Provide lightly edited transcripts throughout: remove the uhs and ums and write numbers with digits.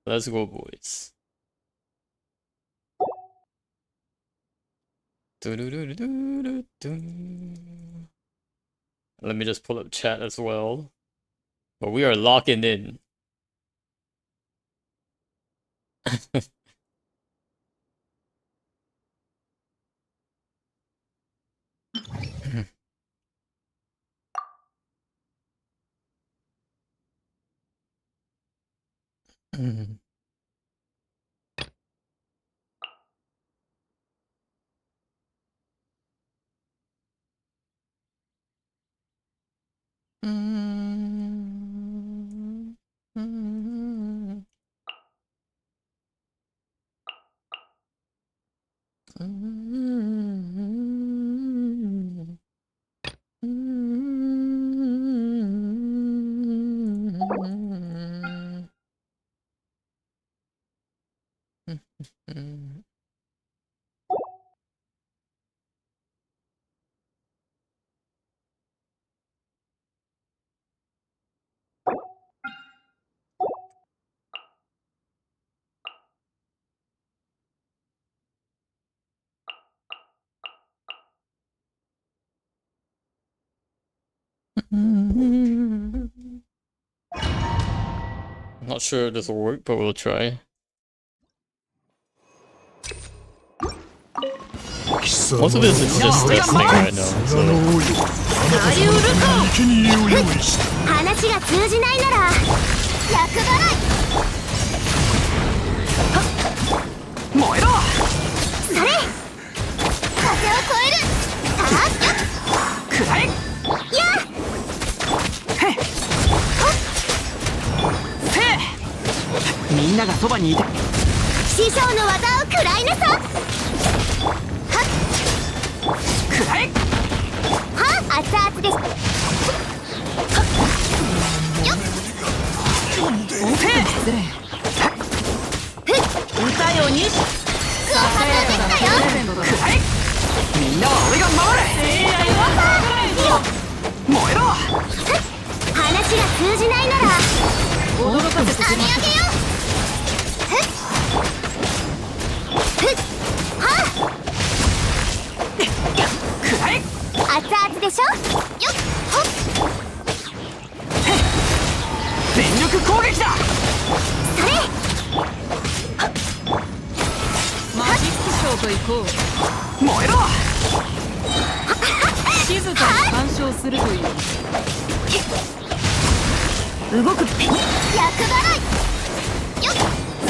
Let's go, boys. Let me just pull up chat as well. But we are locking in. Not sure if this will work, but we'll try. Most of this is just testing right now, so... 話が通じないなら厄払い燃えろそれ風を越えるたっくらえやへっみんながそばにいて師匠の技を食らいなさはっくらえはっ熱々ですよっ失礼歌よに服を発動できたよくらえみんなは俺が守れ燃えろ話が通じないなら驚かせて編み上げよふっふっはっくらえ熱々でしょよっほっ全力攻撃だそれマジックショーと行こう燃えろ静かに干渉するという動くって厄払いよっ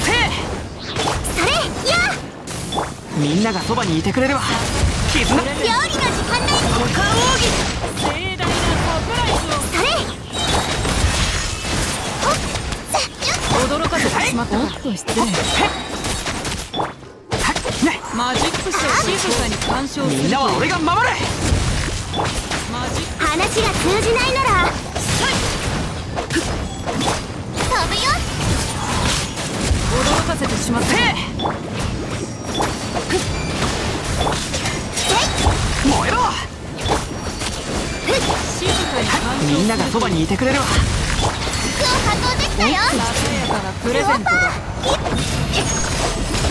せそれやみんながそばにいてくれるわ絆料理の時間だよ股間奥義盛大なサプライズをそれ驚かせてしまった。おっと失礼。マジックショー静かに干渉する。みんなは俺が守れ。マジック話が通じないなら飛ぶよ。驚かせてしまった。燃えろ。静かに干渉する。みんながそばにいてくれるわ。服を発動できたよ。ささやかなプレゼントだ。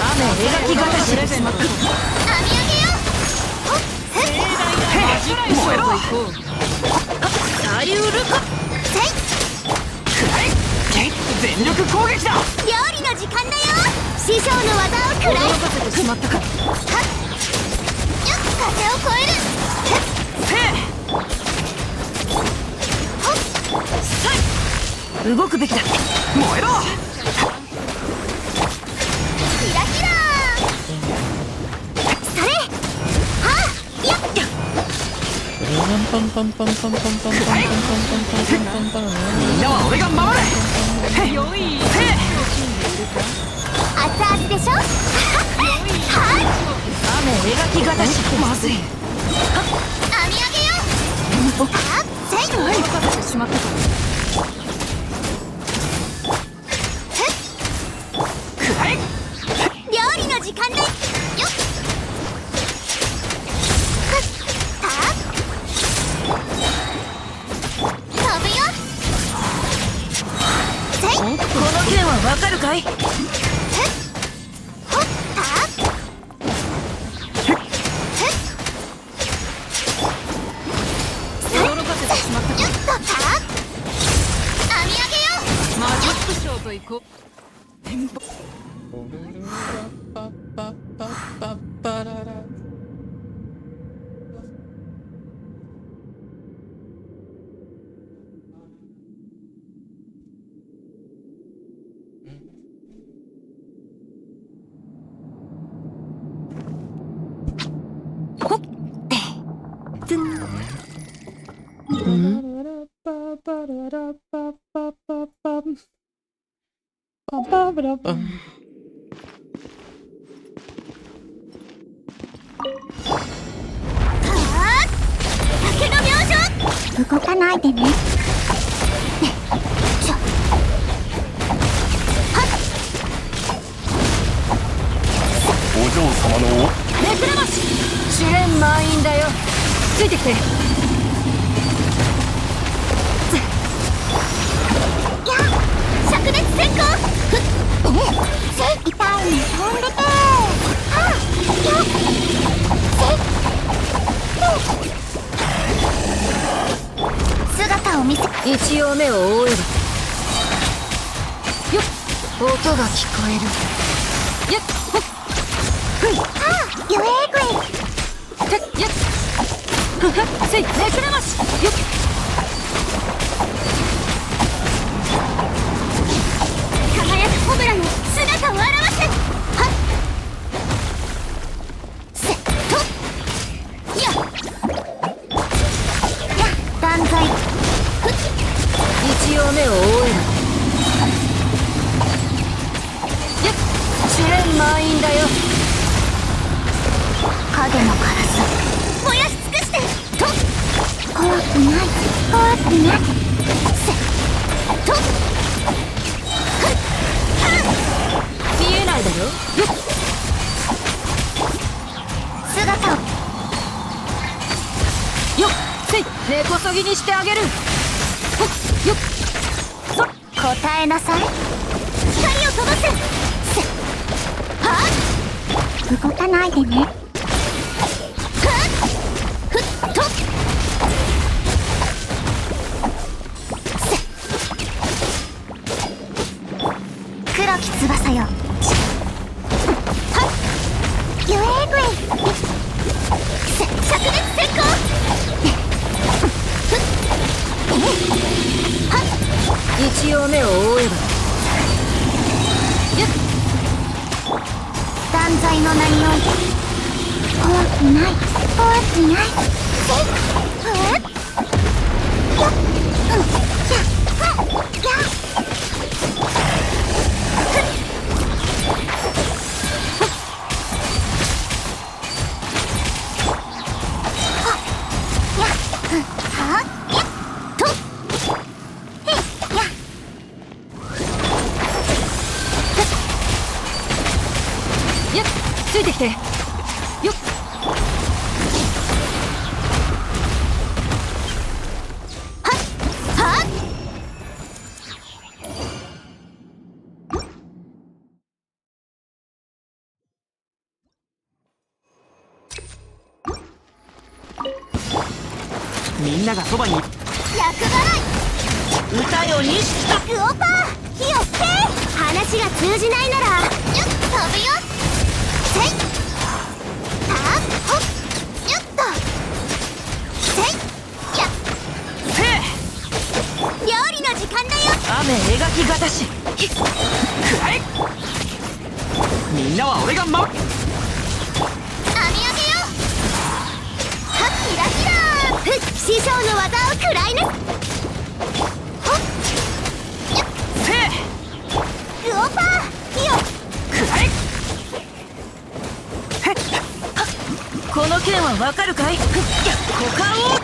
雨描き型しれしまった。編み上げよ。盛大なマジライショーと行こう。サリュールカ。せい。くらえ。全力攻撃だ。料理の時間だよ。師匠の技を食らい。驚かせてしまったか。はっ。よっ風を越える。せい。動くべきだ。燃えろ。キラキラそれはあやっみんなは俺が守れ。よい熱々でしょ。はい雨描き型しまずい。編み上げよ。あっせい。驚かせてしまったか。料理の時間だよ。飛ぶよ。この件はわかるか。かい。驚かせてしまったか。編み上げよう。マジックショーと行こう。テンポ。ほってつん。竹の明星。動かないでね。お嬢様のめくれます。試練満員だよ。ついてきて。灼熱閃光。痛いの飛んでて。姿を見せ。一応目を覆えば。よっ、音が聞こえる。よっほっ。ゆえぐい。よっ。せい、めくれます。よっ。輝くコブラの姿を現せ。はっ。せっと。や。断罪。一応目を覆えば。よっ。試練満員だよ。影の辛さ燃やし尽くしてと。怖くない怖くない。せっと。見えないだろ。よっ。姿をよっ。せい、根こそぎにしてあげる。ほっよっ。そっ、答えなさい。光を飛ばせ。せっはっ。動かないでね。黒き翼よ。はっ。ゆえぐい。灼熱閃光。はっ。一応目を覆えば。よっ。断罪の名において。怖くない怖くない。えっ。よっ。ついてきて。よっ。はっはっ。みんながそばに。厄払い。歌よにしグオパー火を吹け。話が通じないならよっ飛ぶよ。せいたっほっよっと。せいやせ料理の時間だよ。雨描きがたしくらえ。みんなは俺が編み上げよう。はっキラキラー。師匠の技を食らいな。ほっせグオパー火をくらえ。この剣はわかるかい。股間を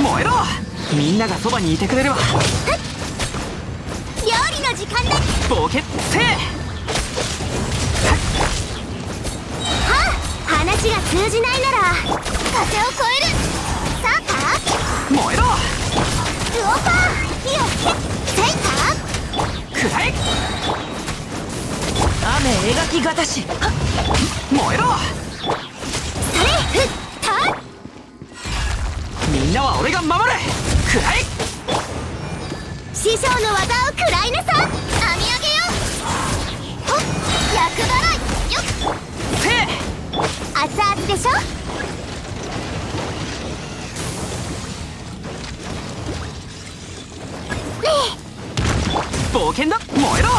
燃えろ。みんながそばにいてくれるわ。料理の時間だ。ボケせはあ、話が通じないなら風を越える。さあか燃えろ。グオパー火をつけせいかくらえ。雨描きがたし燃えろ。それふっとみんなは俺が守る。くらい。師匠の技を食らいなさ。網上げよ。ほっ厄払いよっ。せ熱々でしょ。冒険だ。燃えろ。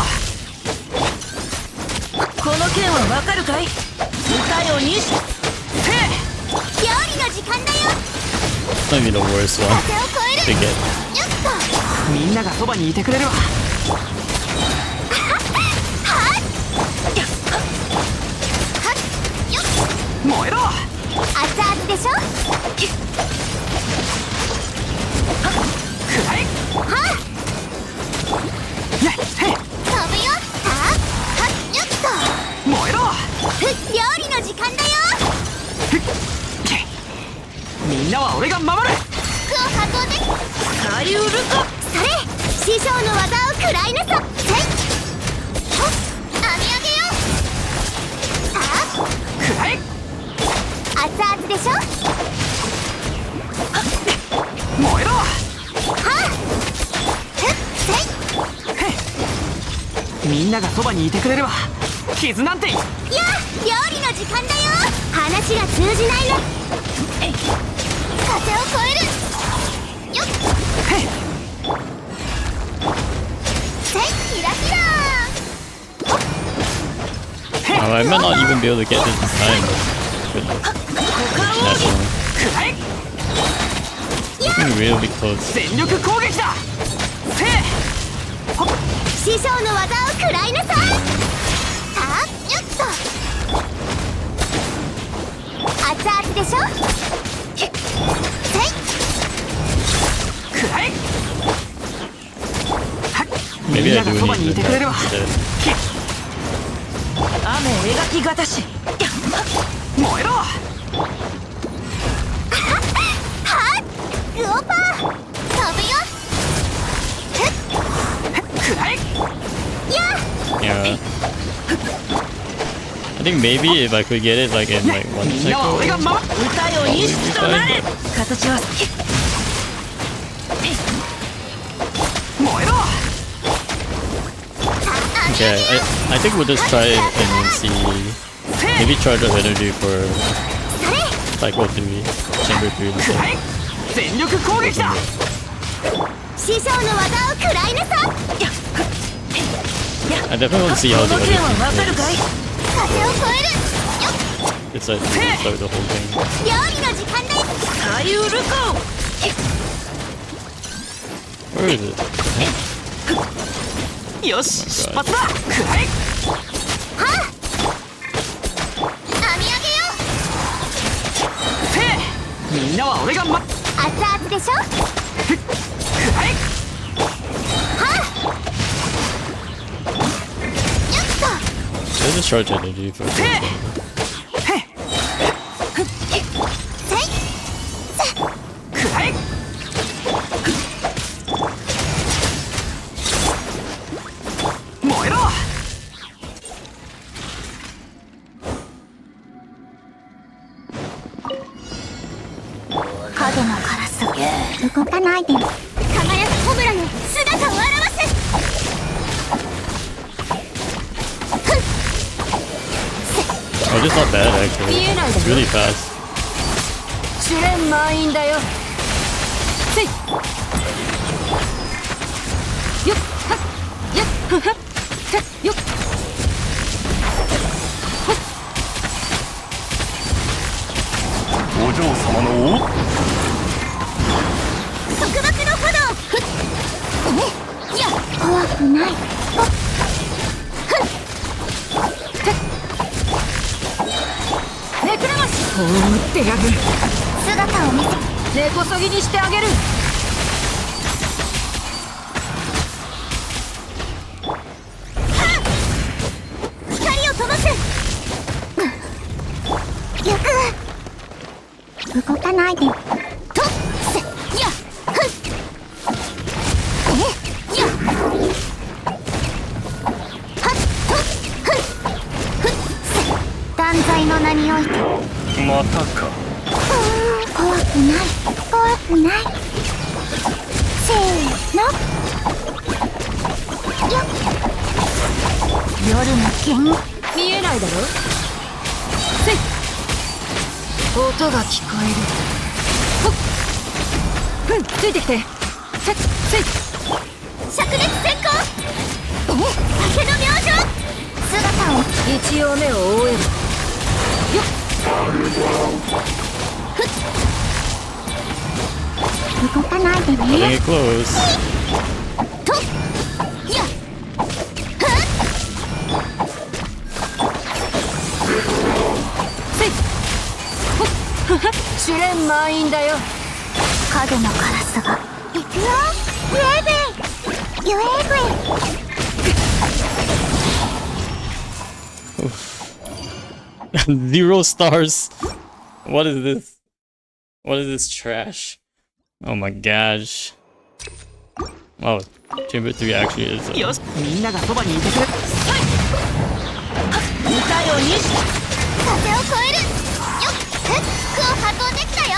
この剣はわかるかい。歌よにし料理の時間だよ。 That's maybe the worst one 風を越え to る。 get. よっとみんながそばにいてくれるわ。燃えろ。熱々でしょ。くらい。はやっへっ飛ぶよ。はっよっと燃えろ。料理の時間だよ。みんなは俺が守る。服を運んで。サリウルコ。それ師匠の技を食らいなさ。せいほっ網上げよ。さあくらい。熱々でしょ。燃えろ。はっふっせいみんながそばにいてくれるわ。傷なんて。や料理の時間だよ。話が通じないね。風を越えるよっ。せいキラキラ。 I might not even be able to get this in time. Goodness. National. くらい。 Looking really close. 全力攻撃だ。せ師匠の技を食らいなさ。さあよっと熱々でしょ。せいくらい。 Maybe I do みんながそば need にい to てくれるわ。 instead. 雨描きがたし燃えろ。グオパー飛ぶよ。くらい。や Yeah. I think maybe if I could get it like in like 1みんなは俺 cycle. が守る。歌よにしとなれ。形は燃えろ。 Okay, I think we'll just try it and then see. Maybe charge up energy for それ cycle 3, chamber 3. くらい。全力攻撃だ。師匠の技を食らいなさ。 I definitely want to see how こ the の other 剣はわかる team かい。 plays. 風を越えるよっ。 It's like start the whole thing. 料理の時間だよ。サリウルコ。 Where is it? よし出発だ。くらい。はあ網上げよ。みんなは俺が熱々でしょ。くらい。はあよっと Let's just charge energy for せいくらい。燃えろ。影のカラス動かないで。輝くコブラよ姿を現す。 Oh, just not bad actually. It's really fast. 試練満員だよ。せいよっはっやっふっはっせよっお嬢様の束縛の炎ふっや怖くない。ネクラマシ葬ってやる。姿を見せ。根こそぎにしてあげる。光を灯す。動かないで。とせやふっやはっとふっいの名においてまたか。怖くない怖くないせーのよっ夜の剣見えないだろせい音が聞こえるほっうんついてきてせい灼熱閃光竹の明星姿を一応目を覆えるよっふっ動かないで I think ね it close. とやっせいほっ試練満員だよ影のカラスが行くよウェーブウェー0 stars. What is this? What is this trash? Oh my gosh. Oh, Chamber 3 actually is. よしみんながそばにいてくれ。見たように風を越えるよっフックを運んできたよ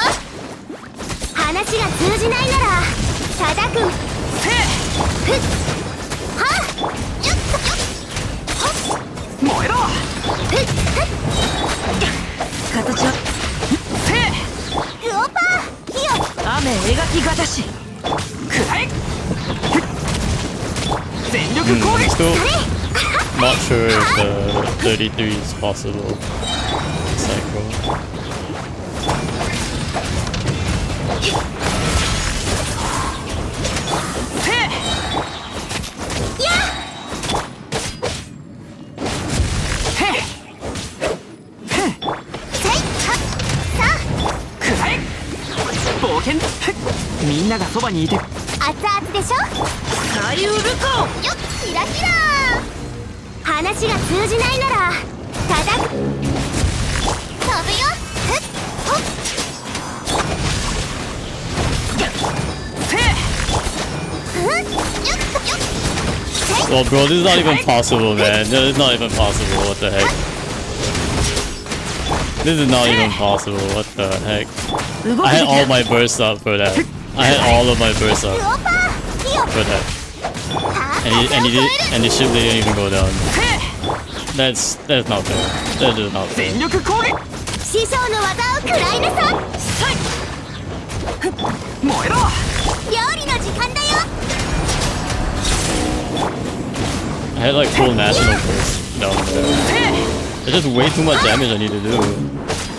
話が通じないなら叩くせふっはっよっよっはっ燃えろ。ふっふっ形はせクオパー火を雨描きがたし。くらえ。全力攻 I'm 撃。 still not sure if the 33 is possible. Cycle. せやへへせいはっさくらえ。冒険へみんながそばにいて。あ熱々でしょサリュールコよっキラキラ話が通じないなら叩く飛ぶよふっほっせふっよっよっせい Well, bro, this is not even possible, man. This is not even possible. What the heck? This is not even possible. What the heck? 動 I け had て all my bursts up for that. I had all of my bursts ク up オパー火を for that. は And the ship didn't even go down. せ That's not fair. That is not fair. 全力攻撃。師匠の技を食らいなささいふっ燃えろ。料理の時間だよ I had like full national burst down there. せ There's just way too much damage I need to do.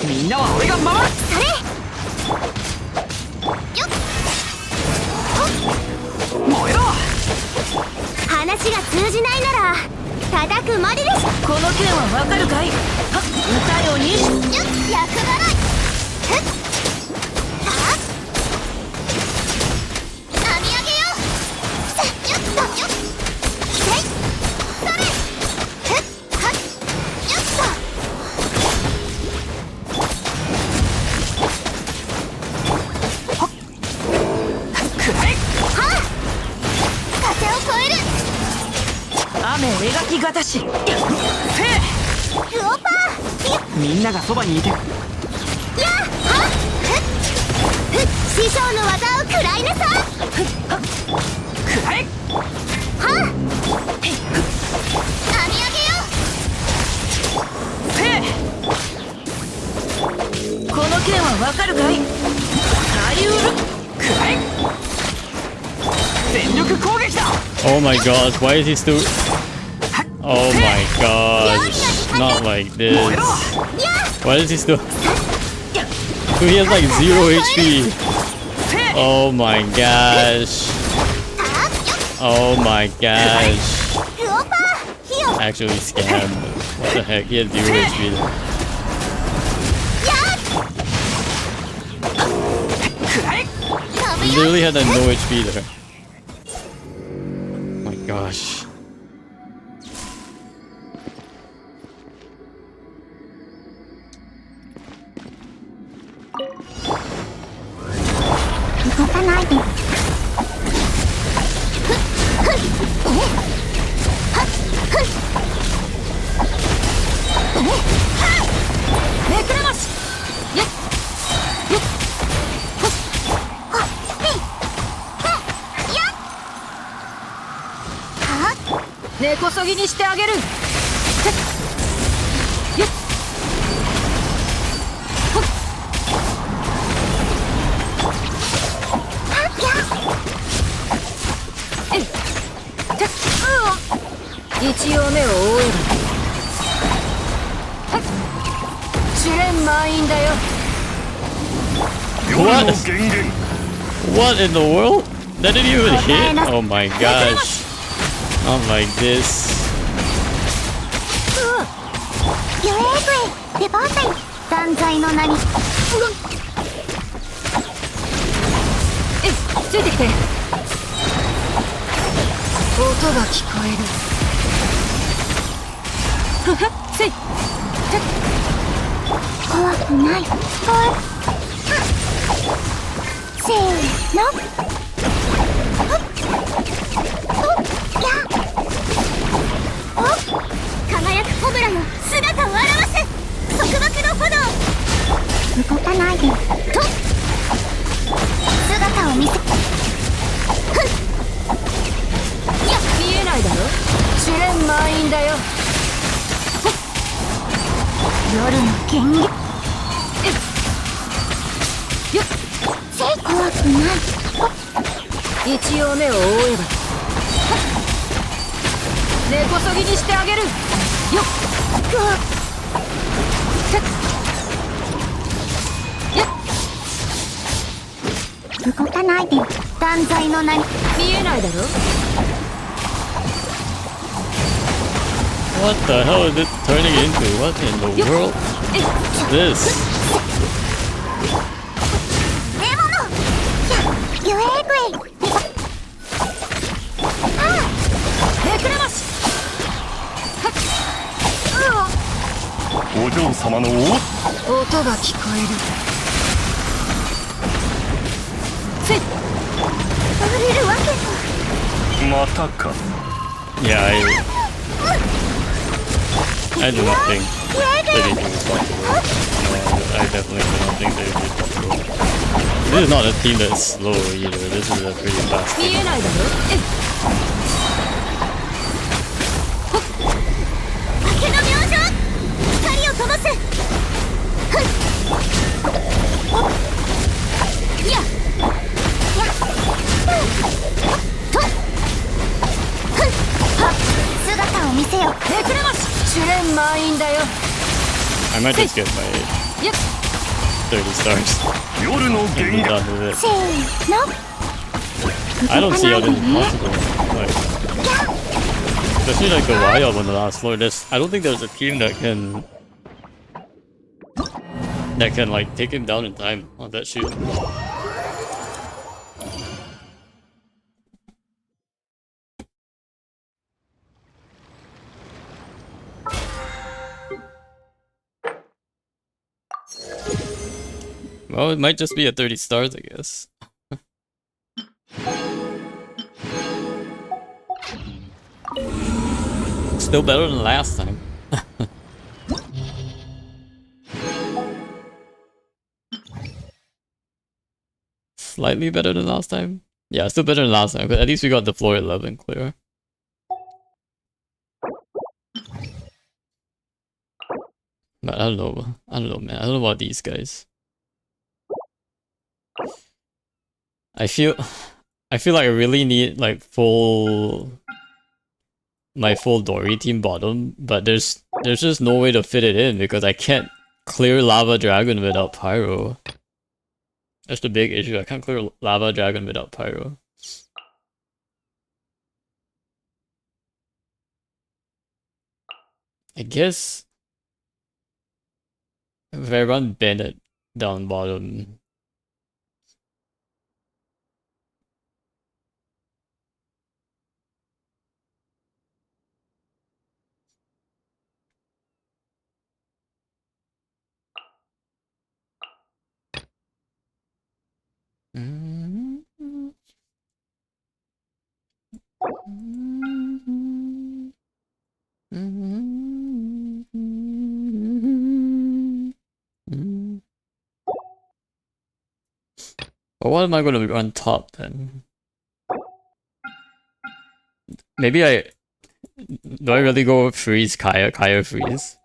みんなは俺が守る。それよっほっ燃えろ。話が通じないなら叩くまでですこの件はわかるかい。はっ歌ように。よっ役払いふっはっ編み上げようせよっとよっせいそれふっはっよっとくらえ。はあ風を越える雨描きがたし。せクオパーよみんながそばにいて。やっはっふっふっ師匠の技を食らいなさくらえ。はあ編み上げよせこの件はわかるかい。サリュールくらえ。全力攻撃だ。 Oh my gosh, why is he still... Oh my gosh, not like this. うや Why is he still... Dude, he has like 0 HP. Oh my gosh. あよっ Oh my gosh. クオパー火を Actually scammed. What the heck, he had 0 HP there. やくらえ。飛ぶ He よ literally had that no HP there. Oh my gosh. 動かないでふっふっえはっふっえはっそぎにしてあげる。よっほっえいて一応目を覆えば試練満員だよ。 What? What in the world? That didn't even hit? Oh my gosh. Not like this. 予約へデパートへ断罪の名にえいついてきて。音が聞こえる。ふふっせい怖くないせーの輝くコブラの姿を現す束縛の炎動かないでと姿を見せいや見えないだろ。試練満員だよ。夜の権限よっ怖くない一応目を覆えば根こそぎにしてあげる。よっ動かないで断罪の名に見えないだろ。 What the hell is it turning into? What in the world is this? 獲物予約へめくれまし。お嬢様の音が聞こえる。せいバレるわけまたか。 Yeah, I do not think anything is possible. No, I definitely do not think anything is possible. This is not a team that's slow either. This is a pretty fast 見 team. えないだろ。えいほっ明けの明星光を灯すいや姿を見せよめくれまし。試練満員だよ。 I might just get my よっ30 stars 夜の and be 源 done 源 with it. せーの I don't see how this is possible. Like, especially like the wild on the last floor. I don't think there's a team that can like take him down in time on that shoot. Well, it might just be at 30 stars, I guess. Still better than last time. Slightly better than last time. Yeah, still better than last time, but at least we got the floor 11 clear. But I don't know, man. I don't know about these guys. I feel like I really need like my full Dory team bottom, but there's just no way to fit it in because I can't clear Lava Dragon without Pyro. That's the big issue. I can't clear Lava Dragon without Pyro. I guess if I run Bennett down bottom. But what am I going to run top then? Maybe Do I really go freeze Kaya freeze?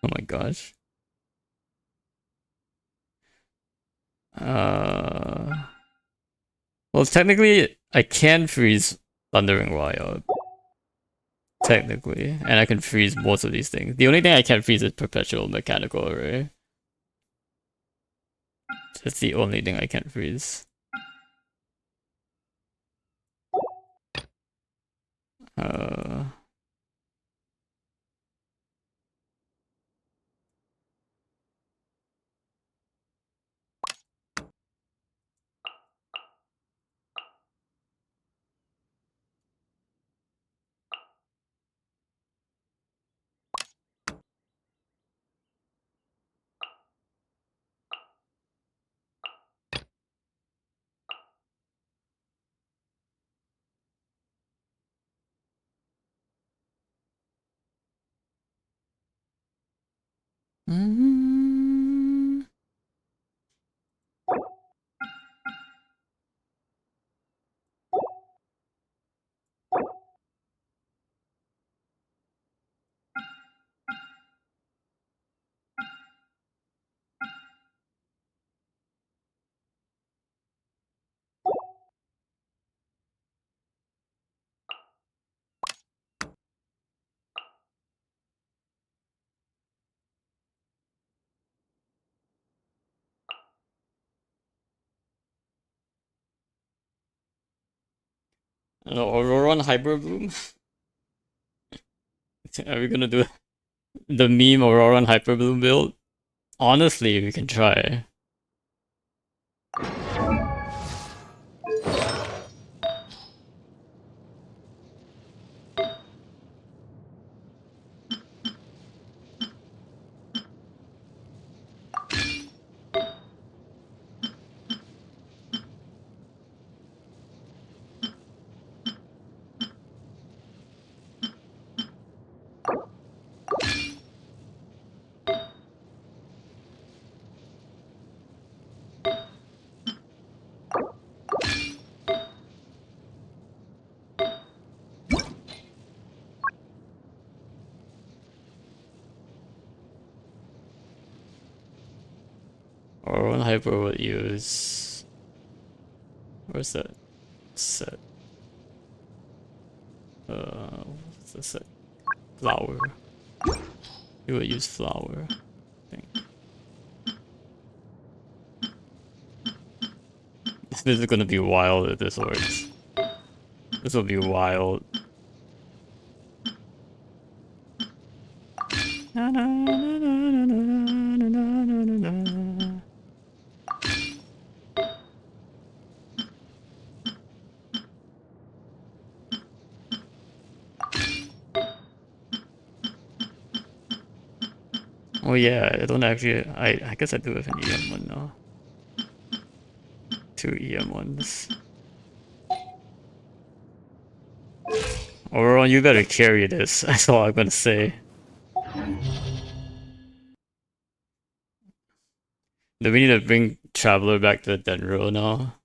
Oh my gosh. Well, technically, I can freeze Thundering Wild. Technically. And I can freeze most of these things. The only thing I can't freeze is Perpetual Mechanical Array. That's the only thing I can't freeze. Ororon hyperbloom? Are we gonna do the meme Ororon hyperbloom build? Honestly, we can try. Ororon hyper will use... Where's that set? What's the set? Flower. You will use flower, I think. This is gonna be wild if this works. This will be wild. Na, na, na, na, na, na, na, na, na. Oh yeah, I don't actually... I guess I do have an EM one now. 2 EM ones. Ororon, you better carry this. That's all I'm gonna say. Do we need to bring Traveler back to the Denro now?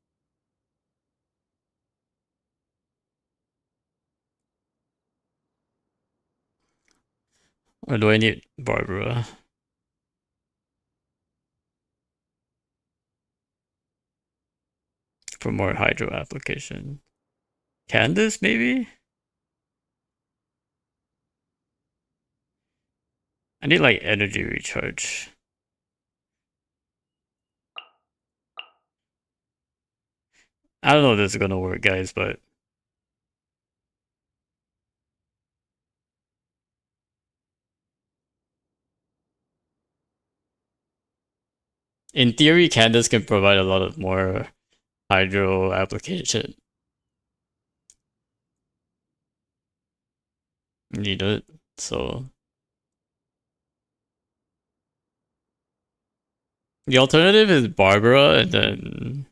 Or do I need Barbara? For more Hydro application. Candace, maybe? I need like energy recharge. I don't know if this is gonna work, guys, but in theory, Candace can provide a lot of more Hydro application. Need it, so the alternative is Barbara, and then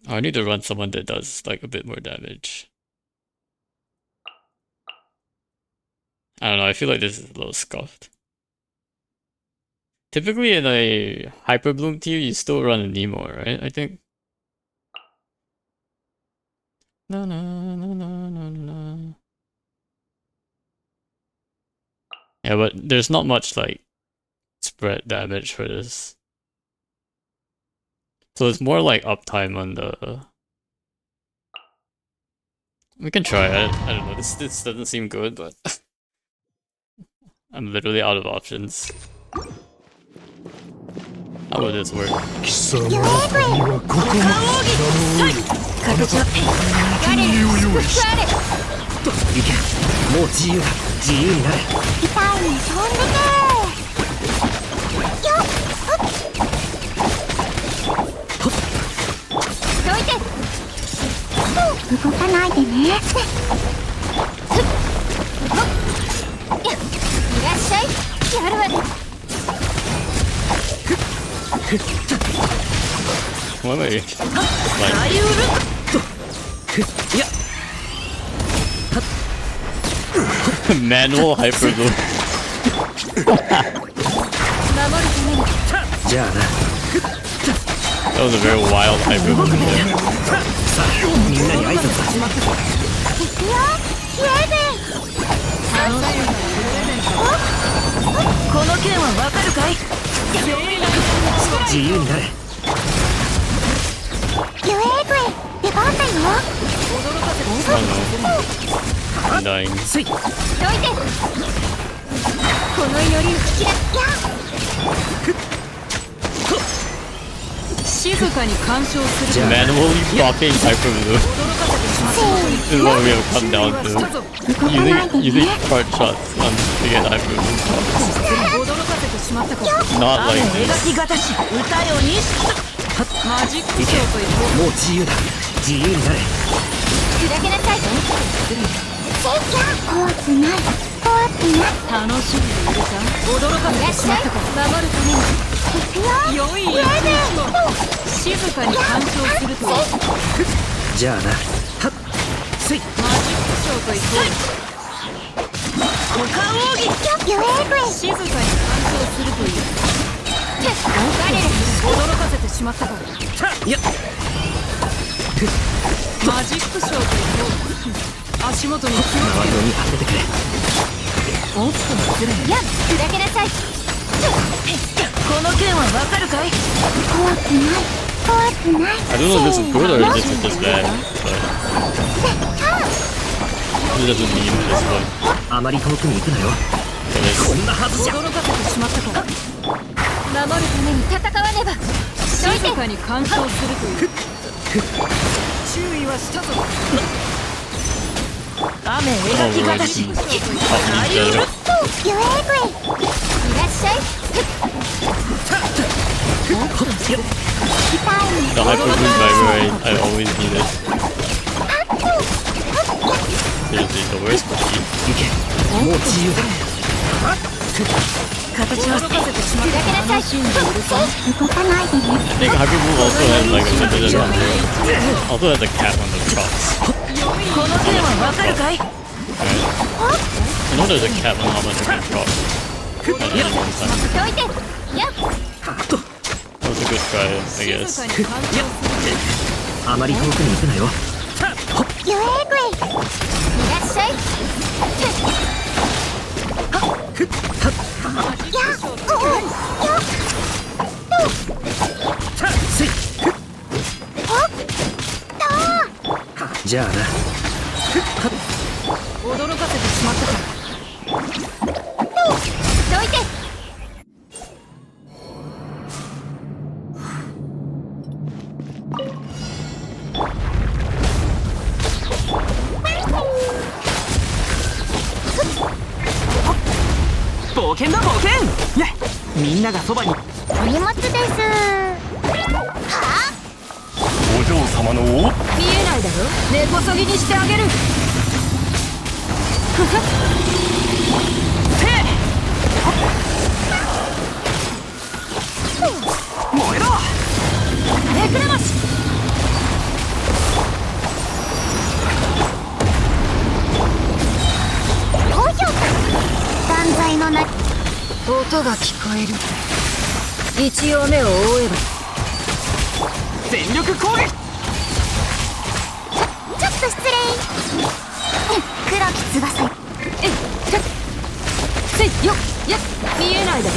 I need to run someone that does like a bit more damage. I don't know, I feel like this is a little scuffed. Typically in a Hyperbloom tier, you still run a Nemo, right? I think. Na, na, na, na, na, na. Yeah, but there's not much like spread damage for this. So it's more like uptime on the. We can try it. I don't know. This doesn't seem good, but I'm literally out of options. How would this work? 貴様にはここまで我らを用意し我れいけ、もう自由だ。自由になれ。痛いに飛んでけよっどいて動かないでねいらっしゃいやるわね Why am I like いや、 manual hyperbloom? じゃあな。 That was a very wild hyperbloom there. さあ、みんなに挨拶だ。いくよイエーベこの件はわかるかい？自由になれ。イエーベ出番だよ Oh no. I'm dying. せい。どいてこの祈りをキラッや静かに干渉する Manually blocking hyperbloom. This is what we have come down to. Using card shots to get hyperbloom shots. 驚かせてしまったか Not like 描 this. きがたし、歌よにマジックショーというもう自由だ。自由になれ。砕けなさいせいや怖くない怖くない楽しみでいるか驚かせてしまったか守るためにいくよ良いイメージ静かに干渉するとはじゃあな。はっ。せい。マジックショーといこ股間奥義。イエーベう静かに干渉するという驚かせてしまったかいや、マジックショーといこう足元に気をつけ周りに当ててくれ。おっと失礼や砕けなさいこの件はわかるかい？怖くない怖くない I don't know if this is good or if this is just bad, but it doesn't mean this one. あまり遠くに行くなよ。 So this こんなはずじゃ。驚かせてしまったか守るために戦わねば静かに干渉するという注意はしたぞ雨描きがたし。help me each other. イエーベいらっしゃい痛いに The hyperbloom vibrate, I always need it. Seriously, the worst key. 行け。もう自由だ。形は驚かせてしまっ砕けなさいた楽しんでいるか動かないでね I think hyperbloom also has like a limited also has a cap on the procs. この件はわかるかい？ I know there's a cap on how much I can proc. At any one time. どいてやっ That was a good try, I 静 guess. かに干渉するあまり遠くに行くなよ。イエーベいらっしゃいせい。じゃあな。驚かせてしまったかどいて冒険だ冒険。ね、みんながそばに。お荷物ですはお嬢様のお見えないだろ根こそぎにしてあげる燃えろ。めくれまし高評価断罪のな音が聞こえる一応目を覆えば全力攻撃。ちょっと失礼。黒き翼。えっちょっせいよっやっ見えないだろ。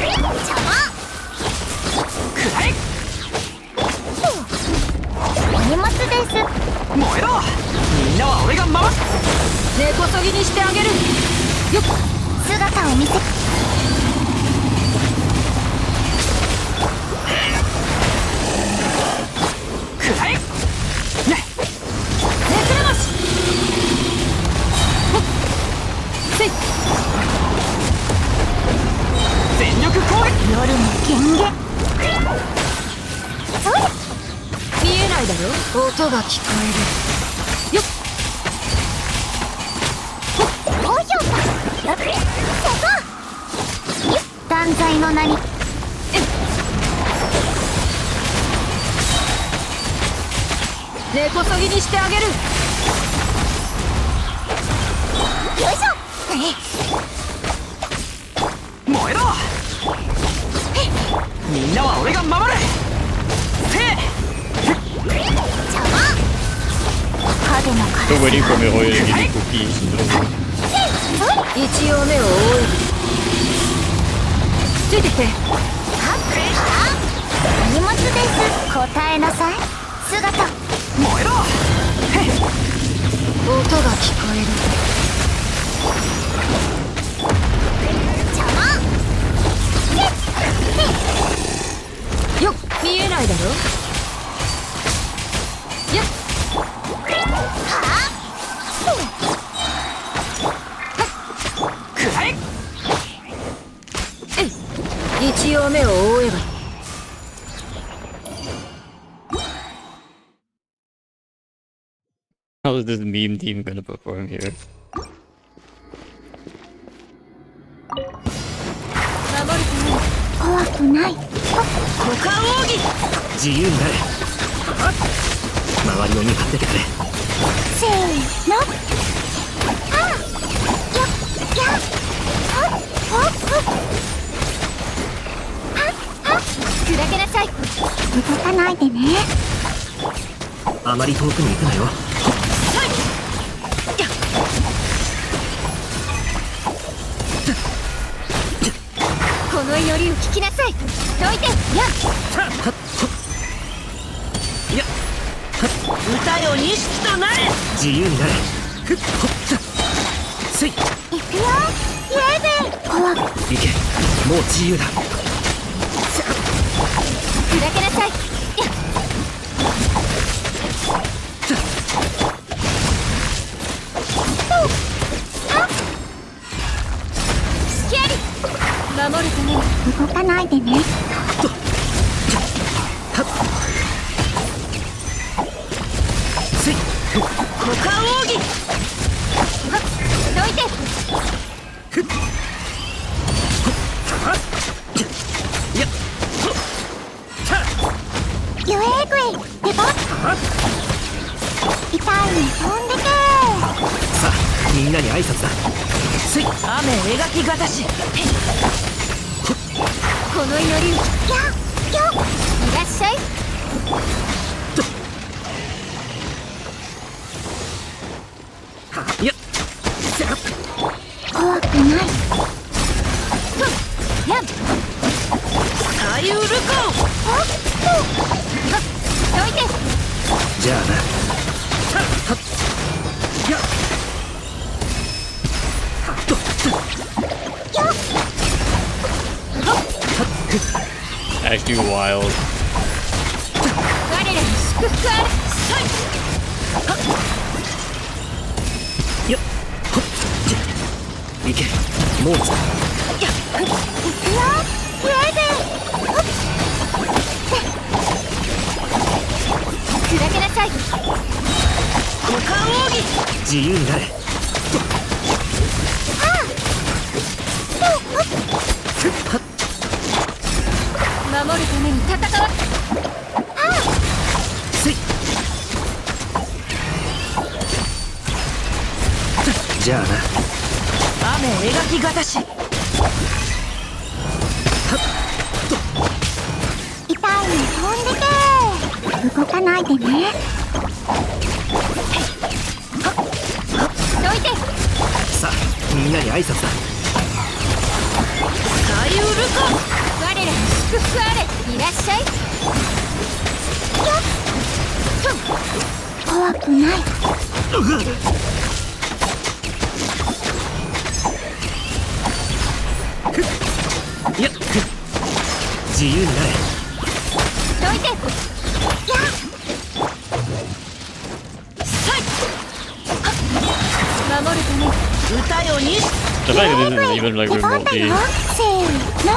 邪魔。くらえ。お荷物です。燃えろ。みんなは俺が守る。根こそぎにしてあげるよっ。姿を見せ。くらえ。ね。熱れますほっせい全力攻撃。夜の権限。それ。見えないだろ。音が聞こえるよっ。高評価。そこ。断罪の名に。根こそぎにしてあげるよいしょ。燃えろ。みんなは俺が守る。せい。邪魔。影の Still 影。 waiting for me to give me cookies. 一応目を覆いついてきて。お荷物です。答えなさい。姿。燃えろ。へい。音が聞こえ邪魔。るよっ見えないだろ。やっくらえ。一応目を覆えば。How is this meme team gonna perform here? 守るために怖くない。股間奥義。自由になれ。周りを見張っててくれ。せーの。あややはっはっはっ砕けなさい。動かないでね。あまり遠くに行くなよ。この祈りを聞きなさい。どいてやいや。歌よ錦となれ。自由になれ。ふっほっせい。いくよ。イエーベ怖く行け。もう自由だ。砕けなさい。スキャリ守るために動かないでね。せい。股間奥義。どいていや。ユエーグイデバッ痛いの飛んでけさあみんなに挨拶だ。せい。雨描きがたし。この祈りをいらっしゃい。いや。怖くない。やっサリウルコどいてじゃあな。やっ。Actually wild. 我らに祝福ある。よっ。ほっ。行け。もういくよイエーベ砕けなさい。股間奥義。自由になれ。守るために戦わせい。じゃあな。雨描きがたし。とかないでね。どいて。さあみんなに挨拶だ。サリウルカ。我らに祝福あれ。いらっしゃい。怖くない。いや自由になれ。どいて。守るため歌よに。 The fact that this isn't even like リボンだ remotely よ。せーの。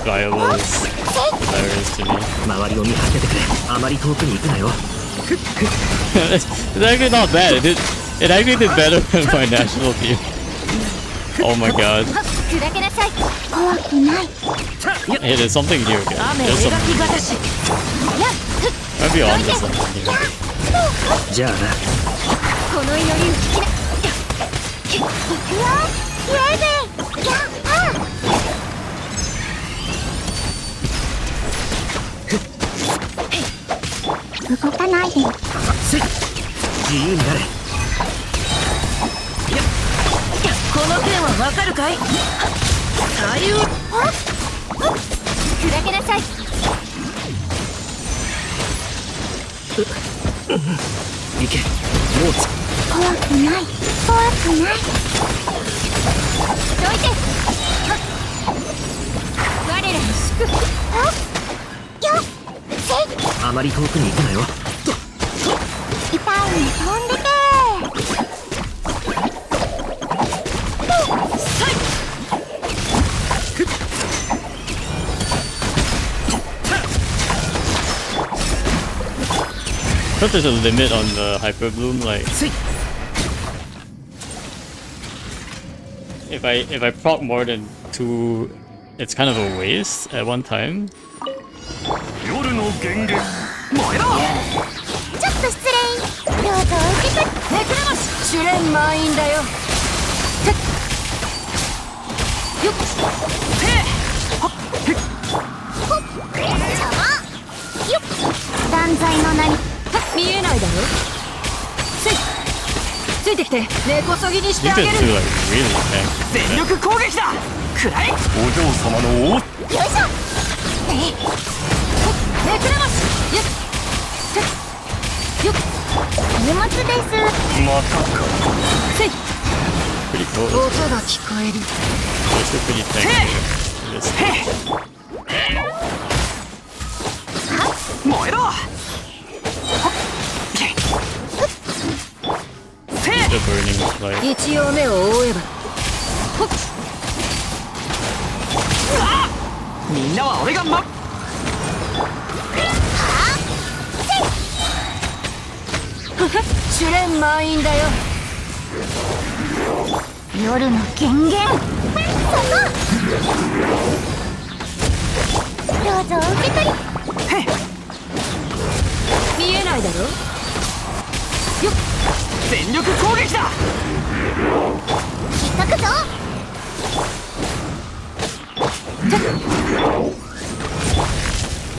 viable is hilarious to me. 周りを見張っててくれ。あまり遠くに行くなよ。It's actually not bad. It actually did better than my national team. Oh my god. 砕けなさい。怖くない。Hey, there's something here again. 雨 There's 描 some, きがたし。 might be on to something here. じゃあな。この祈りを聞きな。いくよ。イエーイ。動かないで。せい自由になれ。この件はわかるかい。サリウル。砕けなさい。行けもうつ。怖くない。怖くない。どいて。我らに祝福。よっ。せい。あまり遠くに行くなよ。痛いに飛んでけ。 I thought there's a limit on the hyperbloom, like if I proc more than 2, it's kind of a waste at one time. 夜の源源燃えろ。ちょっと失礼。どうぞお受け取り。ネクラマス主練満員だよ。よっ。邪魔。よっ。断罪の名に。見えないだろ。せい。ついてきて根こそぎにして You あ can げ do る。 like really tank. 全力攻撃だ。くらえ。お嬢様の王よいしょ。ネクラマス。よっ。よっ。荷物です。またか。せい。 Pretty cool. 音が聞こえる。 It's still pretty tanky. This 燃えろ。 the burning light. 一応目を覆えば。ほっ。みんなは俺が主練満員だよ。夜の権限。そこ。どうぞお受け取り。見えないだろ。よっ。全力攻撃だ。引っかくぞ。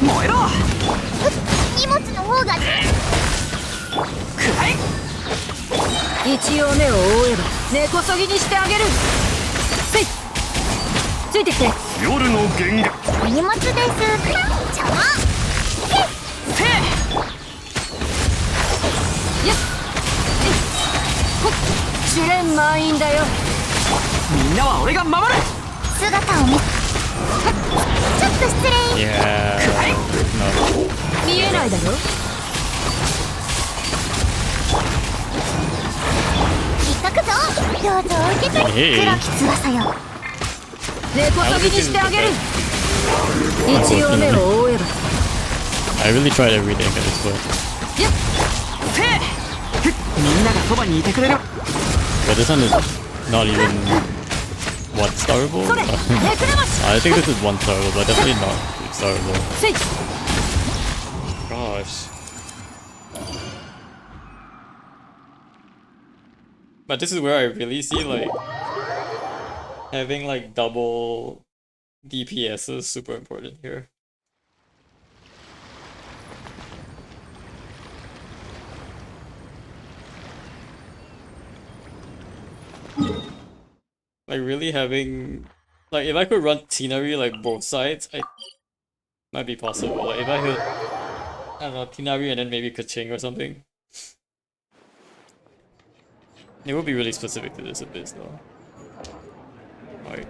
燃えろ。荷物の方が。くらえ。一応目を覆えば根こそぎにしてあげる。せい。ついてきて。夜の源源お荷物です。邪魔。せい。よっ。ほっ。主練満員だよ。みんなは俺が守る。姿を見。ちょっと失礼。 Yeah. No. 見えないだろ。引っかくぞ。どうぞお受け取り。ええ黒き翼よ。根こそぎにしてあげる。一応目を覆えば。 I really tried everything at this point. よっ。せい。みんながそばにいてくれる。 But this one is not even one starable. それ。ネクラマス。 I think this is one starable, but definitely not two starable. せい。 Gosh. But this is where I really see like having like double DPS is super important here. Like really having, like if I could run Tinari like both sides, I might be possible. Like if I could, I don't know, Tinari and then maybe Kaching or something. It would be really specific to this Abyss though. Like.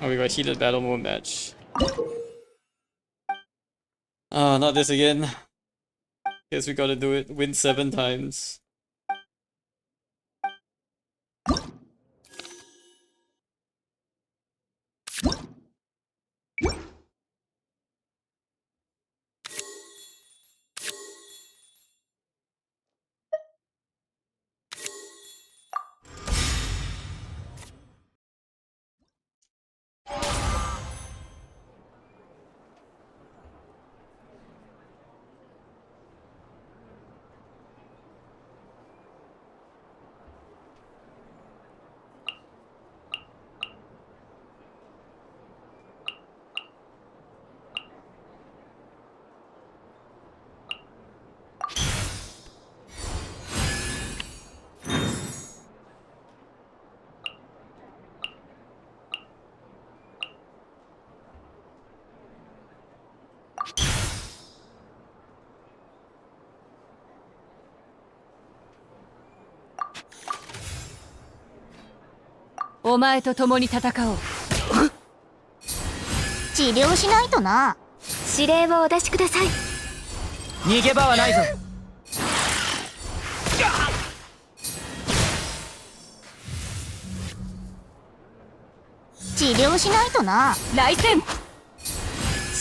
Oh, we got heated battle mode match. Ah, not this again. Guess we gotta do it. Win 7 times.お前と共に戦おう。治療しないとな。指令をお出しください。逃げ場はないぞ。治療しないとな。来戦。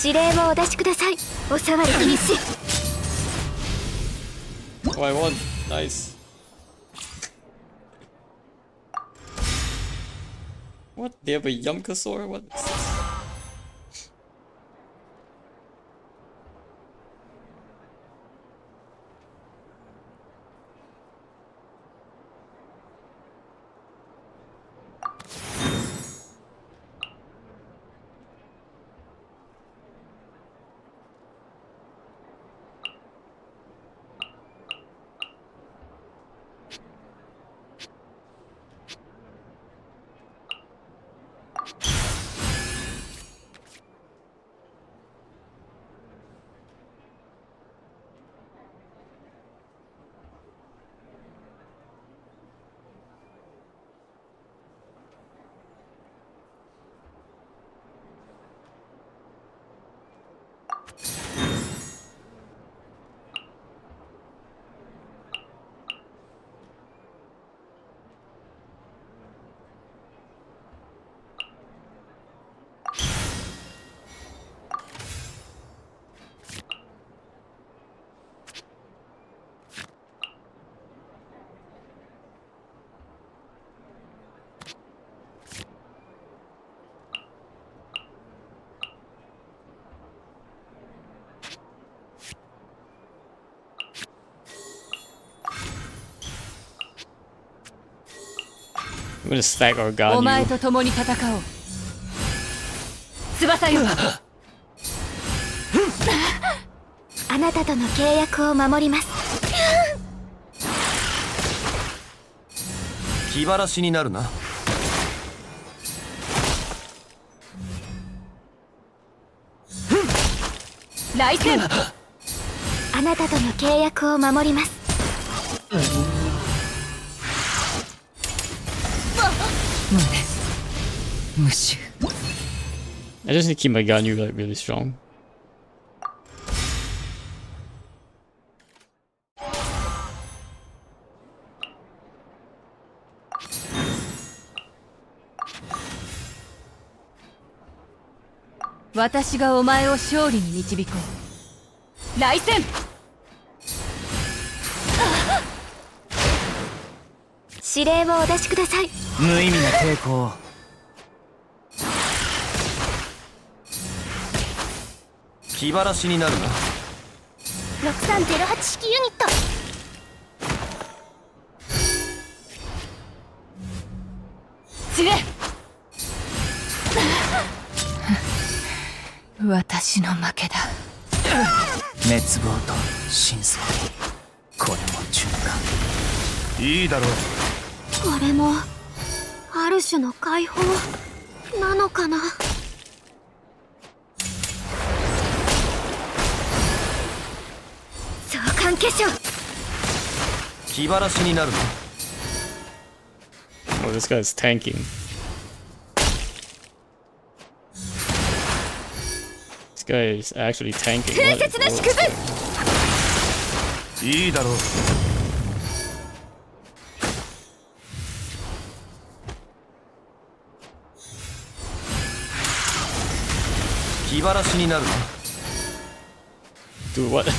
指令をお出しください。お触り禁止。Oh, I won. Nice. What? They have a Yamkasaur? What is this? I'm gonna stack お Organ 前 you. と共に戦おう。翼よ。あなたとの契約を守ります。気晴らしになるな。来戦。あなたとの契約を守ります。無臭。I just need to keep my Ganyu like really strong. "私がお前を勝利に導こう。来戦。指令をお出しください。無意味な抵抗。気晴らしになるな。6308式ユニット。散れ。私の負けだ。滅亡と真相、これも循環。いいだろう。これもある種の解放なのかな。相関化粧。気晴らしになるな。Oh, this guy's tanking. This guy is actually tanking. 空 What? 切な祝福。いいだろう。気晴らしになるな。Dude, what?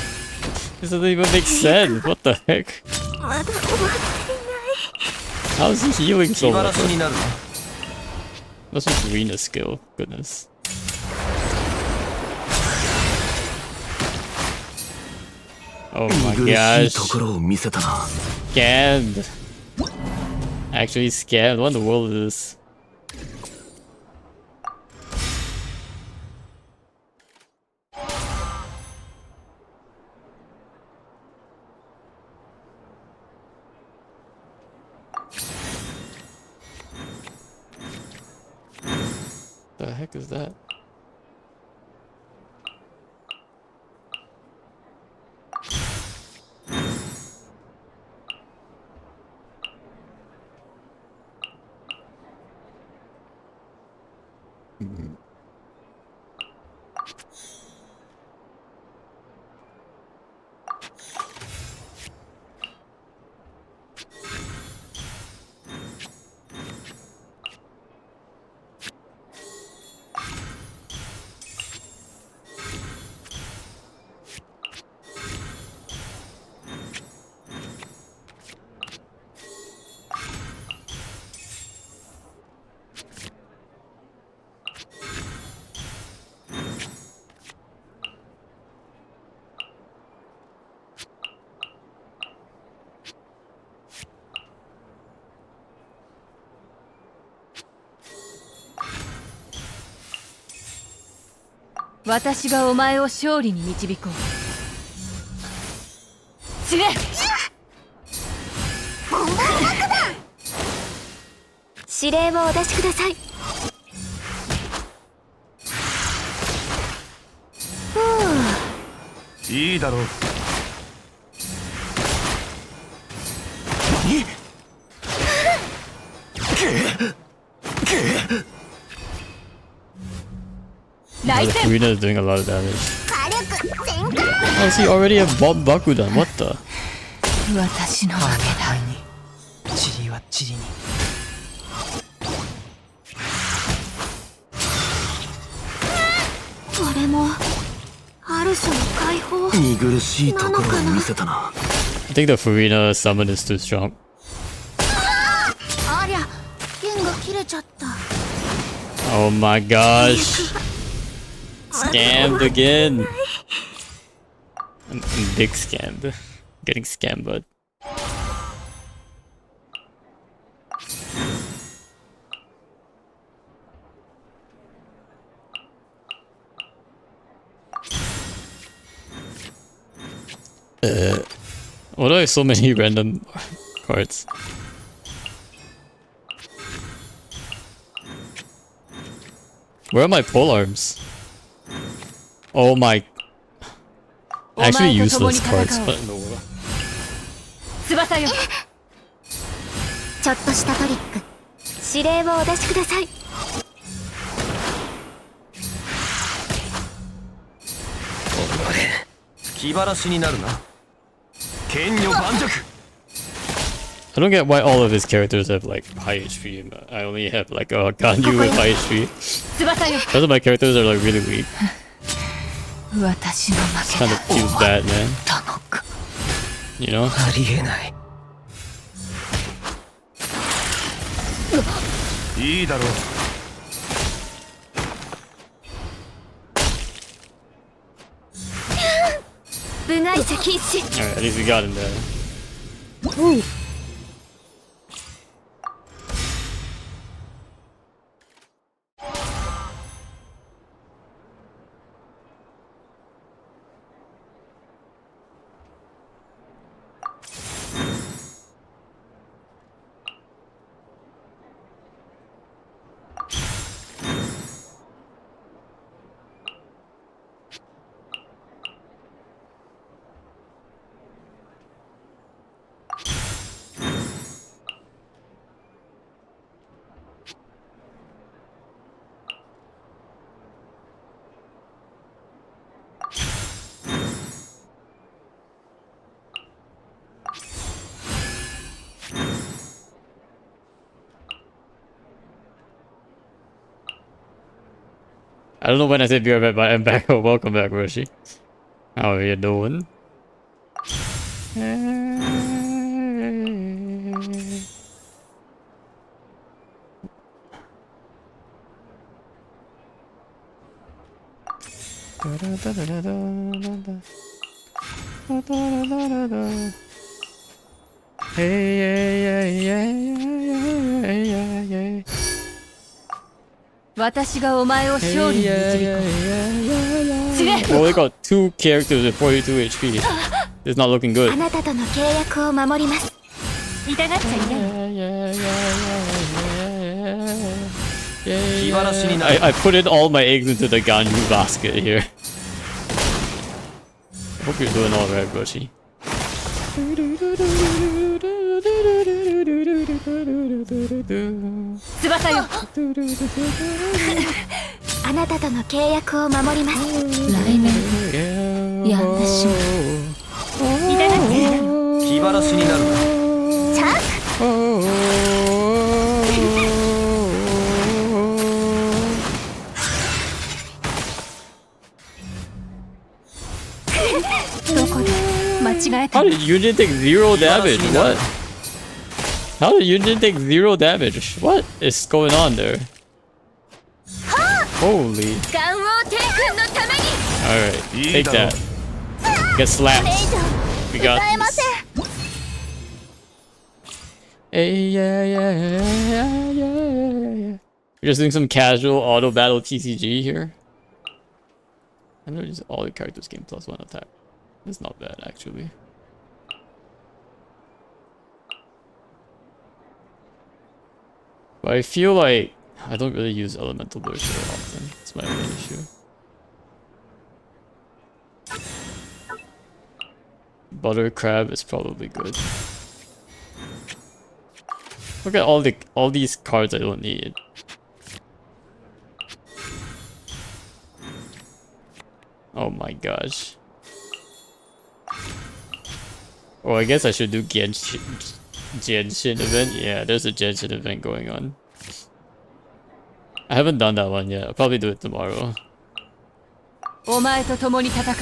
This doesn't even make sense. What the heck? まだ終わっていない。 How is he healing 気 so 晴ら much? しになるな。 That's just Rena skill. Goodness. Oh my 苦しい gosh. ところを見せたな。 Scammed. Actually scammed. What in the world is this? The heck is that? "私がお前を勝利に導こう。散れ。指令をお出しください。いいだろう。来 The 戦。 Rena is doing a lot of damage. 火力全開。 How does he already have Bob Bakudan? What the? 私の負けだ。塵は塵に。これもある種の解放。見苦しいところを見せたな。 I think the Farina summon is too strong. ありゃ、弦が切れちゃった。 Oh my gosh. Scammed again. I'm big scammed. Getting scammed, bud. Why do I have so many random cards? Where are my polearms? Oh my... Actually useless cards. What in the world? 翼よ。ちょっとしたトリック。指令をお出しください。気晴らしになるな。剣女盤石。 I don't get why all of his characters have like high HP. I only have like a Ganyu with high HP. 翼よ。 Most of my characters are like really weak. 私の負 Kind of feels bad, man. たのか。 You know? ありえない。いいだろう。部外 Alright, at least we got him there. I don't know when I said be right back, but I'm back. Oh, welcome back, Roshi. How are you doing? Hey, yeah, yeah, yeah, yeah, yeah. 私がお前を勝利に導こう。 Well, they got 2 characters with 42 HP. It's not looking good. あなたとの契約を守ります。痛がっちゃいない。 I put in all my eggs into the Ganyu basket here. I hope you're doing alright, Roshi. 翼よ。あなたとの契約を守ります。来年やってしまう。痛がっちゃいない。気晴らしになるな。チャンス。どこで間違えた How did Yunjin take 0 damage? What? How did Yunjin take 0 damage? What is going on there? Holy. ガン王帝君のために。 Alright, take that. Get slapped. We got this. Hey, yeah, yeah, yeah, yeah, yeah. We're just doing some casual auto battle TCG here. I know just all the characters gain +1 attack. It's not bad actually. But I feel like I don't really use elemental burst very often. It's my only issue. Butter crab is probably good. Look at all these cards I don't need. Oh my gosh. Oh, I guess I should do Genshin event. Yeah, there's a Genshin event going on. I haven't done that one yet. I'll probably do it tomorrow. お前と共に戦おう。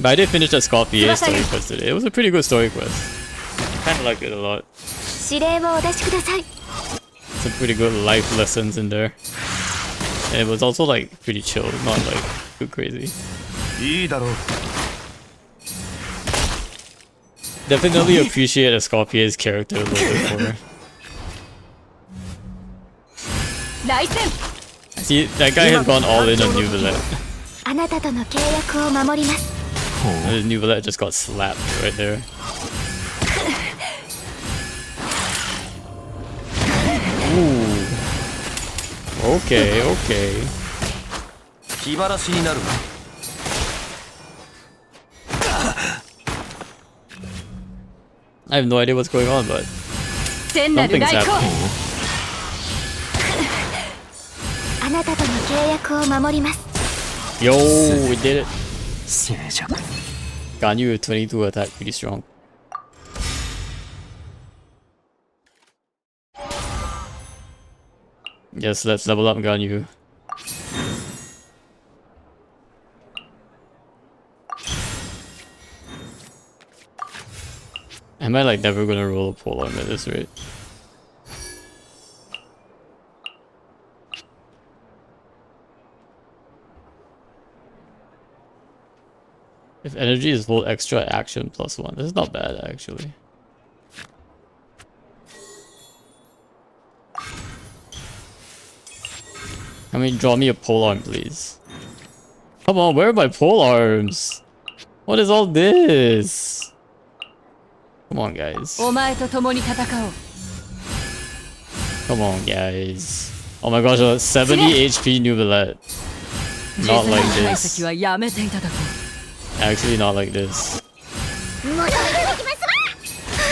But I did finish that Scorpion story quest today. It was a pretty good story quest. I kinda liked it a lot. 指令をお出しください。 Some pretty good life lessons in there. And it was also like pretty chill, not like too crazy. いいだろう。 Definitely appreciate a Scorpion's character a little bit more. 来戦。 See, that guy has gone all in on New Villette. あなたとの契約を守ります。 And New Villette just got slapped right there. Ooh. Okay, okay. 気晴らしになるな。 I have no idea what's going on, but 全なる something's 来航。 happening. あなたとの契約を守ります。 Yo, we did it. 静寂。 Ganyu 22 attack, pretty strong. Yes, let's level up Ganyu. Am I like never gonna roll a polearm at this rate? If energy is full, extra action +1. This is not bad actually. I mean, draw me a pole arm, please. Come on, where are my pole arms? What is all this? Come on, guys. お前と共に戦おう。 Come on, guys. Oh my gosh, a 70 HP Nubilette. Not like 解 this. 析はやめていただこ う。 Actually, not like this. 戻ってきます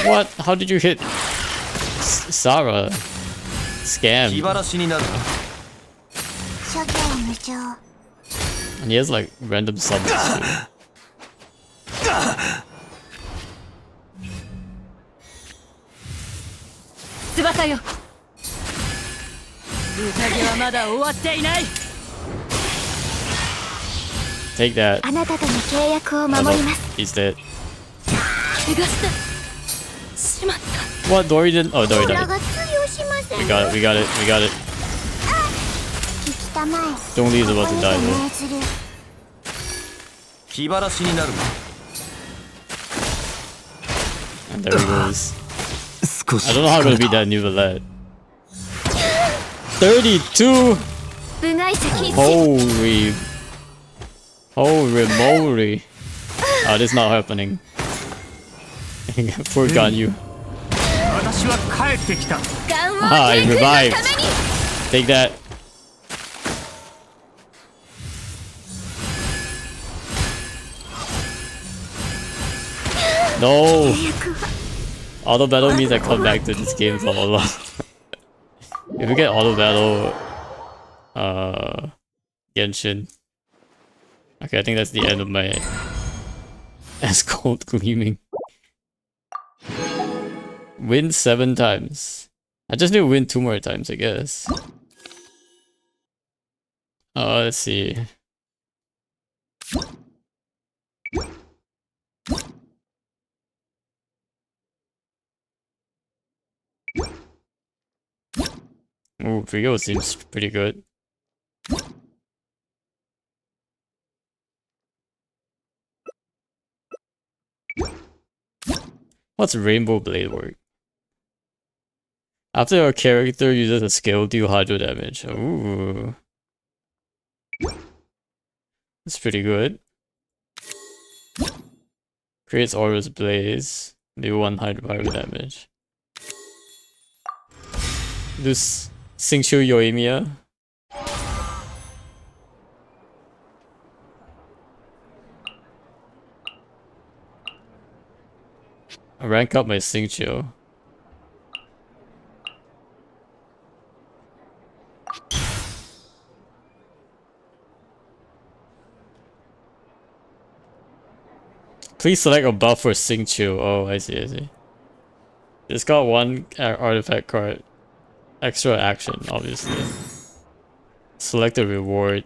わ。 What? How did you hit Sarah? 気 Scam. 晴らしになるな。諸行無常。 And he has like random summons too. 翼よ。宴はまだ終わっていない。 Take that. あなたとの契約を Oh, 守 no. ります。 He's dead. 怪我してしまった。 What? Dory didn't? Oh, Dory 裏 died. が通用しません。 We got it, we got it, we got it. 生きたまえ。 Zhongli is about to die ここに though. 命ずる。気晴らしになるな。 And there he goes. 少し I don't know how I'm gonna beat that Nubilette. 32! 部外者禁止。 Holy. Holy moly. Oh, this is not happening. Poor Ganyu. 私は帰ってきた。ガンワ Ah, ー he 天空の revived. ために。 Take that. No! 契約は Auto battle means I come back to this game for a lot. If we get auto battle, Genshin. Okay, I think that's the end of my S-Cold gleaming. Win 7 times. I just need to win 2 more times, I guess. Let's see. Ooh, Rio seems pretty good. What's Rainbow Blade work? After a character uses a skill, deal hydro damage. Ooh. That's pretty good. Creates Aura's Blaze. Do 1 hydro damage. This Singchu Yoimiya. I rank up my Singchu. Please select a buff for Singchu. Oh, I see, I see. It's got 1 artifact card. Extra action, obviously. Select a reward.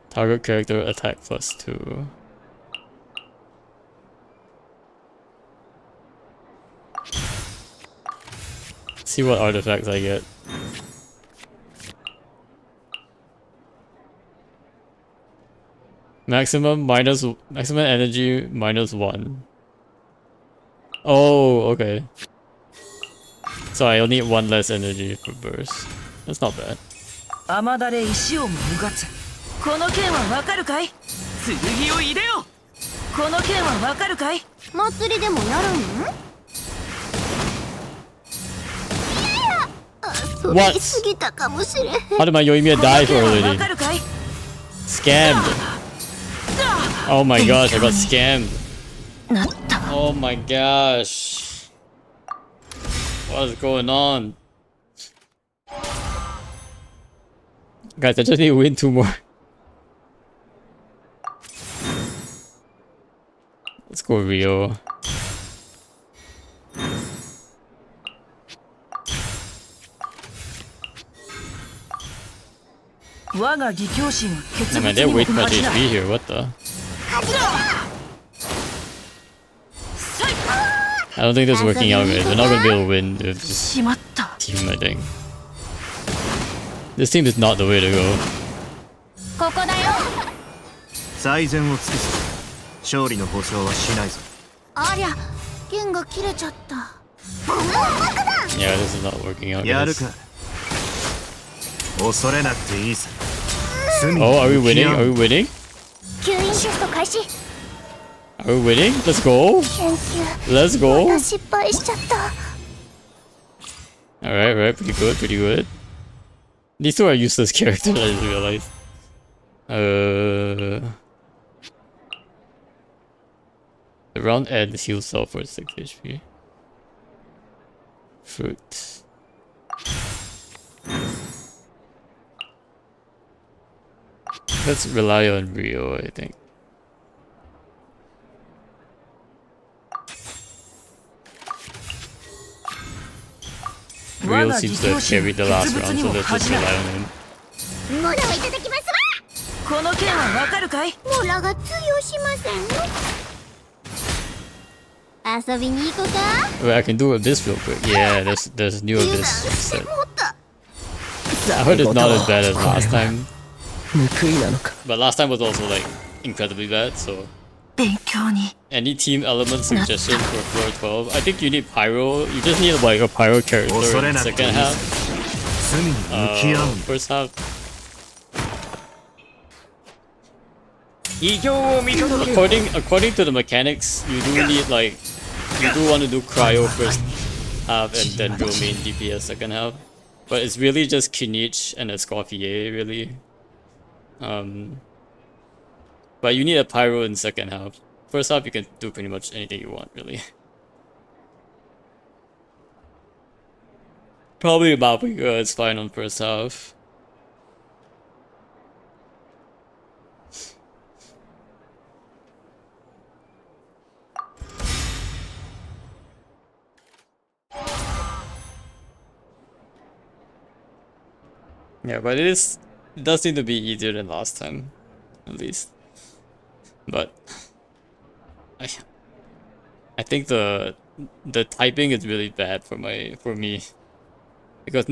Target character attack +2. See what artifacts I get. Maximum energy -1. Oh, okay. So I only need 1 less energy per burst. That's not bad. 雨だれ石をもうがつ。この剣はわかるかい？剣を入れよ。この剣はわかるかい？祭りでもやるん？遊びすぎたかもしれん。 How did my Yoimiya die この剣は already? わかるかい？ Scammed! Oh my gosh, I got scammed. なった。 Oh my gosh. What is going on? Guys, I just need to win 2 more. Let's go Rio. I Man, they're way too much HP here, what the? I don't think this is working out, guys. We're not gonna be able to win with this しまった。 team, I think. This team is not the way to go. ここだよ。最善を尽くす。勝利の保証はしないぞ。ありゃ弦が切れちゃった。 Yeah, this is not working out. やるか。恐れなくていいさ。 Oh, are we winning? Are we winning? 吸引テスト開始。 Are we winning? Let's go. 研究 Let's go. また失敗しちゃった。 Alright, right, pretty good, pretty good. These two are useless characters, I just realized. The round end heals self for 6 HP. Fruit. Let's rely on Rio, I think. Rio seems to have carried the last round, so let's just rely on him. モラをいただきますわ。この剣はわかるかい？モラが通用しませんの。遊びに行こうか。 Wait, I can do Abyss real quick. Yeah, there's new 油断 Abyss して set. もった。 I heard it's not as bad as last time, 報いなのか。 but last time was also like incredibly bad, so... 勉強に。 Any team element suggestion for floor 12? I think you need Pyro. You just need like a Pyro character in the second half. 罪に向き合うんだ。 First half. 異形を見届ける。 According to the mechanics, you do need like you do want to do cryo first half and then do main DPS second half. But it's really just Kinich and Escoffier really. But you need a Pyro in second half. First half you can do pretty much anything you want really. Probably Mapuiga is fine on first half. Yeah, but it does seem to be easier than last time, at least. But I think the typing is really bad for me because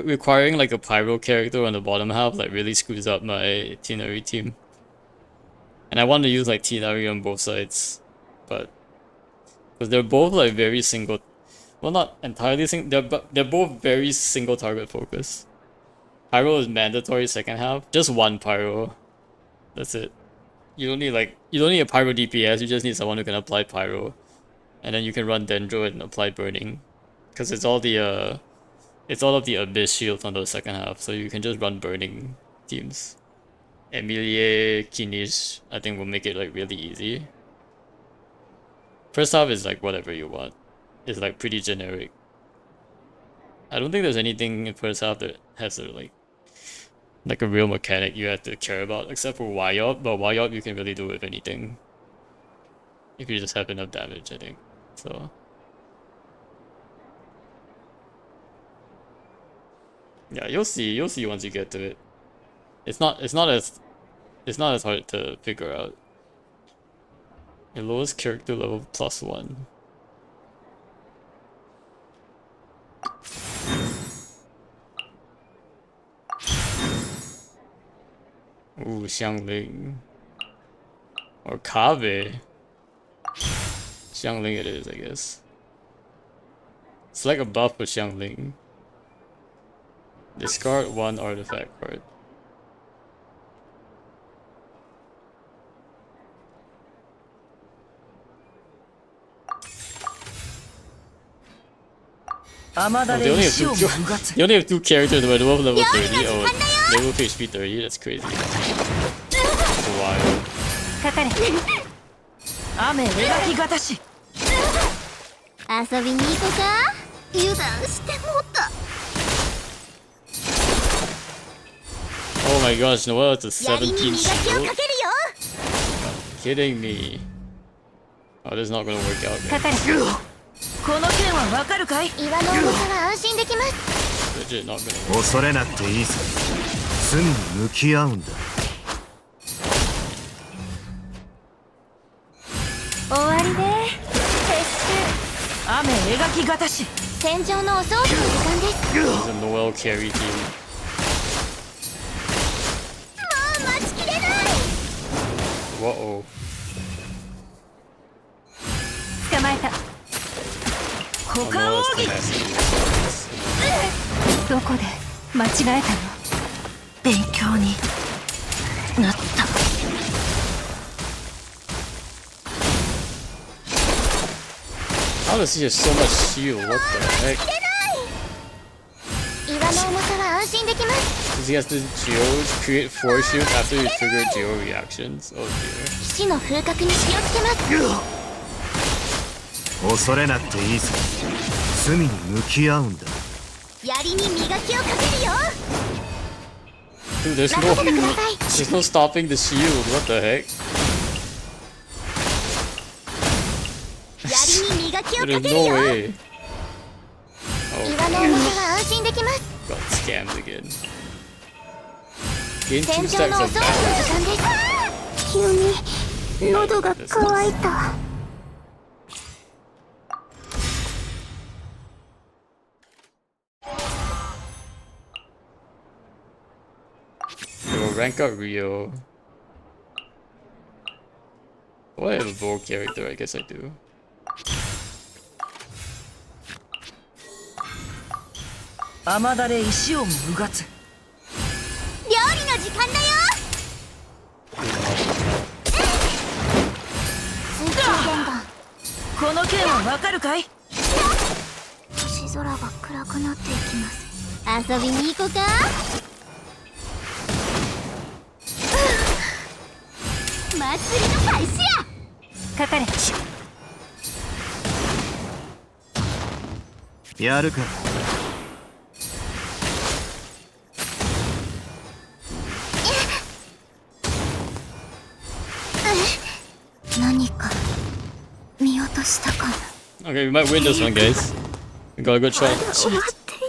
requiring like a Pyro character on the bottom half like really screws up my Tinari team. And I want to use like Tinari on both sides, but because they're both like very single, well not entirely single, they're both very single target focused. Pyro is mandatory second half. Just one Pyro. That's it. You don't need a Pyro DPS, you just need someone who can apply Pyro. And then you can run Dendro and apply Burning. Because it's all of the Abyss shields on the second half, so you can just run Burning teams. Emilie, Kinish, I think will make it like really easy. First half is like whatever you want. It's like pretty generic. I don't think there's anything in first half that has a like a real mechanic you have to care about, except for Wyop, but Wyop you can really do with anything. If you just have enough damage, I think. So yeah, you'll see once you get to it. It's not as hard to figure out. Your lowest character level +1. Ooh, Xiangling. Or Kabe. Xiangling it is, I guess. It's like a buff for Xiangling. Discard one artifact card. Oh, they only have two characters, but they're both level 30. Oh, they both HP 30. That's crazy. That's wild. 雨描きがたし。遊びに行こうか。油断してもった。 Oh my gosh, Noelle, it's a 槍に 17 磨きを shield? かけるよ。 Kidding me. Oh, this is not gonna work out, man. この剣はわかるかい？岩の重さは安心できます。 Legit not gonna work. 恐れなくていいさ。罪に向き合うんだ。終わりで撤雨描きがたし。収。戦場のお掃除の時間です。 This is a Noelle carry team. もう待ちきれない。Whoa. 捕まえた。 Oh 他 no, を it's tenacity. どこで間違えたの？勉強になった。 How does he have so much shield? What the heck? 岩の重さは安心できます。 Does he have to geo create force shield after you trigger geo reactions? Oh dear. 死の風格に気をつけます。 恐れなくていいさ。罪に向き合うんだ。槍に磨きをかけるよ。 Dude, there's 任せてくだ no さい。 there's no stopping the shield. What the heck? 槍に磨きをかけ There's る no よ。 way. 岩の重さは安心できます。 Got scammed again. Gain 2戦場 stacks のお of 掃除の battle. 時間です。急に喉が渇いた。 Okay, we'll rank up Rio. Oh, I have a bow character, I guess I do. 雨だれ石を脱がず。料理の時間だよ。水中伝言。この剣はわかるかい？星空が暗くなっていきます。遊びに行こうか。祭りの開始や。かかれ。やるか。何か見落としたかも。 Okay, we might win this one, guys. We got a good shot. 終わってい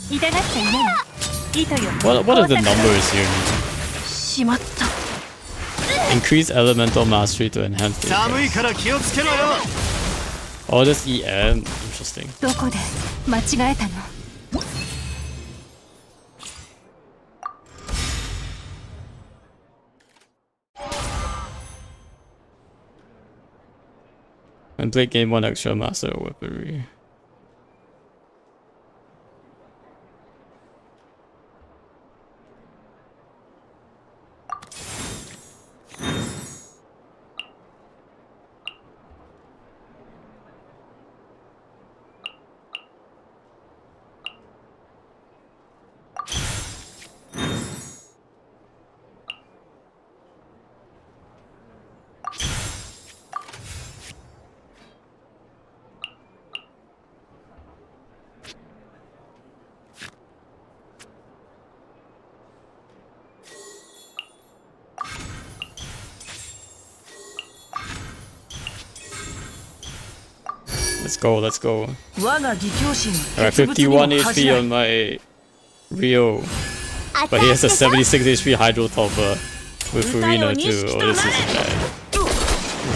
ない。痛がっちゃいないの。糸よ。 What are the numbers here? しまった。 Increase elemental mastery to enhance the 寒い effects. から気をつけろよ。 Oh, this EM. Interesting. どこで間違えたの？ And play game 1 extra master of weaponry. Let's go, let's go. 我が義教心 Alright, 51 HP on my Rio. But he has a 76 HP Hydro Tulpa with Furina too. Oh, this isn't bad.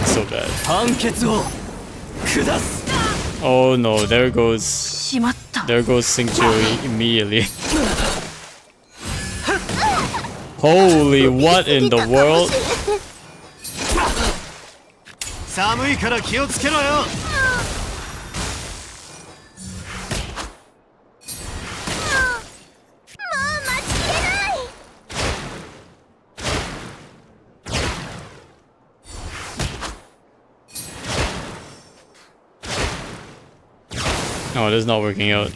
It's so bad. 判決を下す。 Oh no, there goes しまった。 there goes Sanctuary immediately. Holy, what in the world? 寒いから気をつけろよ。 Oh, this is not working out.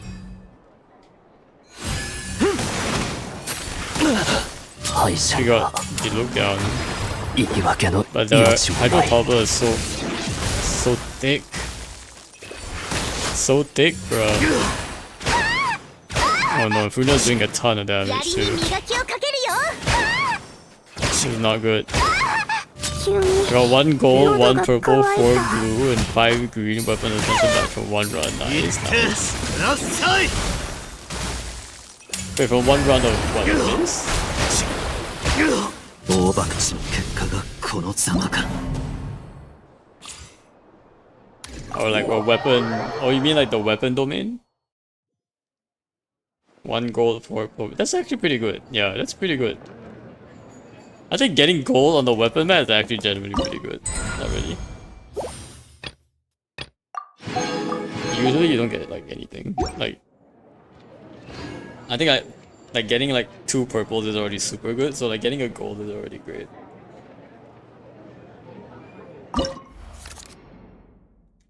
敗者 She got the look down. 言い訳の But the Hydro Tulpa is so thick. So thick, bro. Oh no, Funa's doing a ton of damage 槍に too. 磨きをかけるよ。 She's not good. 急に Got 1 gold, 1 purple, 4 blue, and 5 green weapon attention back from 1 run. Nice, nice. ください。 Wait, from 1 run of what is this? 大博打の結果がこのざまか。 Or like a weapon. Oh, you mean like the weapon domain? 1 gold, 4 purple. That's actually pretty good. Yeah, that's pretty good. I think getting gold on the weapon mat is actually genuinely pretty good. Not really. Usually you don't get like anything. Like I think like getting like 2 purples is already super good, so like getting a gold is already great.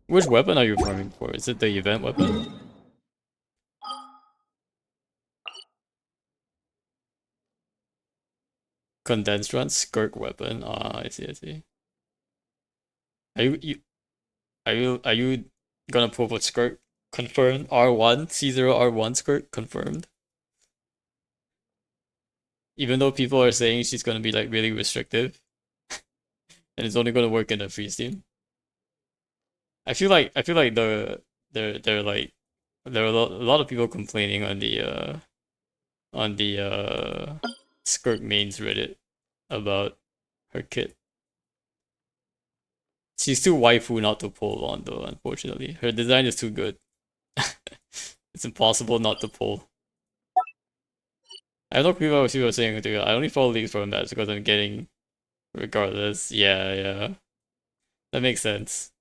Which weapon are you farming for? Is it the event weapon? Condensed run skirk weapon. Ah, I see, I see. Are you gonna pull for skirk? Confirmed. R1, C0 R1 skirk confirmed. Even though people are saying she's gonna be like really restrictive. And it's only gonna work in the freeze team. I feel like they're like there are a lot of people complaining on the skirk mains Reddit about her kit. She's too waifu not to pull on though, unfortunately. Her design is too good. It's impossible not to pull. I know people were saying I only follow leagues from that because I'm getting regardless. Yeah, yeah. That makes sense.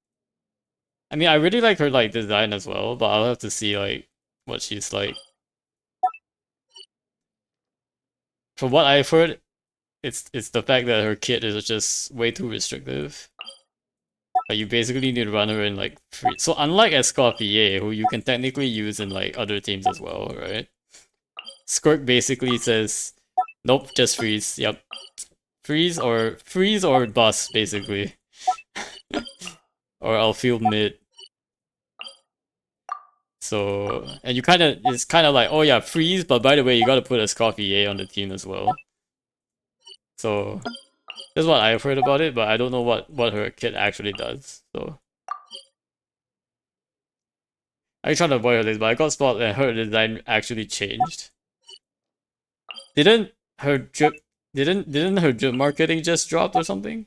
I mean I really like her like design as well, but I'll have to see like what she's like. From what I've heard, it's the fact that her kit is just way too restrictive. Like you basically need to run her in like free. So unlike Escoffier, who you can technically use in like other teams as well, right? Skirk basically says, nope, just freeze. Yep, freeze or bust basically, or I'll field mid. So and you it's kind of like, oh yeah, freeze, but by the way, you gotta put Escoffier on the team as well. So that's what I've heard about it, but I don't know what her kit actually does. So I tried to avoid her list, but I got spotted and her design actually changed. Didn't her drip marketing just dropped or something?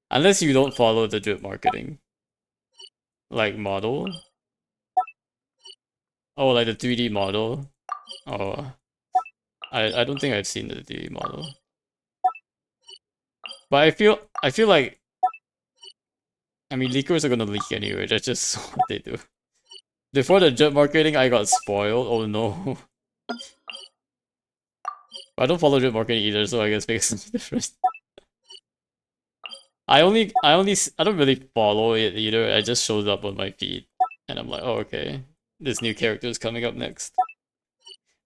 Unless you don't follow the drip marketing. Like model. Oh, like the 3D model. Oh. I don't think I've seen the 3D model. But I feel like I mean leakers are gonna leak anyway, that's just what they do. Before the drip marketing I got spoiled. Oh no. I don't follow drip marketing either, so I guess it makes no difference. I don't really follow it either. It just shows up on my feed, and I'm like, oh okay, this new character is coming up next.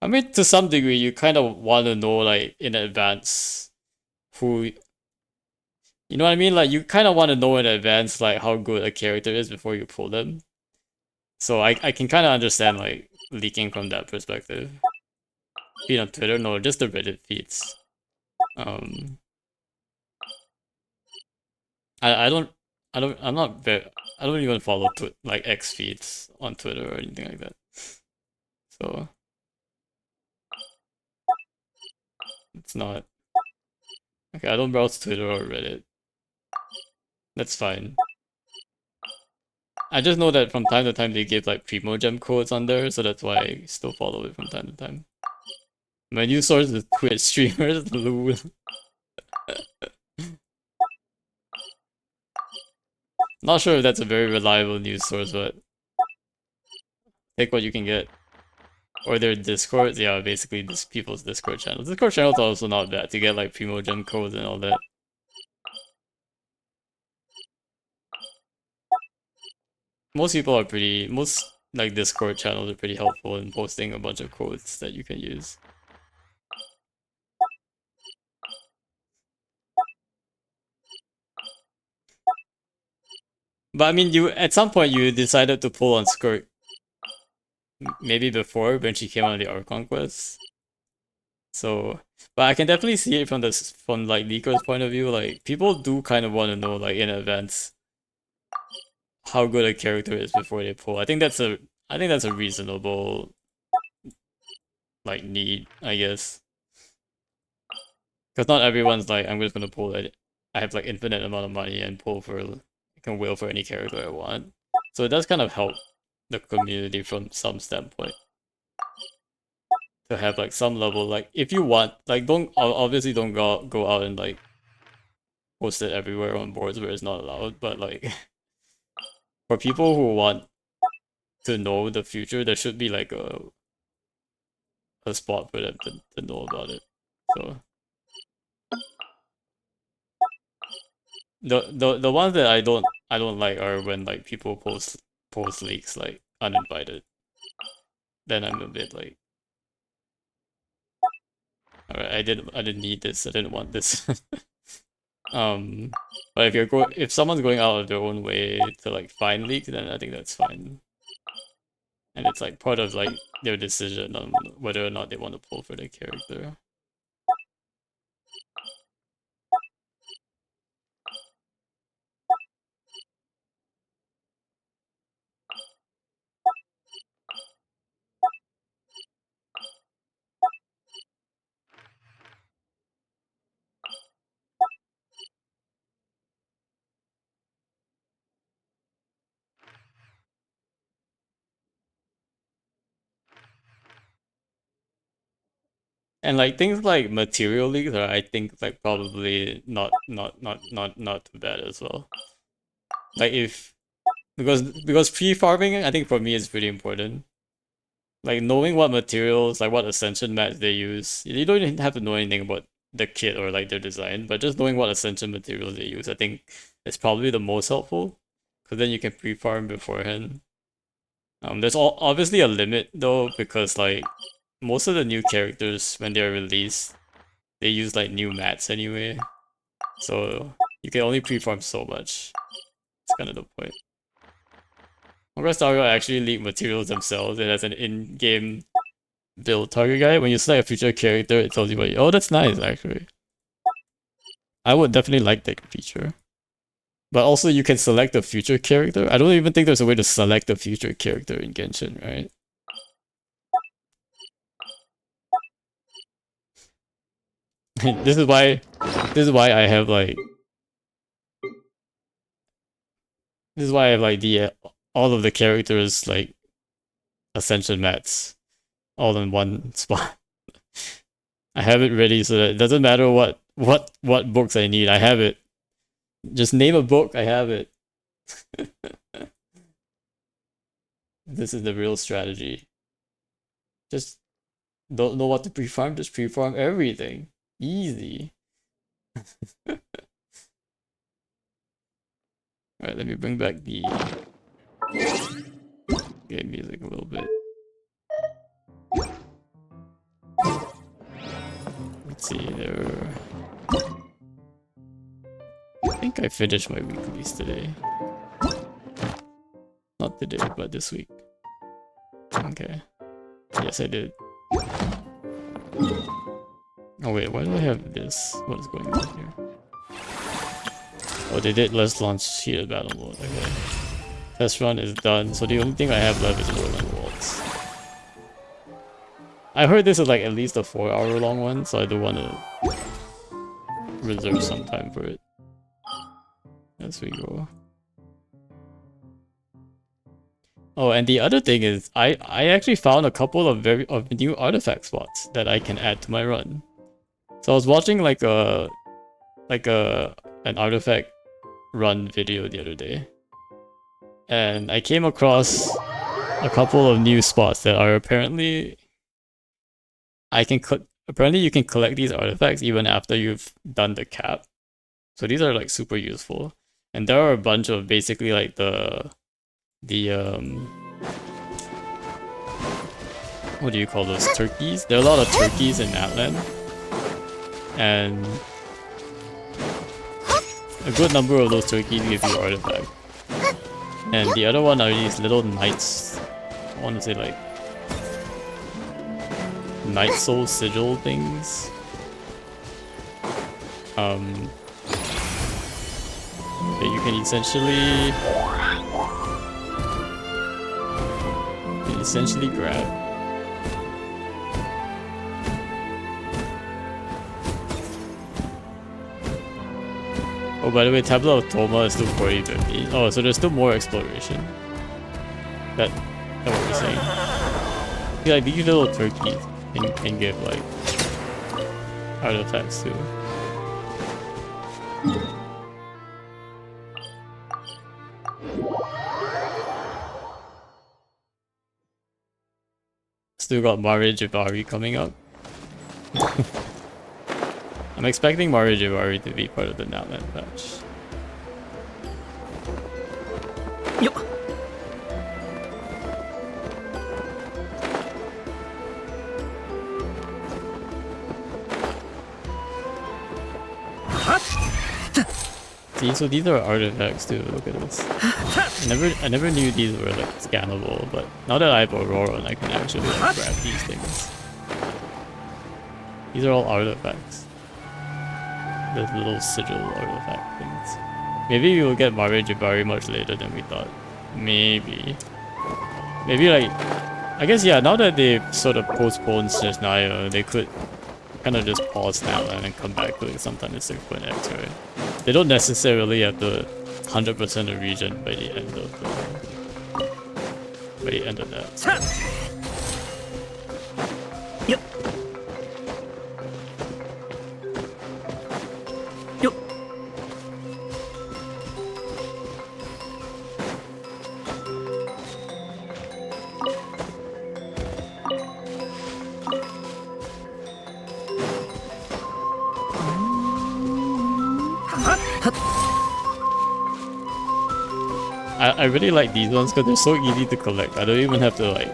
I mean, to some degree, you kind of want to know like in advance who, you know what I mean? Like you kind of want to know in advance like how good a character is before you pull them. So I can kind of understand like leaking from that perspective. Feed on Twitter, no, just the Reddit feeds. I don't I'm not very I don't even follow like X feeds on Twitter or anything like that. So it's not okay. I don't browse Twitter or Reddit. That's fine. I just know that from time to time they give like Primo Gem codes on there, so that's why I still follow it from time to time. My news source is Twitch streamers. Lol. Not sure if that's a very reliable news source, but take what you can get. Or their Discord, yeah, basically this people's Discord channels. Discord channels are also not bad to get like Primo Gem codes and all that. Most like Discord channels are pretty helpful in posting a bunch of codes that you can use. But I mean, at some point you decided to pull on Skirt. Maybe before when she came on the Archon quest. So, but I can definitely see it from like Nico's point of view. Like people do kind of want to know like in advance how good a character is before they pull. I think that's a reasonable like need, I guess. Because not everyone's like, I'm just gonna pull it. I have like infinite amount of money and pull for I can wheel for any character I want. So it does kind of help the community from some standpoint. to have like some level, like if you want, like obviously don't go out and like post it everywhere on boards where it's not allowed, but like for people who want to know the future, there should be like a spot for them to know about it. So the ones that I don't like are when like people post leaks like uninvited. Then I'm a bit like, alright, I didn't need this, I didn't want this. But if someone's going out of their own way to like find leaks, then I think that's fine. And it's like part of like their decision on whether or not they want to pull for their character. And like things like material leaks are, I think, like probably not too bad as well. Like because pre-farming, I think for me is pretty important. Like knowing what materials, like what ascension mats they use. You don't even have to know anything about the kit or like their design, but just knowing what ascension materials they use, I think is probably the most helpful. Because then you can pre-farm beforehand. There's obviously a limit though, because like most of the new characters, when they're released, they use like new mats anyway. So you can only pre-farm so much. That's kind of the point. Congress Target actually leak materials themselves. It has an in-game build target guide. When you select a future character, it tells you what you... Oh, that's nice, actually. I would definitely like that feature. But also, you can select a future character. I don't even think there's a way to select a future character in Genshin, right? This is why I have like... This is why I have like the... all of the characters like ascension mats all in one spot. I have it ready so that it doesn't matter what books I need, I have it. Just name a book, I have it. This is the real strategy. Just don't know what to pre-farm, just pre-farm everything. Easy. Alright, let me bring back the game music a little bit. Let's see there. I think I finished my weeklies today. Not today, but this week. Okay. Yes, I did. Oh wait, why do I have this? What is going on here? Oh, they did Let's Launch Heated Battle Mode. Okay. Test run is done, so the only thing I have left is Rolling Waltz. I heard this is like at least a 4-hour long one, so I do want to reserve some time for it. As we go. Oh, and the other thing is, I actually found a couple of new artifact spots that I can add to my run. So I was watching like an artifact run video the other day, and I came across a couple of new spots that are apparently apparently you can collect these artifacts even after you've done the cap. So these are like super useful, and there are a bunch of basically like the what do you call those, turkeys? There are a lot of turkeys in Atlan, and a good number of those turkeys give you artifact. And the other one are these little knights. I want to say like Night Soul sigil things. That you can essentially grab. Oh, by the way, Tablet of Toma is still 40-50. Oh, so there's still more exploration. That's what we're saying. Yeah, like these little turkeys. can give like artifacts too. Still got Mario Jibari coming up. I'm expecting Mario Jibari to be part of the Natland patch. See, so these are artifacts too. Look at this. I never knew these were like scannable, but now that I have Ororon, I can actually like, grab these things. These are all artifacts. The little sigil artifact things. Maybe we will get Mario Jibari much later than we thought. Maybe. Maybe like, I guess yeah. Now that they sort of postponed Snezhnaya, they could kind of just pause now and then come back to it sometime in 6.x, right? They don't necessarily have to 100% the region by the end of that. So. Yep. Yep. I really like these ones because they're so easy to collect. I don't even have to like,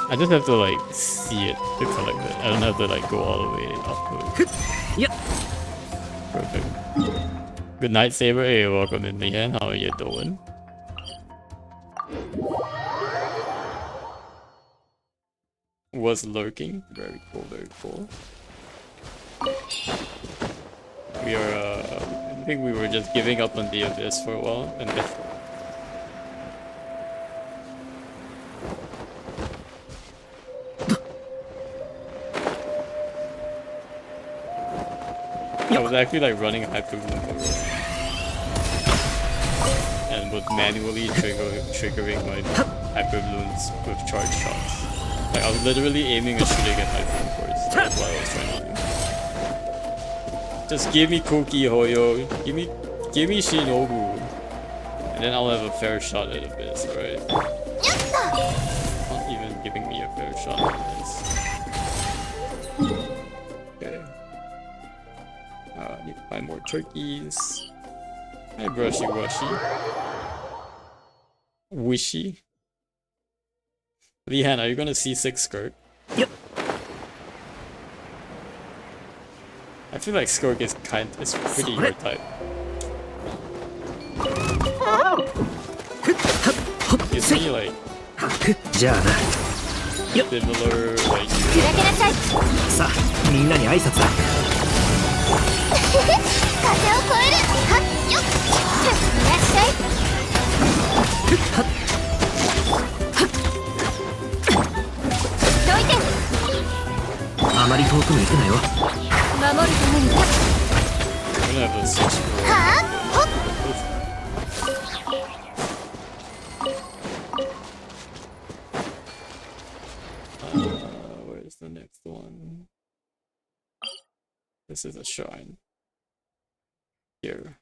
I just have to like see it to collect it. I don't have to like go all the way up to it. Yep. Perfect. Good night, Saber. Hey, welcome in, Leanne. How are you doing? Was lurking. Very cool, very cool. We are, I think we were just giving up on the Abyss for a while, and then I was actually like running a hyperbloom and was manually triggering my hyperblooms with charge shots. Like I was literally aiming and shooting at hyperbloom first. That's what I was trying to do. Just give me Cookie Hoyo. Give me Shinobu. And then I'll have a fair shot at Abyss, alright? Not even giving me a fair shot at Abyss. Okay. I need to find more turkeys. Hi, Brushy Brushy. Wishy. Lehan, are you gonna C6 skirt? Yep. I feel like Skirk is it's pretty your type. Is he like similar like you? さあみんなに挨拶だ風を越えるはっよっいらっしゃいどいてあまり遠くに行くなよ守るために I'm gonna have a 6 はあほっ Where's the next one? This is a shrine. Here.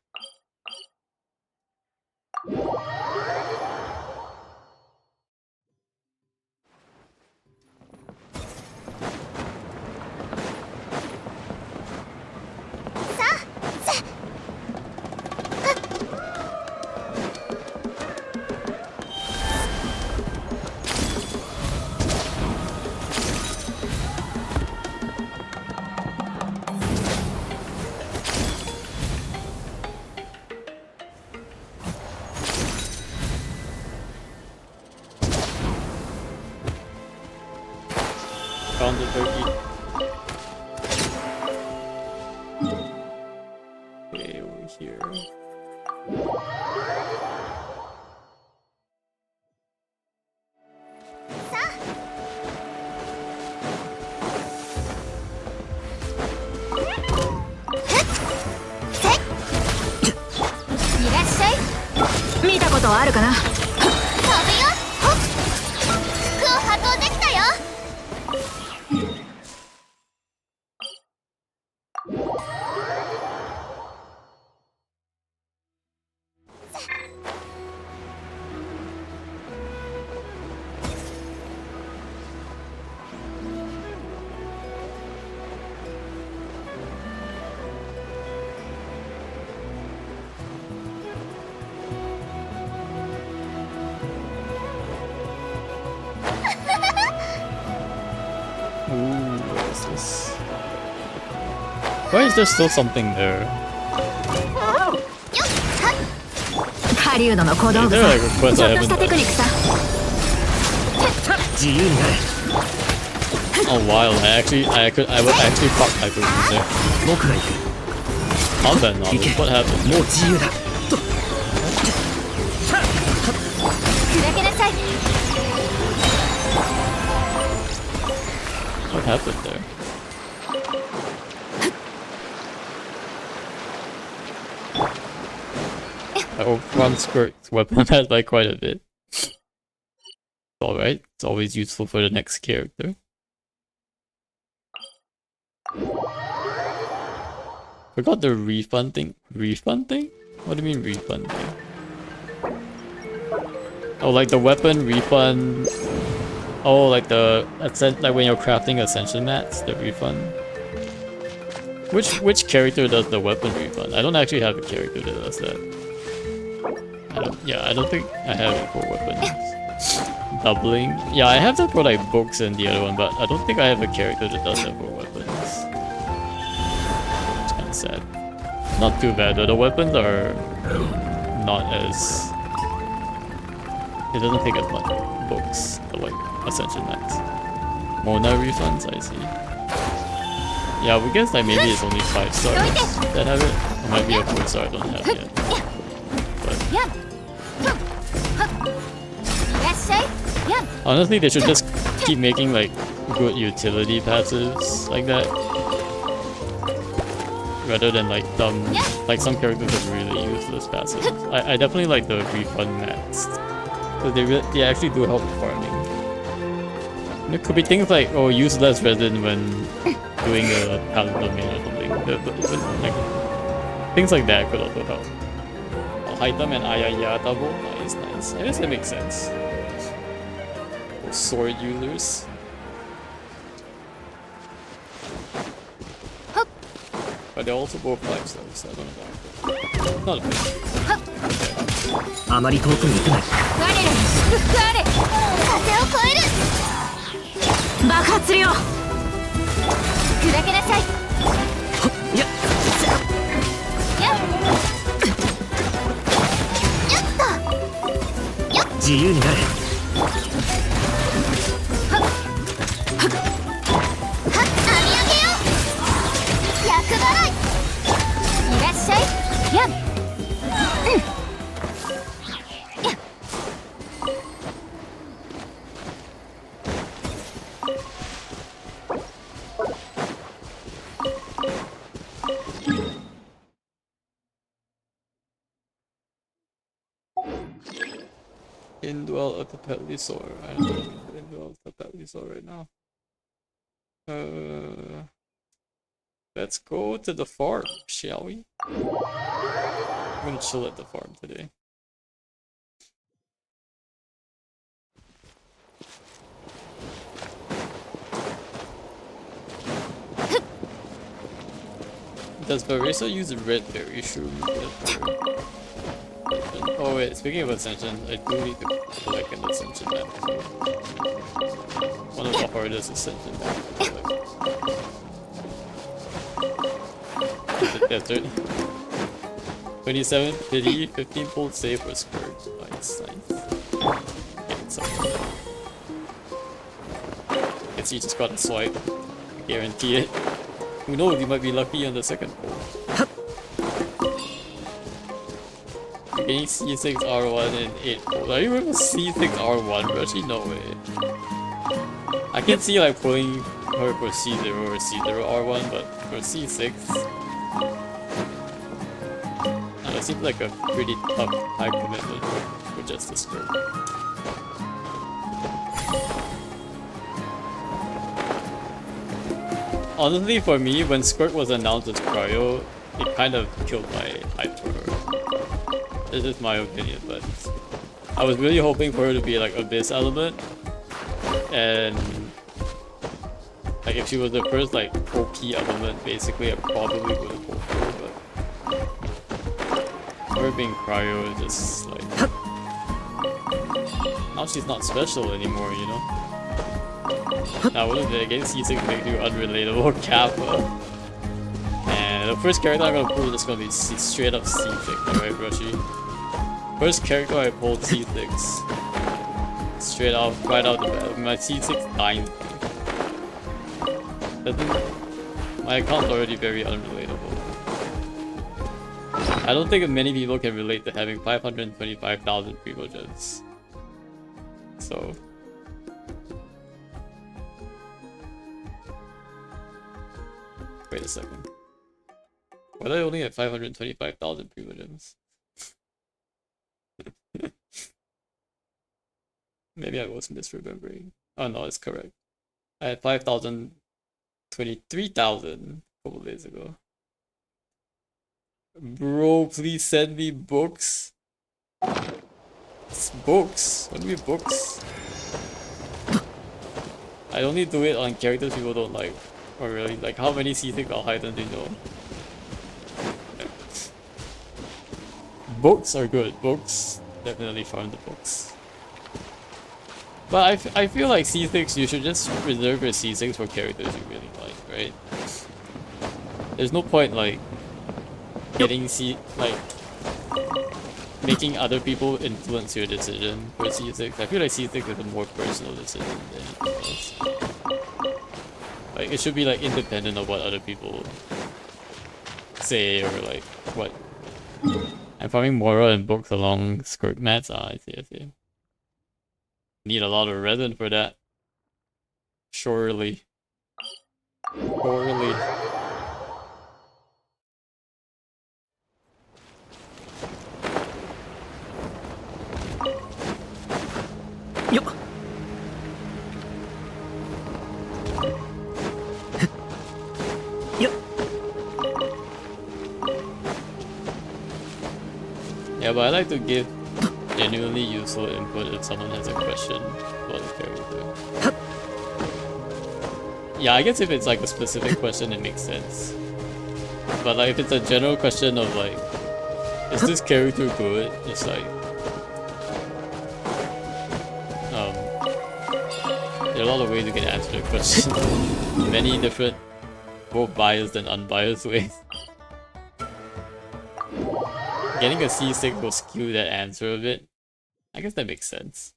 Found the turkey. Okay, over here.いらっしゃい見たことあるかな飛ぶよほっ服を破倒できたよ useless. Why is there still something there? 狩人の小道 Is 具 there さ like a quest ちょ I っとした haven't テク done? ニックさ 自由になれ Oh, wild. I would actually pop hyperbloom there. 僕が行く Combat knowledge, what happened? もう自由だと砕けなさい What happened there? I overrun Squirt's weapon has by quite a bit. Alright, it's always useful for the next character. Forgot the refund thing. Refund thing? What do you mean refund thing? Oh, like the weapon refund. Oh, like the like when you're crafting ascension mats, the refund. Which character does the weapon refund? I don't actually have a character that does that. I don't think I have it for weapons. Doubling. Yeah, I have that for like books and the other one, but I don't think I have a character that does that for weapons. It's kind of sad. Not too bad though. The weapons are not as. It doesn't take as much books for like Ascension Max. Mona refunds, I see. Yeah, we guess like maybe it's only 5 stars that have it. It might be a 4 star I don't have yet. But honestly, they should just keep making like good utility passives like that, rather than like like some characters have really useless passives. I definitely like the refund mats because they actually do help farming. There could be things like use less resin when doing a talent domain or something. Like things like that could also help. Item and Ayaya double, nice. I guess that makes sense. Sword users. But they're also both 5 stars, so I don't know about not a big deal. あまり遠くに行くな我らに祝福あれ風を越える爆発するよ砕けなさいやっやっ自由になれIndwell of the Petlisaur. I don't know Indwell of the Petlisaur right now. Let's go to the farm, shall we? I'm gonna chill at the farm today. Does Barisa use red berry shroom? Oh wait, speaking of Ascension, I do need to collect an Ascension map. One of the hardest Ascension maps to collect. The desert. 27 pity, 15 fold save for Squirt. Nice. Getting something. Guess you just gotta swipe. Guarantee it. Who knows, you might be lucky on the second fold. Getting C6 R1 and 8 fold. Are you able to C6 R1? Actually, no way. I can see like pulling her for C0 or C0 R1, but for C6, it seems like a pretty tough high commitment for just a Squirt. Honestly, for me, when Squirt was announced as Cryo, it kind of killed my hype for her. This is my opinion, but I was really hoping for her to be like Abyss element, and like if she was the first like OP element, basically I probably would have hoped for her, but her being Cryo is just like now she's not special anymore, you know. Now what is it against C6 make you unrelatable Kappa? And the first character I'm gonna pull is gonna be straight up C6, alright Brushy? First character I pulled C6. Straight off, right out the bat. My C6 dying. My account's already very unrelatable. I don't think many people can relate to having 525,000 primogens. So... Wait a second. Why did I only have 525,000 primogens? Maybe I was misremembering. Oh no, it's correct. I had 5,023,000 a couple days ago. Bro, please send me books. It's books. What do you mean books? I only do it on characters people don't like. Or really, like how many C6 Alhaiden do you know? Books are good. Books, definitely farm the books. But I feel like C6, you should just reserve your C6 for characters you really like, right? There's no point like getting making other people influence your decision for C6. I feel like C6 is a more personal decision than anything else. Like it should be like independent of what other people say or like what. I'm farming Mora and books along Skirk mats. Ah, I see. Need a lot of resin for that. Surely. Surely. Yup. Yeah, but I like to give genuinely useful input if someone has a question about the character. Yeah, I guess if it's like a specific question, it makes sense. But like if it's a general question of like, is this character good? It's like, there are a lot of ways you can answer the question. Many different, both biased and unbiased ways. Getting a C6 will skew that answer a bit. I guess that makes sense.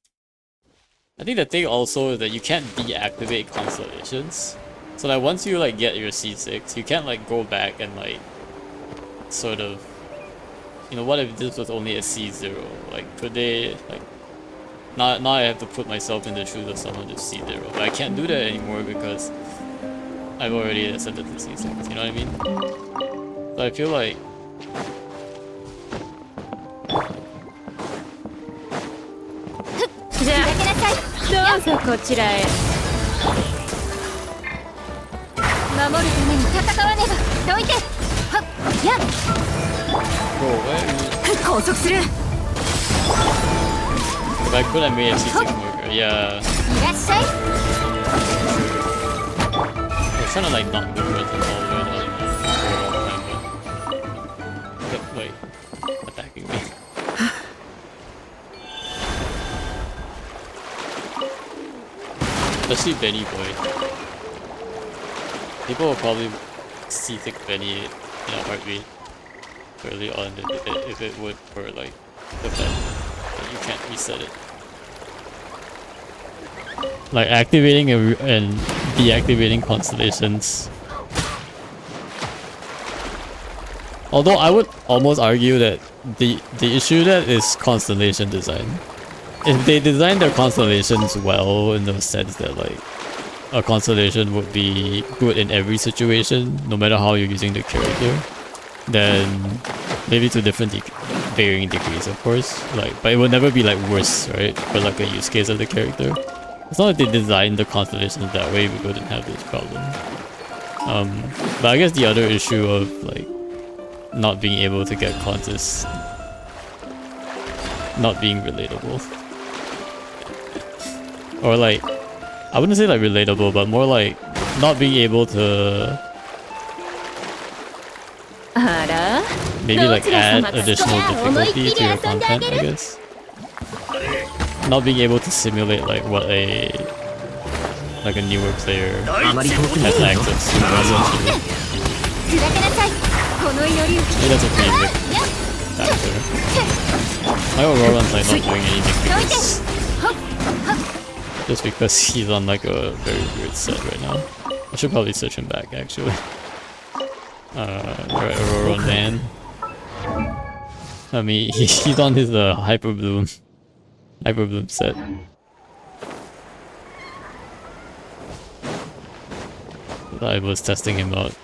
I think the thing also is that you can't deactivate constellations. So like once you like get your C6, you can't like go back and like sort of, you know, what if this was only a C0? Like could they like now I have to put myself in the shoes of someone to C0, but I can't do that anymore because I've already ascended to C6. You know what I mean? So I feel likeどうぞこちらへ守るために戦わねばどいてはっやっ go away. 拘束する If I could, I made a C6 worker. Yeah. いらっしゃい I was trying to like not do resin all the way down for a long time, but kept like attacking me. Especially Benny Boy. People will probably C6 Benny in a heartbeat early on if it would for like the fact that you can't reset it. Like activating and deactivating constellations. Although I would almost argue that the issue that is constellation design. If they design their constellations well in the sense that like a constellation would be good in every situation, no matter how you're using the character, then maybe to different varying degrees, of course. Like, but it would never be like worse, right? For like a use case of the character. It's not like they designed the constellations that way, we wouldn't have this problem. But I guess the other issue of like not being able to get cons is not being relatable. Or like, I wouldn't say like relatable, but more like not being able to maybe like add additional difficulty to your content, I guess. Not being able to simulate like what a like a newer player あまり遠くに has 行くぞ access to essentially. 砕けなさいこのより Maybe that's a pretty big factor. My Ororon's like not doing anything just because he's on like a very weird set right now. I should probably switch him back actually. Alright, Ororon man. I mean, he's on his hyperbloom set. I was testing him out.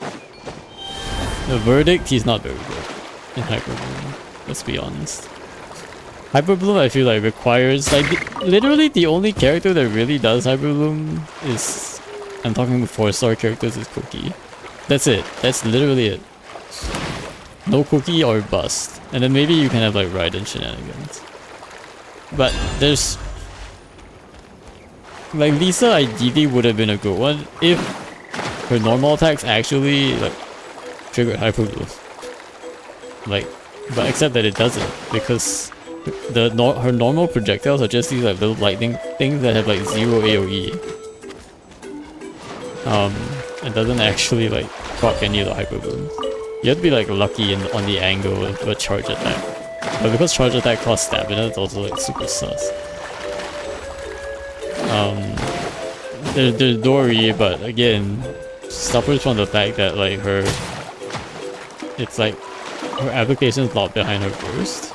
The verdict, he's not very good in hyperbloom. Let's be honest. Hyperbloom, I feel like requires like literally the only character that really does hyperbloom is, I'm talking 4-star characters, is Cookie. That's it. That's literally it. No Cookie or bust. And then maybe you can have like Raiden shenanigans. But there's like Lisa ideally would have been a good one if her normal attacks actually like triggered hyperbloom. Like, but except that it doesn't, because her normal projectiles are just these like little lightning things that have like 0 AoE. It doesn't actually like proc any of the hyperbooms. You have to be like lucky on the angle of a charge attack. But because charge attack costs stamina, it's also like super sus. There's Dory, but again, suffers from the fact that like her application is locked behind her burst.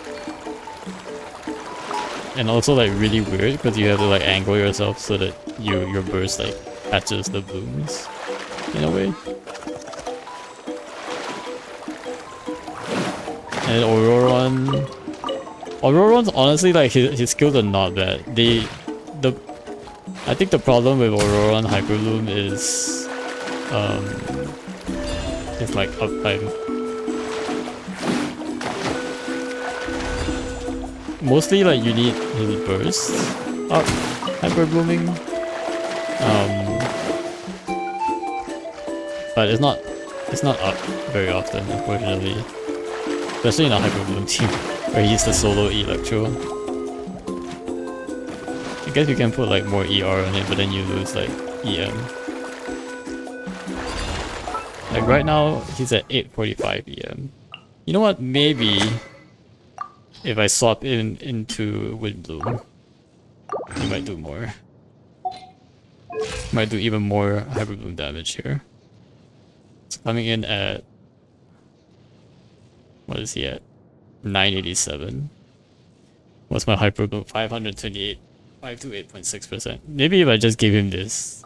And also like really weird because you have to like angle yourself so that your burst like catches the blooms in a way. And Ororon's honestly like his skills are not bad. I think the problem with Ororon Hyperbloom is it's like uptime. Mostly like you need his burst up hyperblooming. But it's not up very often, unfortunately. Especially in a hyperbloom team where he's the solo Electro. I guess you can put like more ER on it, but then you lose like EM. Like right now he's at 845 EM. You know what, maybe if I swap into Windbloom, he might do more. Might do even more Hyperbloom damage here. It's coming in at... what is he at? 987. What's my Hyperbloom? 528. 528.6%. Maybe if I just give him this,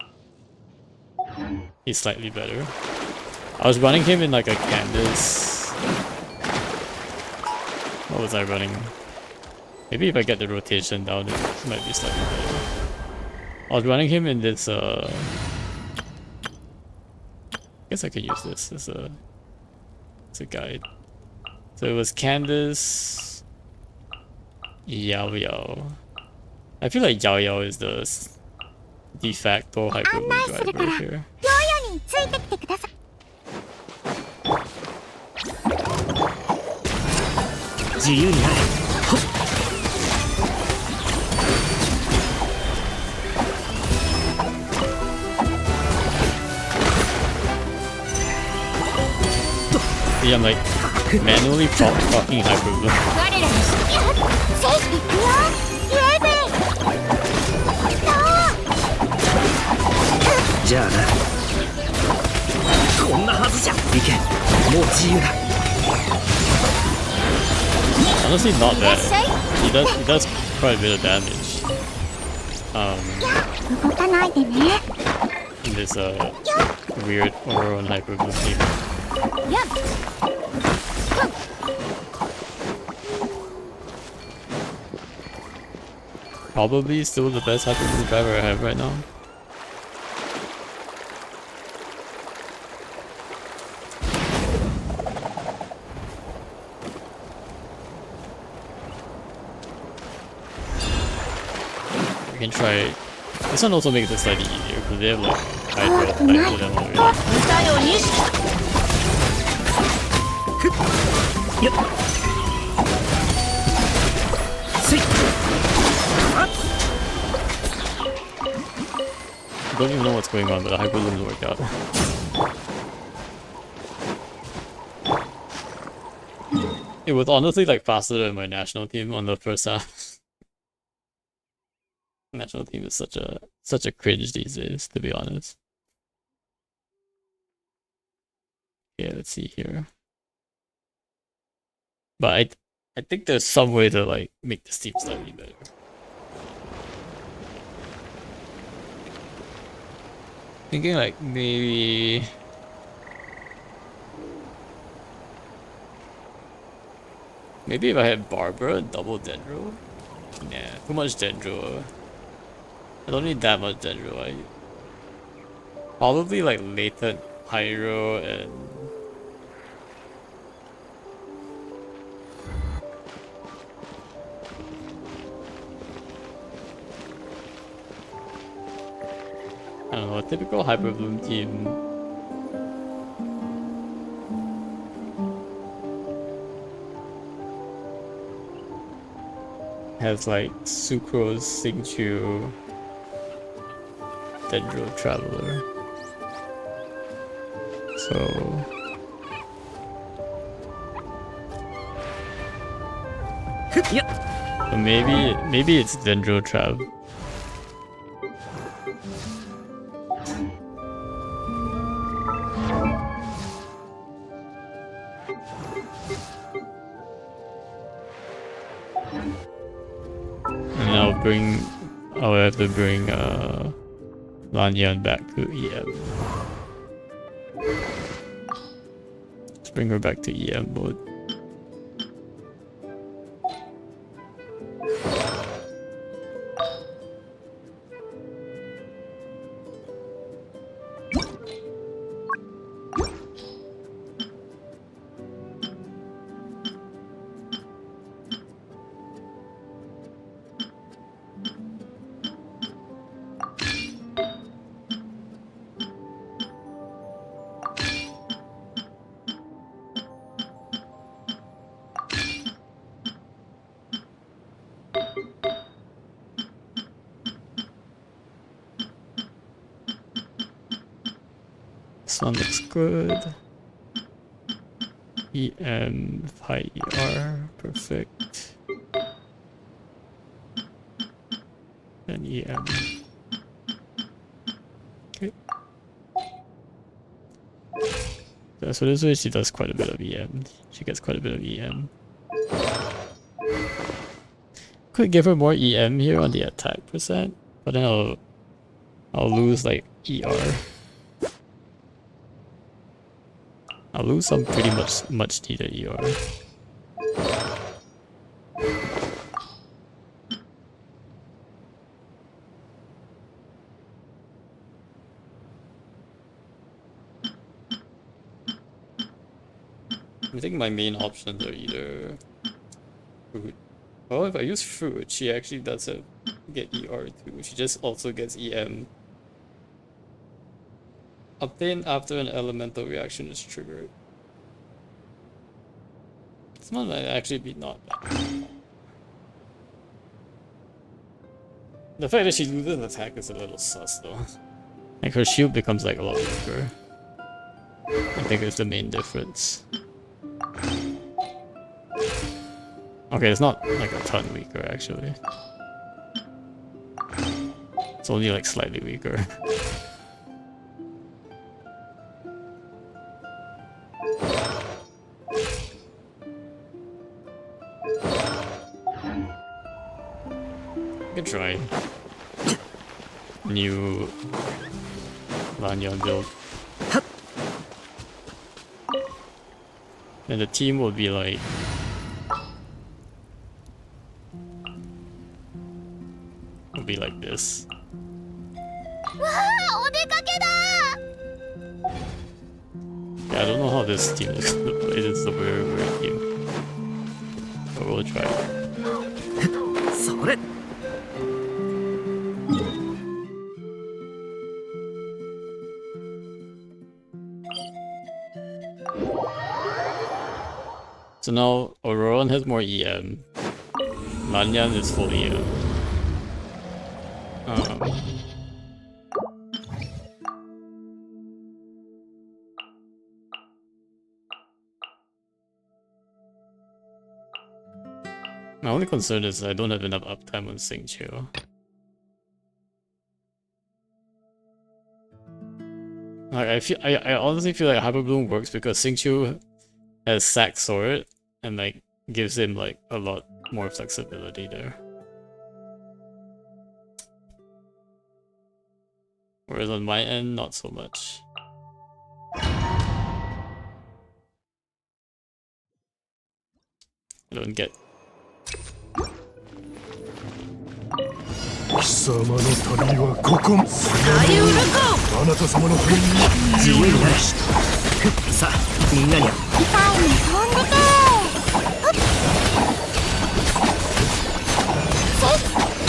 he's slightly better. I was running him in like a Candace. What was I running? Maybe if I get the rotation down, it might be slightly better. I was running him in this, I guess I could use this as a guide. So it was Candace, Yao Yao. I feel like Yao Yao is the de facto Hyperbloom driver here. 自由になれ。ほっ。See, I'm like manually fucking Hyperbloom. 我らのせい行くよイエーベイじゃあな。こんなはずじゃ。行け。もう自由だ。 Honestly, not bad. He does quite a bit of damage. In this weird Ororon Hyperbloom team. Probably still the best Hyperbloom driver I have right now. We can try. This one also makes it slightly easier because they have like Hydra type to them already. don't even know what's going on, but the hyperbloom worked out. It was honestly like faster than my national team on the first half. National team is such a cringe these days, to be honest. Yeah, let's see here. But I think there's some way to like make this team slightly better. Thinking like maybe if I had Barbara double Dendro. Nah, too much Dendro. I don't need that much Dendro. Probably like latent Pyro and I don't know, a typical hyperbloom team. Has like Sucrose, Xingqiu, Dendro Traveler. So maybe it's Dendro Trav. I'll have to bring Lanyan back to EM. Let's bring her back to EM mode. This one looks good. EM, high ER, perfect. And EM. Okay. Yeah, so this way she does quite a bit of EM. She gets quite a bit of EM. Could give her more EM here on the attack percent, but then I'll lose like ER. I'll lose some pretty much needed ER. I think my main options are either fruit. Well, if I use fruit, she actually does get ER too. She just also gets EM. Obtained after an elemental reaction is triggered. This one might actually be not bad. The fact that she loses an attack is a little sus though. Like her shield becomes like a lot weaker. I think it's the main difference. Okay, it's not like a ton weaker actually. It's only like slightly weaker. I can try new Lanyan build. And the team will be like this. Yeah, I don't know how this team is gonna play. This is a very weird team. But we'll try it. So now Ororon has more EM. Lanyan is full EM. My only concern is I don't have enough uptime on Xingqiu. Like I honestly feel like hyperbloom works because Xingqiu has sack sword and like gives him like a lot more flexibility there. Whereas on my end, not so much. I don't get. 貴様の旅はここ。あなた様のために自由になれ。さあみんなに痛いね飛んでけ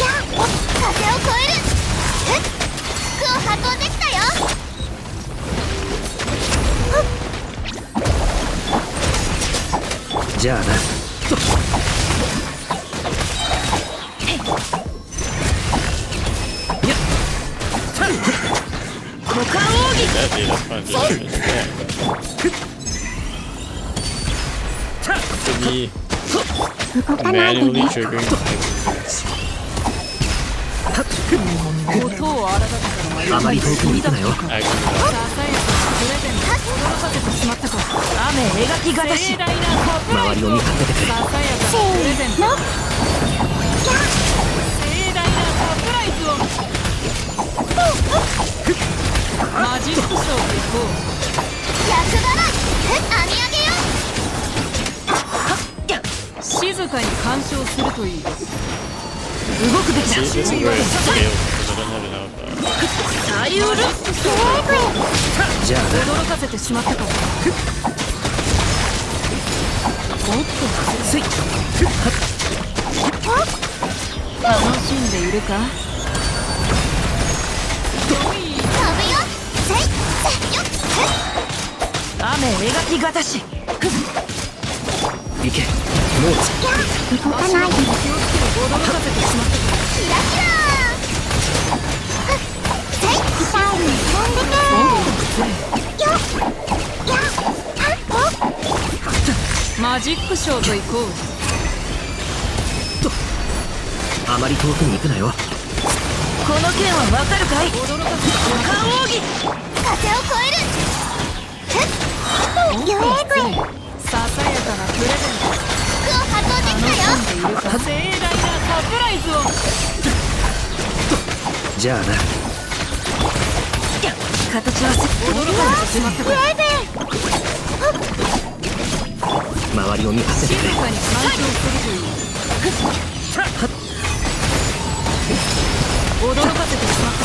やっ風を越える服を運んできたよじゃあな。That data punch is to me, 動かないで manually ね triggering hyperbooms. 音を荒立てたのはあまり遠くに行くなよ。 Actually, ささやかなプレゼントを驚かせてしまったか。雨描きがたし。盛大なサプライズを。周りを見張っててくれ。ささやかなプレゼント。盛大なサプライズを。マジックショーと行こう。役払い編み上げよ静かに干渉するといい。動くべきだ。 see, this is where it fails because I don't have enough. サリュールじゃあな。驚かせてしまったか。おっとスイッ。楽しんでいるか。飛ぶよせいよ雨描きがたし。行け。もう動かないで気をつけろ。驚かせてしまったか。キラキラせい痛いね飛んでけよやマジックショーと行こう。あまり遠くに行くなよ。この剣はわかるかい。驚かせてしまったか。風を越えるゆえぐいささやかなプレゼント。服を運んできたよ楽しんでいるか。盛大なサプライズを。じゃあな。形は驚かせてしまったか。周りを見張っててくれ。静かに干渉するといい。驚かせてしまった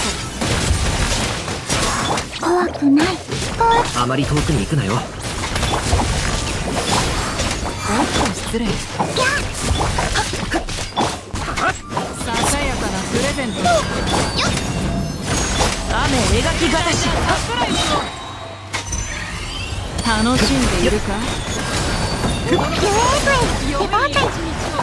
か。怖くないあまり遠くに行くなよ。おっと失礼。ささやかなプレゼント。雨描きがたし。サプライズを。楽しんでいるか。ゆえぐい良い一日を。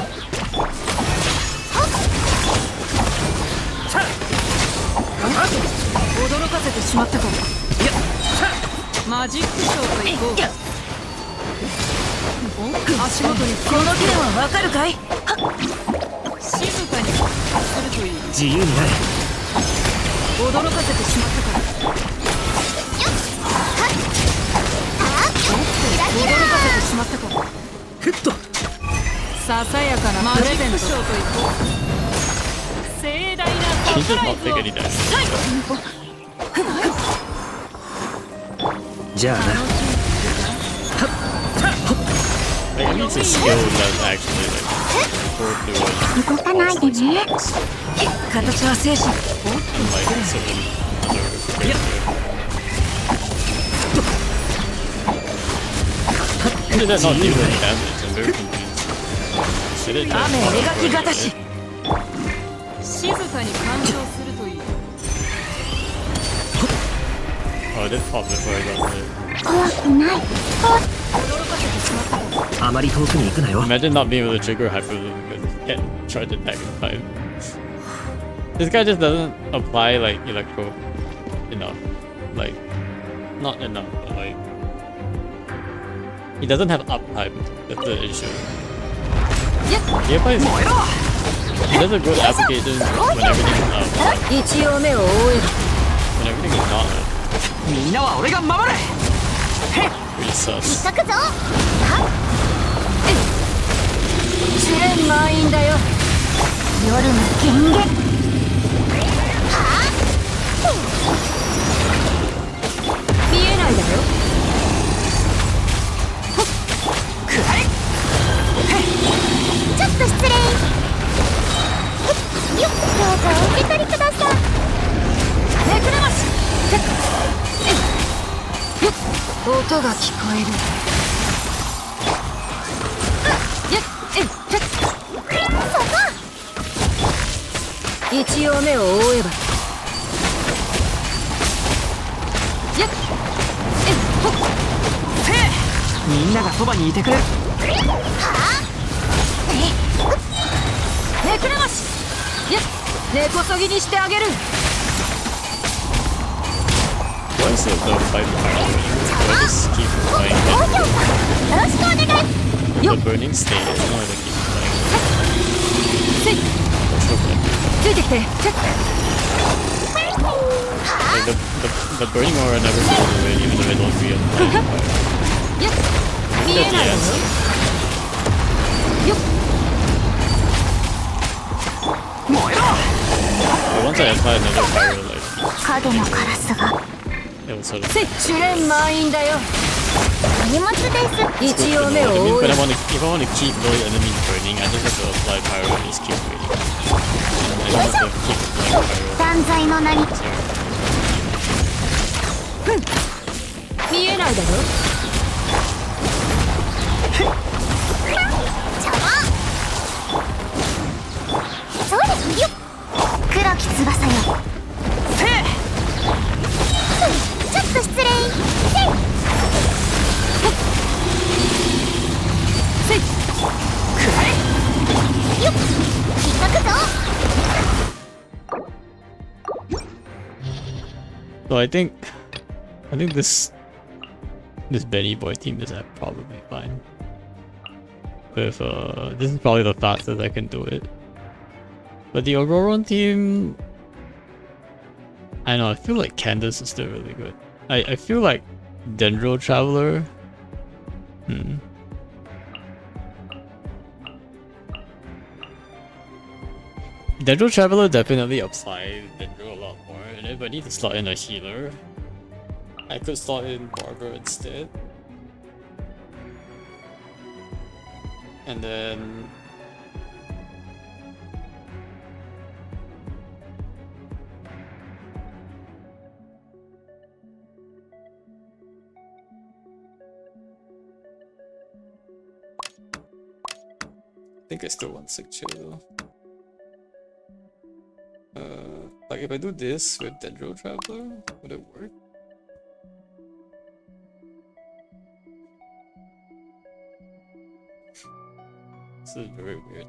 驚かせてしまったか。マジックショーと行こう。足元にこの剣はわかるかい。静かにするといい。自由になれ。驚かせてしまったか。驚かせてしまったか。ふっと。ささやかなプレゼントショーと行こう。盛大なサ He プ does ライ not ズ take を。 any damage. じゃあな。 Like, it needs a skill that's actually like go through 動かないでね形は精神。 and like certain other character. How did that not deal any damage? I'm very confused. Should it 雨描きがたし。静かに干渉するといい。 Oh, I did pop before I got hit. 怖くない驚かせてしまったか。あまり遠くに行くなよ。 Imagine not being able to trigger hyperbloom and get charged it back in time. This guy just doesn't apply like electro enough. Like, not enough, but like he doesn't have uptime. That's the issue. Gearpipe is there's a good application when everything is out. 一応目を覆えば When everything is not out. みんなは俺が守る。 Pretty sus. 行くぞ。試練満員だよ夜の権限。見えないだよくらえ。ちょっと失礼。よっ、どうぞお受け取りください。めくれますよっ音が聞こえるよっ一応目を覆えばよっほっみんながそばにいてくれる。めくれますよっ根こそぎにしてあげる Why is it the fight pyro? Do I just keep playing 高 it? 評価よろしくお願い。 The burning state is not like keep playing it. つい Let's look at it. ついてきてチェック Like the burning aura never goes away even if I don't feel it. よっ I 見 think え that's ない the だ answer. ろよっ 燃えろ。 But once I apply another pyro, like 影のカラスが it will sort of. つい試練満員だよ荷物です。一応目 I を mean, 覆 but え I ば want to, if I want to keep those enemies burning, I just have to apply pyro and just keep waiting. I don't have to keep applying pyro. 断罪の名に So, 見えないだろ邪魔。そうですよ。黒き翼よ。ちょっと失礼。ついよっ、引っかくぞ。 so I think this Benny Boy team is probably fine. With this is probably the fastest I can do it. But the Ororon team, I know, I feel like Candace is still really good. I feel like Dendro Traveler. Dendro Traveler definitely upside Dendro a lot more, and if I need to slot in a healer, I could slot in Barber instead. And then I think I still want Sick Chill though. Like if I do this with Dendro Traveler, would it work? This is very weird.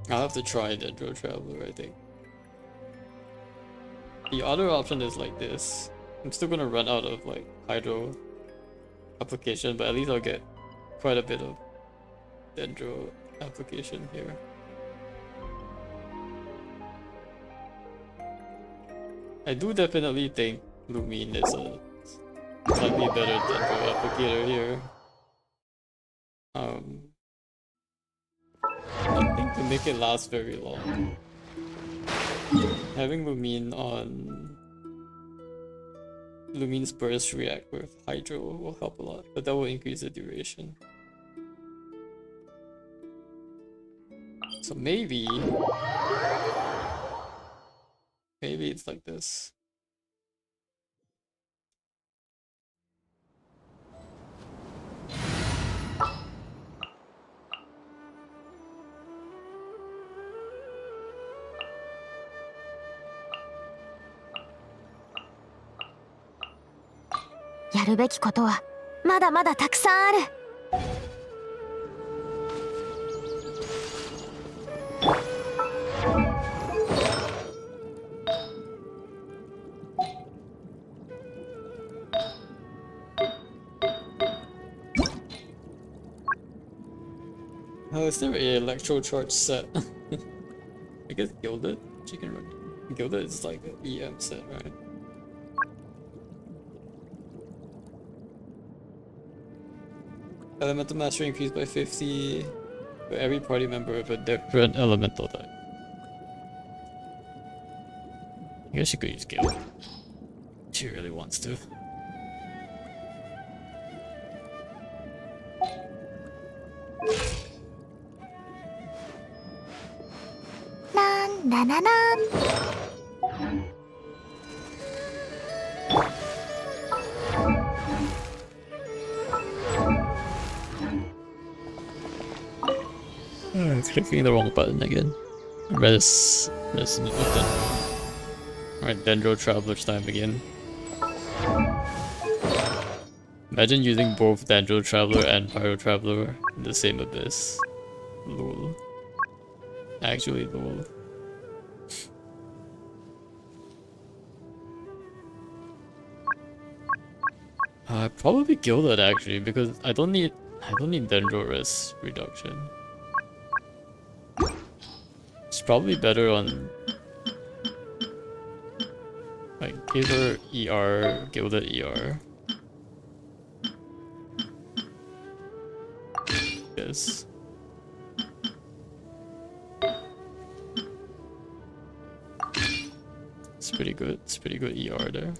I'll have to try Dendro Traveler, I think. The other option is like this. I'm still gonna run out of like Hydro application, but at least I'll get quite a bit of Dendro application here. I do definitely think Lumine is a slightly better Dendro applicator here. I think to make it last very long, having Lumine on Lumine's burst react with Hydro will help a lot, but that will increase the duration. So maybe it's like this. やるべきことはまだまだたくさんある。Oh, is there a electro charge set? I guess Gilded? Chicken run. Gilded is like an EM set, right? Elemental mastery increased by 50 for every party member of a different elemental type. I guess she could use Guild. She really wants to. Nan na na nan. It's clicking the wrong button again. Res Alright, Dendro Traveler's time again. Imagine using both Dendro Traveler and Pyro Traveler in the same abyss. Lol. Actually, lol. Probably Gilded actually, because I don't need Dendro Res reduction. It's probably better on like give her ER, Gilded ER. Yes. It's pretty good. It's pretty good ER there.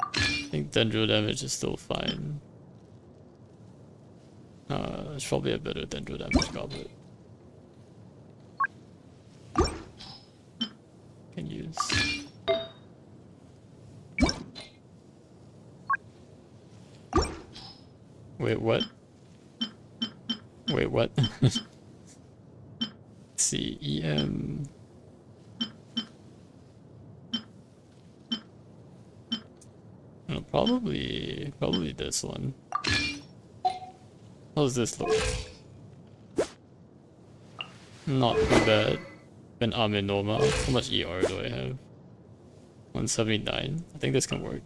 I think Dendro damage is still fine. It's probably a better Dendro damage goblet. Can use. Wait, what? Wait, what? Let's see, EM. No, probably this one. How does this look? Not too bad. An Amenoma. How much ER do I have? 179. I think this can work.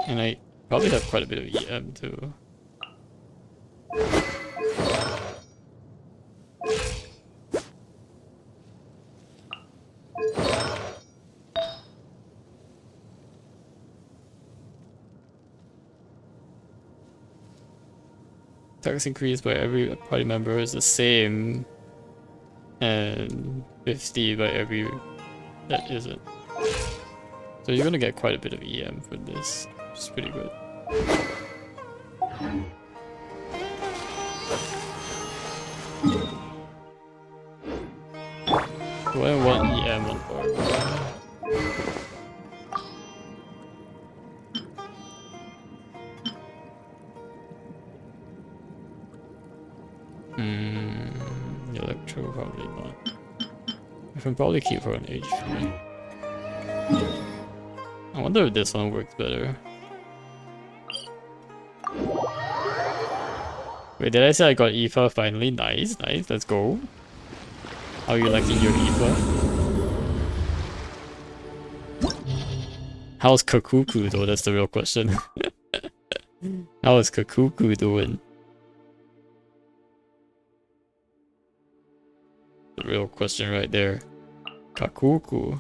And I probably have quite a bit of EM too. Tax increase by every party member is the same, and 50 by every that isn't. So you're gonna get quite a bit of EM for this, which is pretty good. Do I want EM on board? Electro, probably not. I can probably keep her on H3. I wonder if this one works better. Wait, did I say I got Aoife finally? Nice, nice, let's go. How are you liking your Aoife? How's Kakuku though? That's the real question. How is Kakuku doing? The real question right there. Kakuku.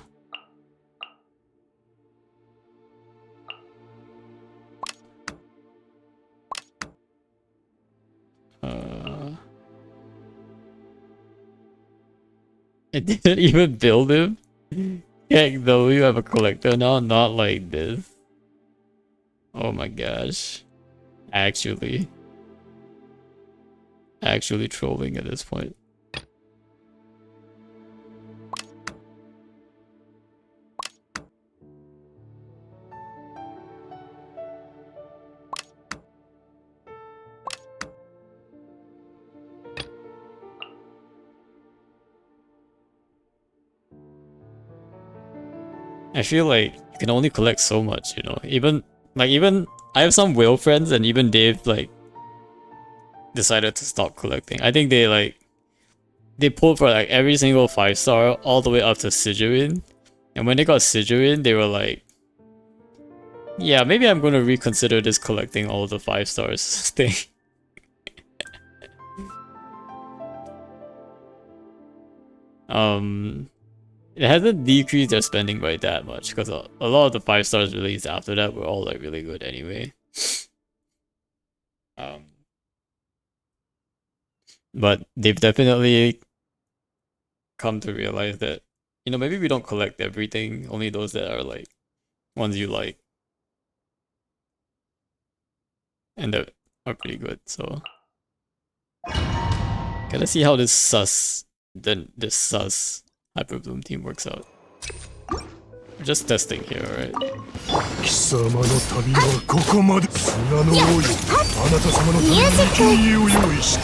I didn't even build him. Heck though, you have a collector now, not like this. Oh my gosh. Actually trolling at this point. I feel like you can only collect so much, you know. Even I have some whale friends, and even they've like decided to stop collecting. I think they pulled for like every single 5-star all the way up to Sijuin, and when they got Sijuin, they were like, yeah, maybe I'm gonna reconsider this collecting all the 5 stars thing. It hasn't decreased their spending by that much, because a lot of the 5 stars released after that were all like really good anyway. But they've definitely come to realize that, you know, maybe we don't collect everything, only those that are like ones you like, and that are pretty good. So gotta see how this sus hyperbloom team works out. Just testing here, right? 貴様の旅はここまで。砂の王よ、あなた様のために生贄を用意した。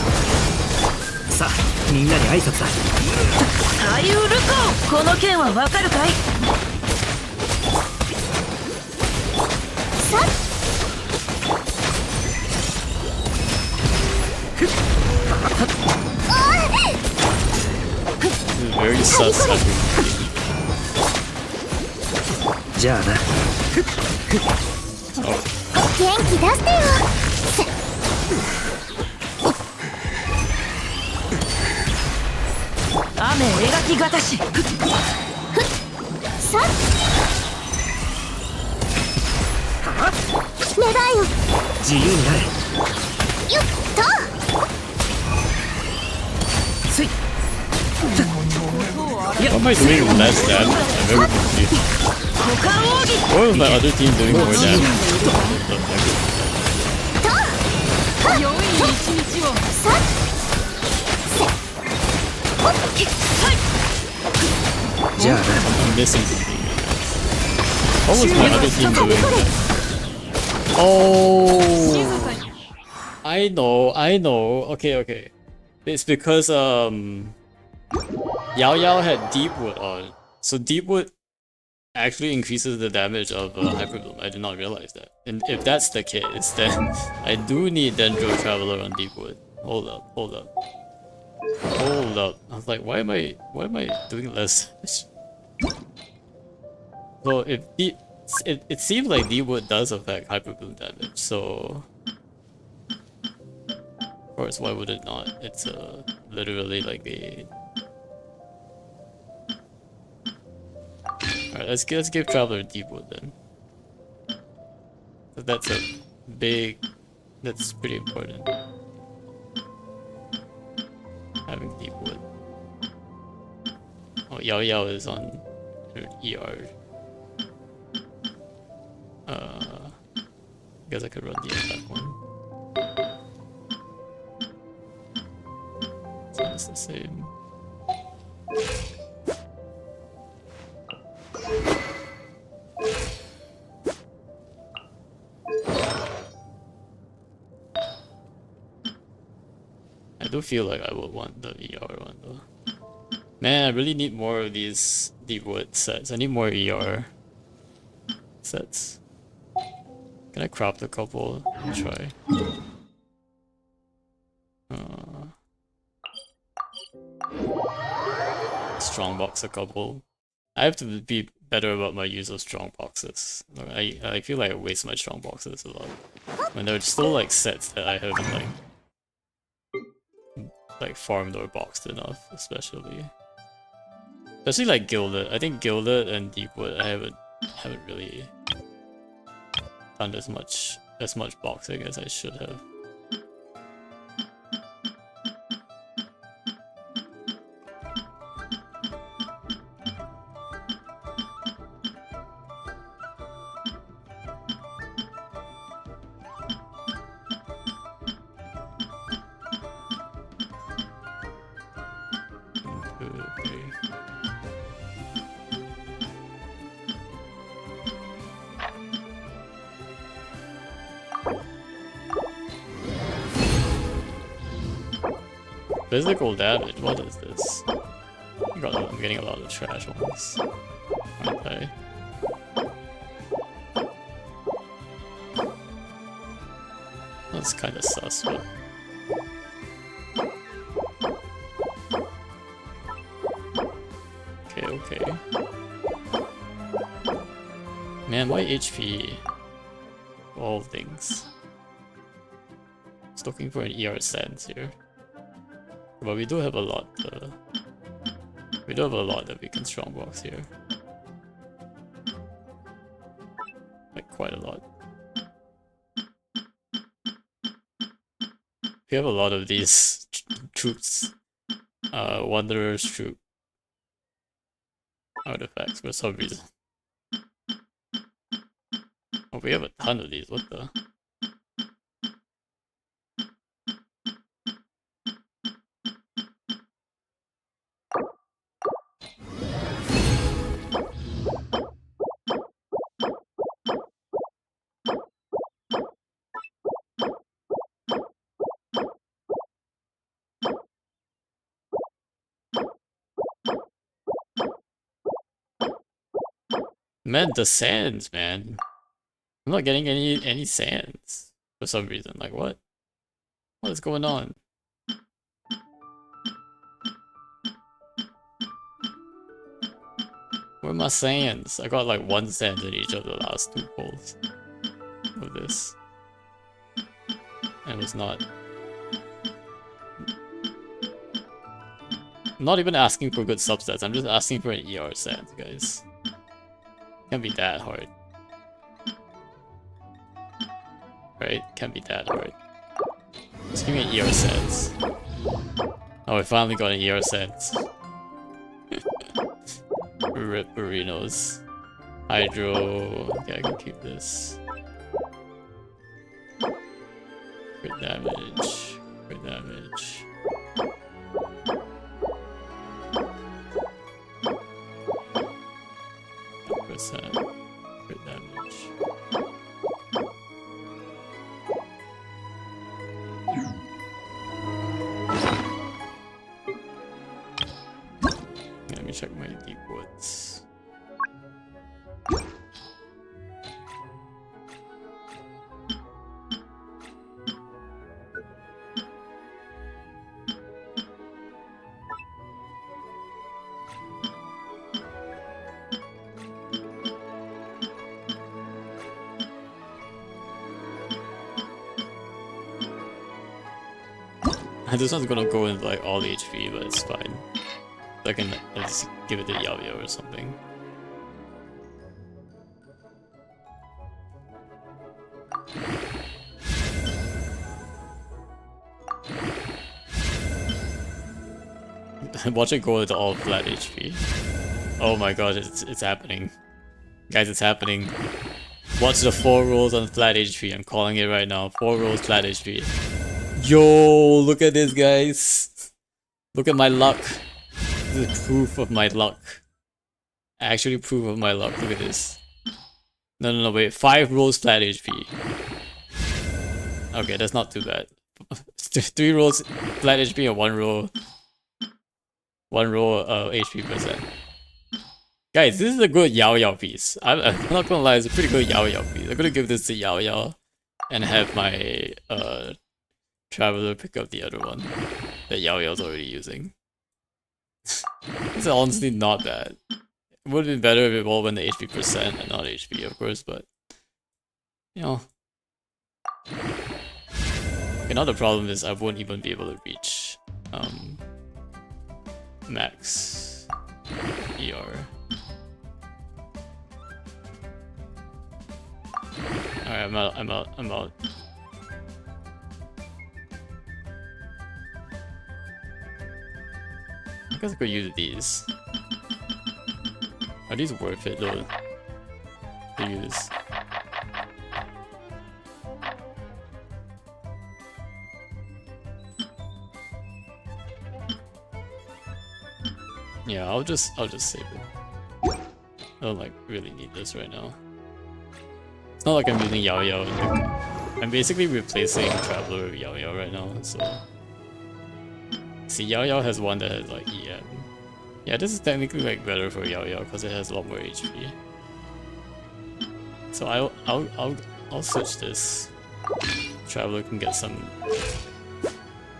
さあ、みんなに挨拶だ。サリュールコ、この件はわかるかい？さっ This is very sus hyperbloom. じゃあな。元気出してよ。雨描きがたし。さっ願いを。自由になれ。よっと。つい。 Why am I doing less damage? I'm very confused. Why was my other team doing more damage? 良い一日を。さっ じゃあな。 I'm missing something. What was my other team doing? Oh, I know. Okay. It's because Yao Yao had Deepwood on, so Deepwood actually increases the damage of hyperbloom. I did not realize that. And if that's the case, then I do need Dendro Traveler on Deepwood. Hold up. I was like, why am I doing less? So if it seems like Deepwood does affect hyperbloom damage, so of course why would it not? It's literally like a. Alright, let's give Traveler Deepwood then. That's that's pretty important. Having Deepwood. Oh, Yao Yao is on ER. Guess I could run the attack one. So it's the same. I do feel like I would want the ER one though. Man, I really need more of these Deepwood sets. I need more ER sets. Can I craft a couple and try? Strongbox a couple. I have to be better about my use of strong boxes. I feel like I waste my strong boxes a lot when they're still like sets that I haven't like farmed or boxed enough, especially like Gilded. I think Gilded and Deepwood I haven't really done as much boxing as I should have. Physical damage? What is this? I'm getting a lot of trash ones. Aren't I? That's kind of sus, but... Okay. Man, why HP? All things. Just looking for an ER sense here. But we do have a lot. We do have a lot that we can strongbox here. Like quite a lot. We have a lot of these troops. Wanderer's troop artifacts for some reason. Oh, we have a ton of these. What the? Man, the sands, man. I'm not getting any sands for some reason. Like what? What is going on? Where are my sands? I got like 1 sand in each of the last 2 pulls of this. And it was not. I'm not even asking for good substats, I'm just asking for an ER sand, guys. Can't be that hard. Right? Can't be that hard. Just give me an ER sense. Oh, we finally got an ER sense. Rip Marinos. Hydro. Okay, I can keep this. Crit damage. Crit damage. Crit damage. Let me check my deep woods. This one's gonna go in like all HP, but it's fine. I can just give it to Yao-Yao or something. Watch it go into all flat HP. Oh my god, it's happening. Guys, it's happening. Watch the 4 rolls on flat HP. I'm calling it right now. 4 rolls flat HP. Yo, look at this, guys. Look at my luck. This is proof of my luck. Actually proof of my luck. Look at this. No, wait. 5 rolls flat HP. Okay, that's not too bad. 3 rolls flat HP and 1 roll HP percent. Guys, this is a good Yao-Yao piece. I'm not gonna lie, it's a pretty good Yao-Yao piece. I'm gonna give this to Yao-Yao and have my Traveler pick up the other one that Yao-Yao's already using. It's honestly not bad. It would have been better if it all went to HP percent and not HP, of course, but you know. Another problem is I won't even be able to reach max ER. Alright, I'm out. I guess I could use these. Are these worth it though to use? Yeah, I'll just save it. I don't like really need this right now. It's not like I'm using Yao-Yao. I'm basically replacing Traveler with Yao-Yao right now, so. See, Yao-Yao has one that has like EM. Yeah, this is technically like better for Yao-Yao because it has a lot more HP. So I'll switch this. Traveler can get some,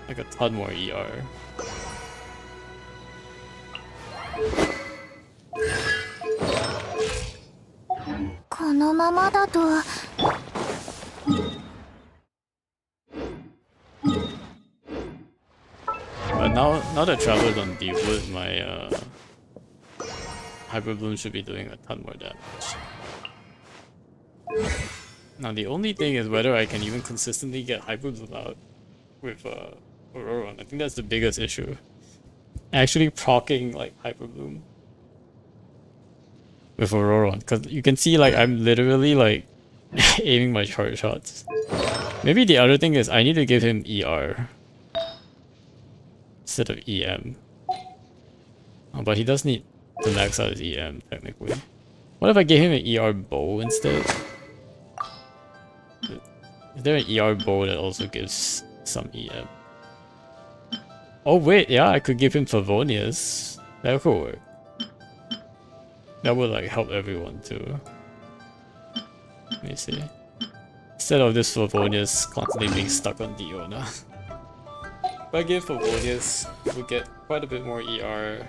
like a ton more ER. このままだと But now that Traveler's on Deepwood, my hyperbloom should be doing a ton more damage. Now the only thing is whether I can even consistently get hyperbloom out with Ororon. I think that's the biggest issue. Actually proccing like hyperbloom with Ororon, because you can see like I'm literally like aiming my charge shots. Maybe the other thing is I need to give him ER instead of EM. Oh, but he does need to max out his EM technically. What if I gave him an ER bow instead? Is there an ER bow that also gives some EM? Oh wait, yeah, I could give him Favonius. That could work. That would like help everyone too. Let me see. Instead of this Favonius constantly being stuck on Diona. If I give Favonius, we'll get quite a bit more ER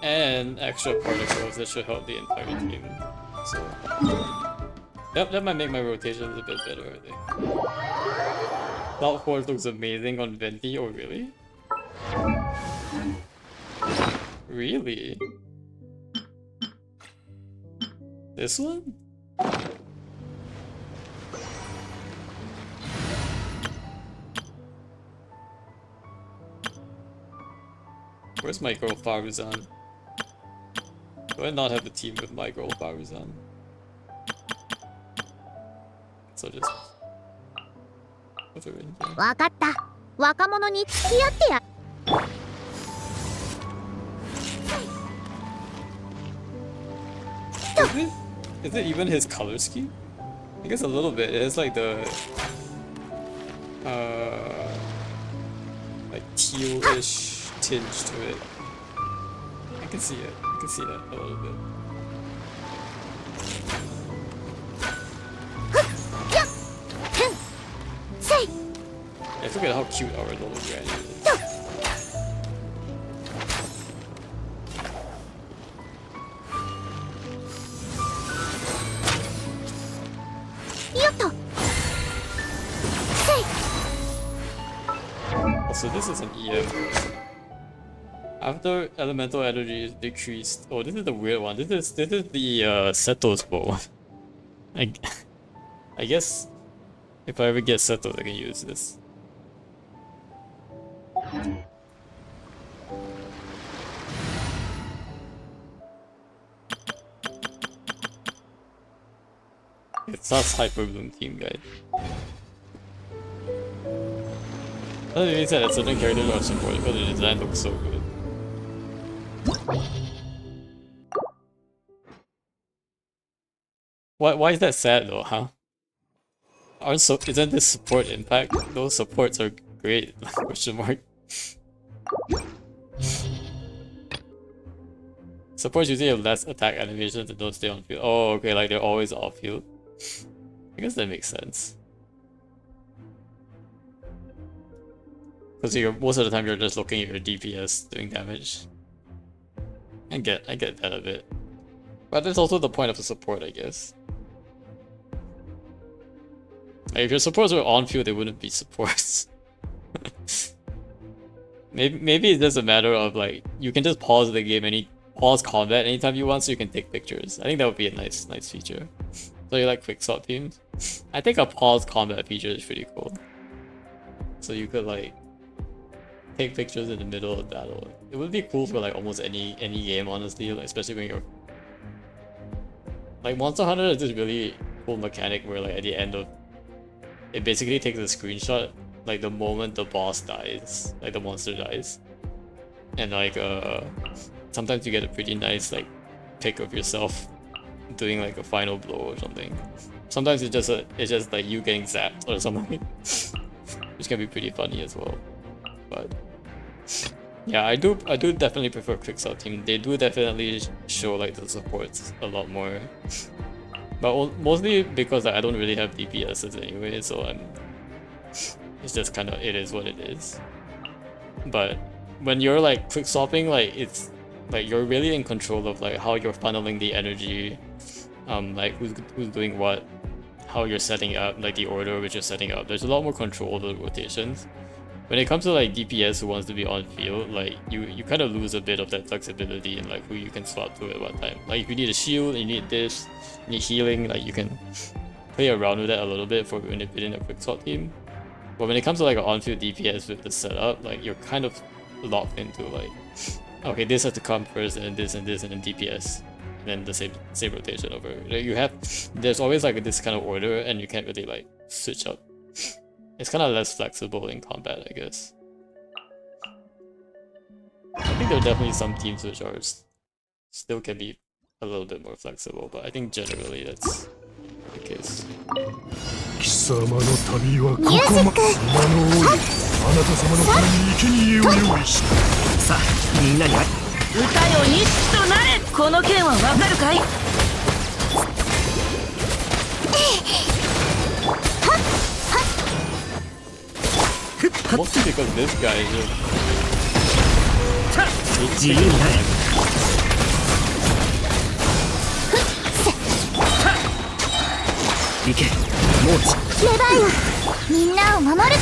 and extra particles that should help the entire team. So yep, that might make my rotations a bit better, I think. Cloud Force looks amazing on Venti, oh really? Really? This one? Where's my girl Faruzan? Do I not have a team with my girl Faruzan? So just put her in here. わかった。若者に付き合ってや。Is it even his color scheme? I guess a little bit. It has like the like teal-ish tinge to it. I can see it. I can see that a little bit. Yeah, look at how cute our little granny is. Also, this is an EM. After elemental energy is decreased. Oh, this is the weird one. This is the Seto's bow. I guess if I ever get Seto, I can use this. It's not hyperbloom team, guys. That means that certain characters are supported because the design looks so good. Why is that sad though, huh? Isn't this support impact? Those supports are great. Question mark. Supports usually have less attack animations and don't stay on field. Oh, okay, like they're always off field. I guess that makes sense. Because most of the time you're just looking at your DPS doing damage. I get that a bit. But that's also the point of the support, I guess. Like if your supports were on field, they wouldn't be supports. maybe it's just a matter of like you can just pause the game pause combat anytime you want, so you can take pictures. I think that would be a nice feature. So you like quicksort teams? I think a pause combat feature is pretty cool. So you could like take pictures in the middle of battle. It would be cool for like almost any game, honestly, like, especially when you're like Monster Hunter is this really cool mechanic where like at the end of it basically takes a screenshot like the moment the boss dies, like the monster dies, and like sometimes you get a pretty nice like pic of yourself doing like a final blow or something. Sometimes it's just like you getting zapped or something, which can be pretty funny as well. But yeah, I do definitely prefer quicksort team. They do definitely show like the supports a lot more. But mostly because I don't really have DPSs anyway, so it's just kind of, it is what it is. But when you're like quick swapping, like it's like you're really in control of like how you're funneling the energy, like who's doing what, how you're setting up, like the order which you're setting up. There's a lot more control over the rotations. When it comes to like DPS who wants to be on field, like you kind of lose a bit of that flexibility in like who you can swap to at one time. Like if you need a shield, you need this, you need healing, like you can play around with that a little bit for when you put in a quick swap team. But when it comes to like an on-field DPS with the setup, like you're kind of locked into like, okay, this has to come first, and then DPS, and then the same rotation over. Like there's always like this kind of order, and you can't really like switch up. It's kind of less flexible in combat, I guess. I think there are definitely some teams which are still can be a little bit more flexible, but I think generally that's the case. 貴様の旅はここまで。島の王よ、あなた様のために生贄を用意した。さあ、みんなに会い。歌よ錦となれ。この剣はわかるかい？ Mostly because this guy is just...レバイはみんなを守るからね。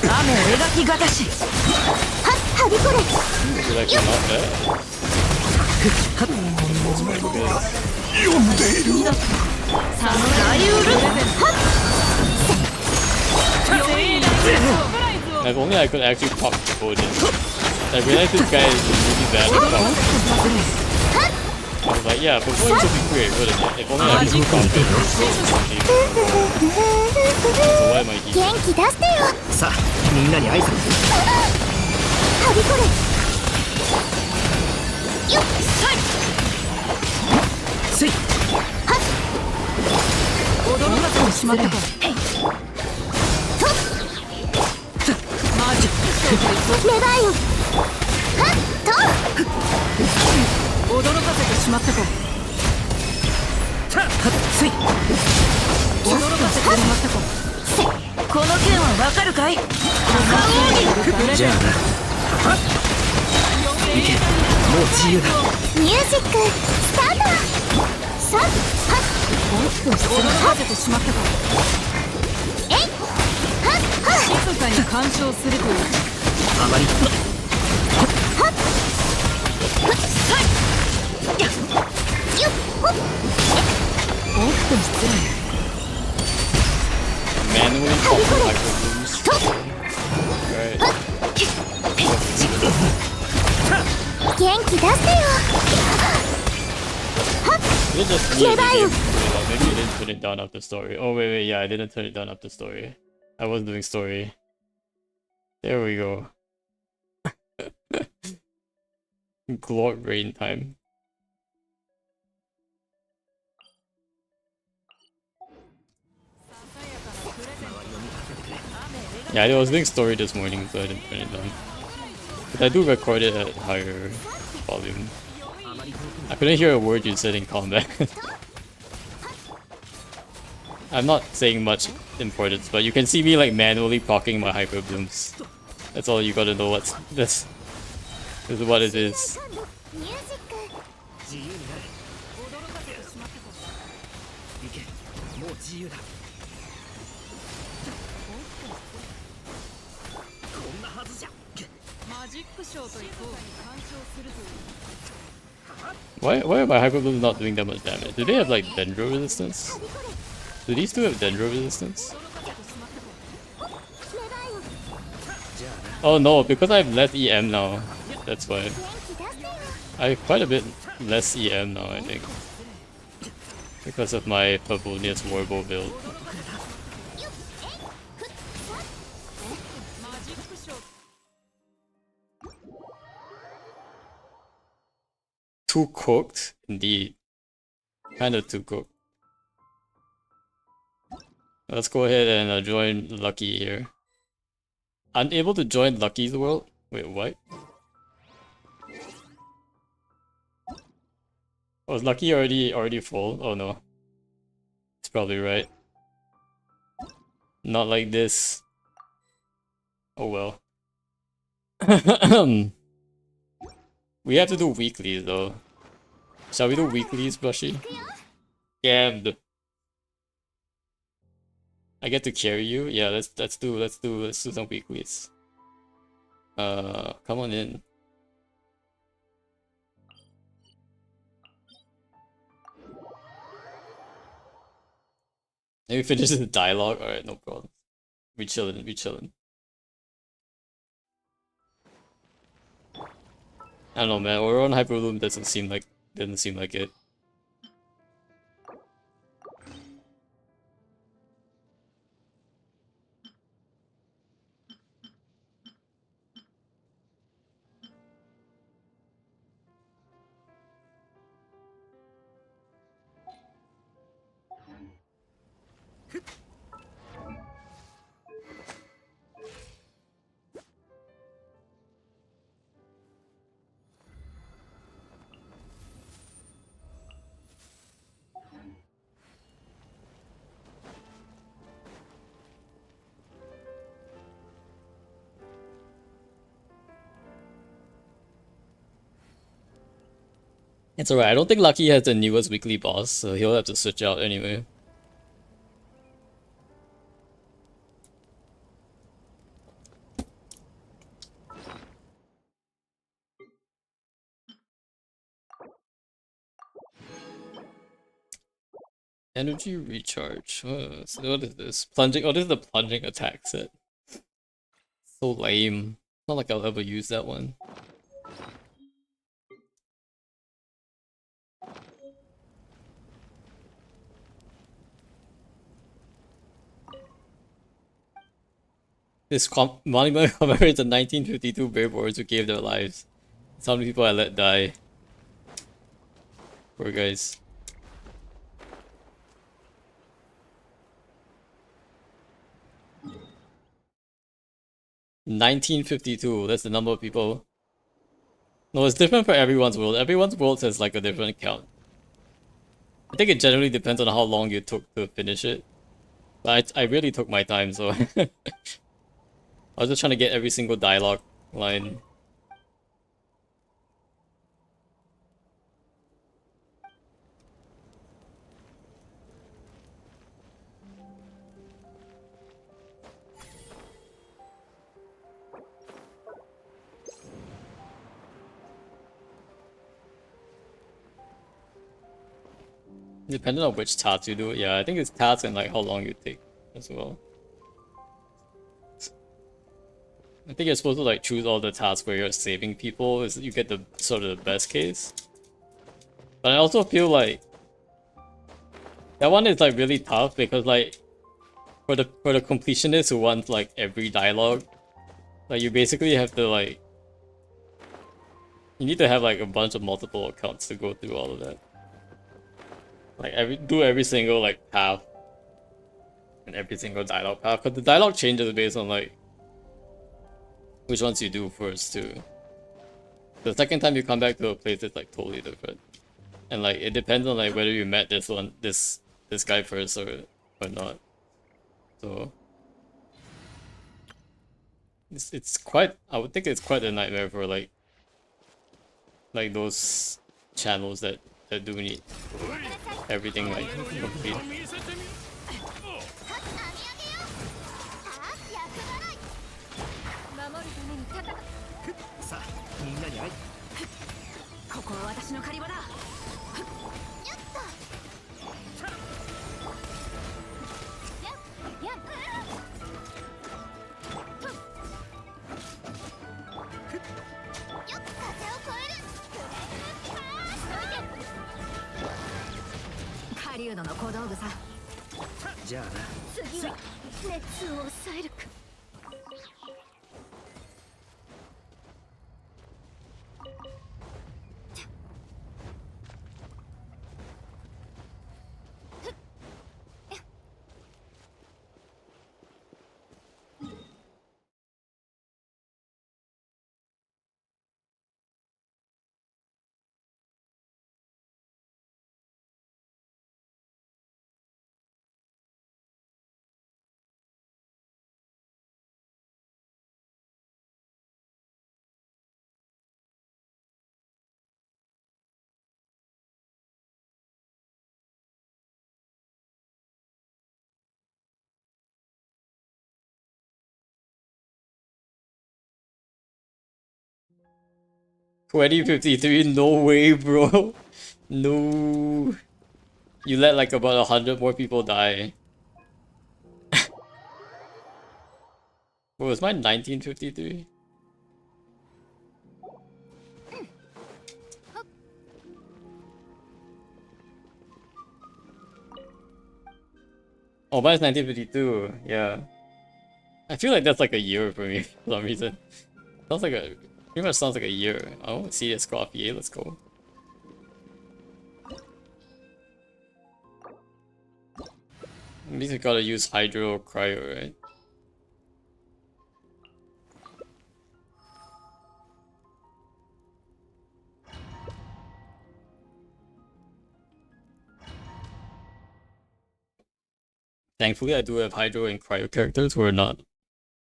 雨描きがたし。はびこれ。読んでいる。サムライウル。 If only I could actually pop the Odin. I realized this guy is really bad at pop. I was like, yeah, but Odin would be great, wouldn't it? If only I could pop it. So why am I here? 元気出してよ。さあ、みんなに挨拶。はびこれ。よっ。せい。驚かせてしまったか。 レバイオン。はっと。驚かせてしまったか。はっつい。驚かせてしまったか。この剣はわかるかい？じゃあな。いけ。もう自由だ。ミュージックスタート。さっはっ。驚かせてしまったか。えい。はっはっ。静かに干渉するという。 あまり。はっ。はい。よっ。ほっ。おっと失礼。 Manually pop the hyperbooms. Alright. 元気出してよ。はっ。 Is it just me or did you maybe you didn't turn it down after story. Oh wait, yeah, I didn't turn it down after story. I was doing story. There we go. Glort rain time. Yeah, I was doing story this morning, so I didn't turn it down. But I do record it at higher volume. I couldn't hear a word you said in combat. I'm not saying much importance, but you can see me like manually procking my hyperblooms. That's all you gotta know. This is what it is. Why are my hyperblooms not doing that much damage? Do they have like dendro resistance? Do these two have dendro resistance? Oh no, because I have less EM now. That's why. I have quite a bit less EM now, I think. Because of my Pavonius Warbow build. Too cooked? Indeed. Kinda too cooked. Let's go ahead and join Lucky here. Unable to join Lucky's world? Wait, what? Oh, is Lucky already full? Oh no. It's probably right. Not like this. Oh well. We have to do weeklies though. Shall we do weeklies, Brushy? Scammed. I get to carry you? Yeah, let's do some weeklies. Come on in. Maybe finish the dialogue. Alright, no problem. We chillin', we chillin'. I don't know, man. Ororon hyperbloom doesn't seem like it. It's alright. I don't think Lucky has the newest weekly boss, so he'll have to switch out anyway. Energy recharge. So what is this? Plunging. Oh, this is the plunging attack set. So lame. Not like I'll ever use that one. This monument commemorates the 1952 brave warriors who gave their lives. It's how many people I let die. Poor guys. $1952, that's the number of people. No, it's different for everyone's world. Everyone's world has like a different count. I think it generally depends on how long you took to finish it. But I really took my time, so I was just trying to get every single dialogue line. Depending on which tasks you do, yeah, I think it's tasks and like how long you take as well. I think you're supposed to like choose all the tasks where you're saving people, is you get the sort of the best case. But I also feel like that one is like really tough because like for the completionist who wants like every dialogue, like you basically have to like you need to have like a bunch of multiple accounts to go through all of that. Like do every single like path and every single dialogue path, because the dialogue changes based on like which ones you do first too. The second time you come back to a place, it's like totally different, and like it depends on like whether you met this guy first or not. So it's quite, I would think it's quite a nightmare for like those channels that do need everything like complete. さあみんなに会いここは私の狩り場だ狩人の小道具さじゃあな次は熱を抑えるか 2053, no way, bro. No. You let like about 100 more people die. What was mine? 1953? Oh, mine's 1952. Yeah. I feel like that's like a year for me for some reason. Sounds like a pretty much sounds like a year. I want to see this coffee. Let's go. At least we gotta use hydro or cryo, right? Thankfully, I do have hydro and cryo characters who are not.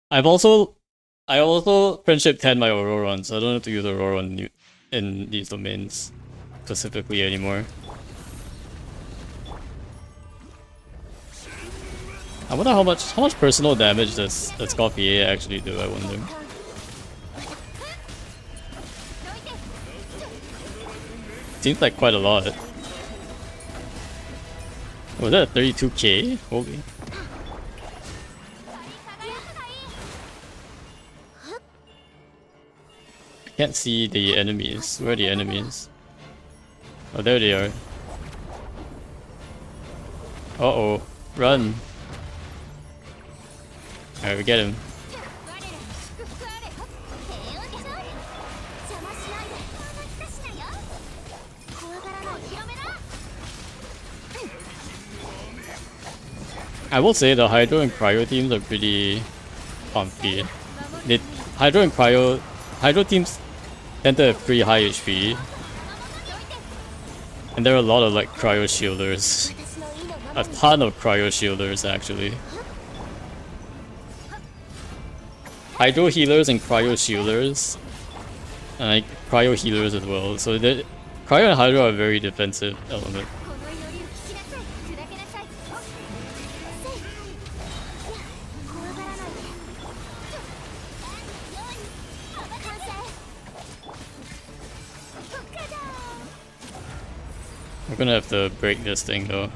I also friendship 10 my Ororon, so I don't have to use Ororon in these domains specifically anymore. I wonder how much personal damage does Coffee actually do, I wonder. Seems like quite a lot. Was that 32k? Holy. I can't see the enemies. Where are the enemies? Oh, there they are. Uh-oh. Run. Alright, we get him. I will say the Hydro and Cryo teams are pretty pumpy. Hydro and Hydro teams tend to have pretty high HP. And there are a lot of like Cryo Shielders. A ton of Cryo Shielders actually. Hydro Healers and Cryo Shielders. And like Cryo Healers as well. So Cryo and Hydro are a very defensive element. We're gonna have to break this thing though.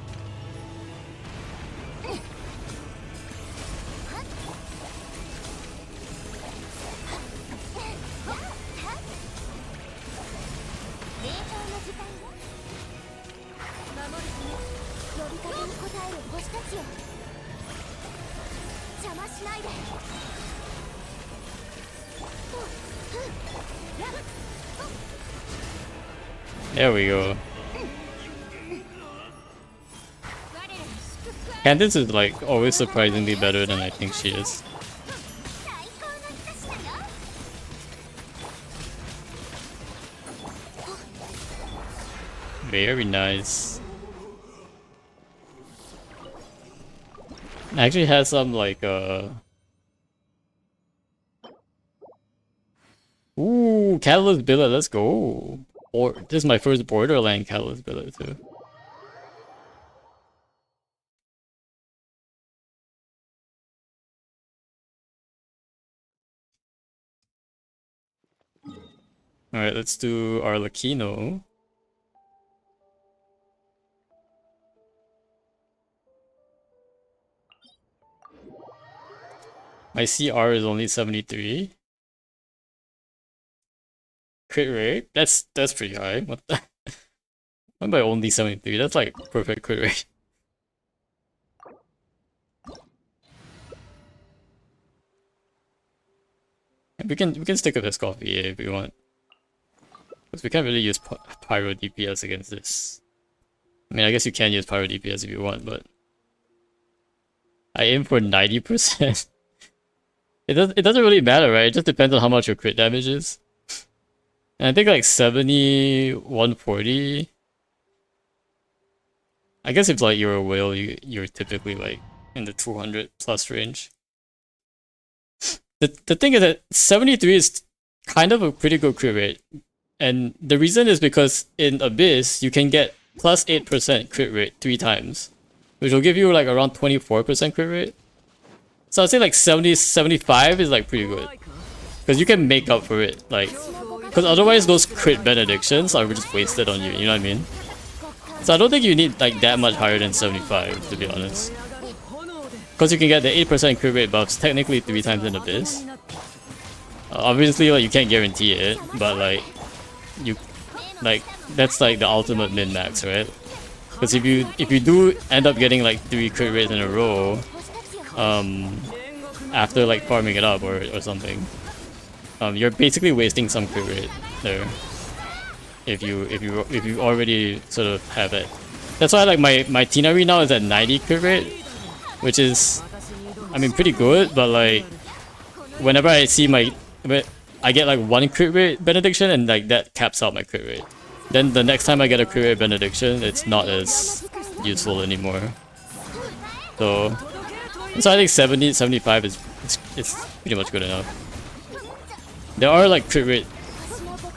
There we go. Candace is like always surprisingly better than I think she is. Very nice. I actually had some like ooh, Catalyst Billet, let's go. Or this is my first Borderland Catalyst Billet too. Alright, let's do Arlecchino. My CR is only 73. Crit rate? That's pretty high. What the? Why by only 73? That's like perfect crit rate. We can stick with this coffee if we want. Because we can't really use Pyro DPS against this. I mean, I guess you can use Pyro DPS if you want, but I aim for 90%. It doesn't really matter, right? It just depends on how much your crit damage is. And I think like 70, 140. I guess if like you're a whale, you're typically like in the 200 plus range. The thing is that 73 is kind of a pretty good crit rate. And the reason is because in Abyss, you can get plus 8% crit rate 3 times. Which will give you like around 24% crit rate. So I'd say like 70, 75 is like pretty good. Because you can make up for it like Because otherwise those crit benedictions are just wasted on you, you know what I mean? So I don't think you need like that much higher than 75, to be honest. Because you can get the 8% crit rate buffs technically 3 times in Abyss. Obviously, like, you can't guarantee it, but like, you, like, that's like the ultimate min-max, right? Because if you do end up getting like 3 crit rates in a row, after like farming it up or something, you're basically wasting some crit rate there. If you already sort of have it. That's why like my Tinari now is at 90 crit rate, which is, I mean, pretty good, but like whenever I see I get like 1 crit rate benediction and like that caps out my crit rate. Then the next time I get a crit rate benediction, it's not as useful anymore. So I think 70, 75 is it's pretty much good enough. There are like crit rate.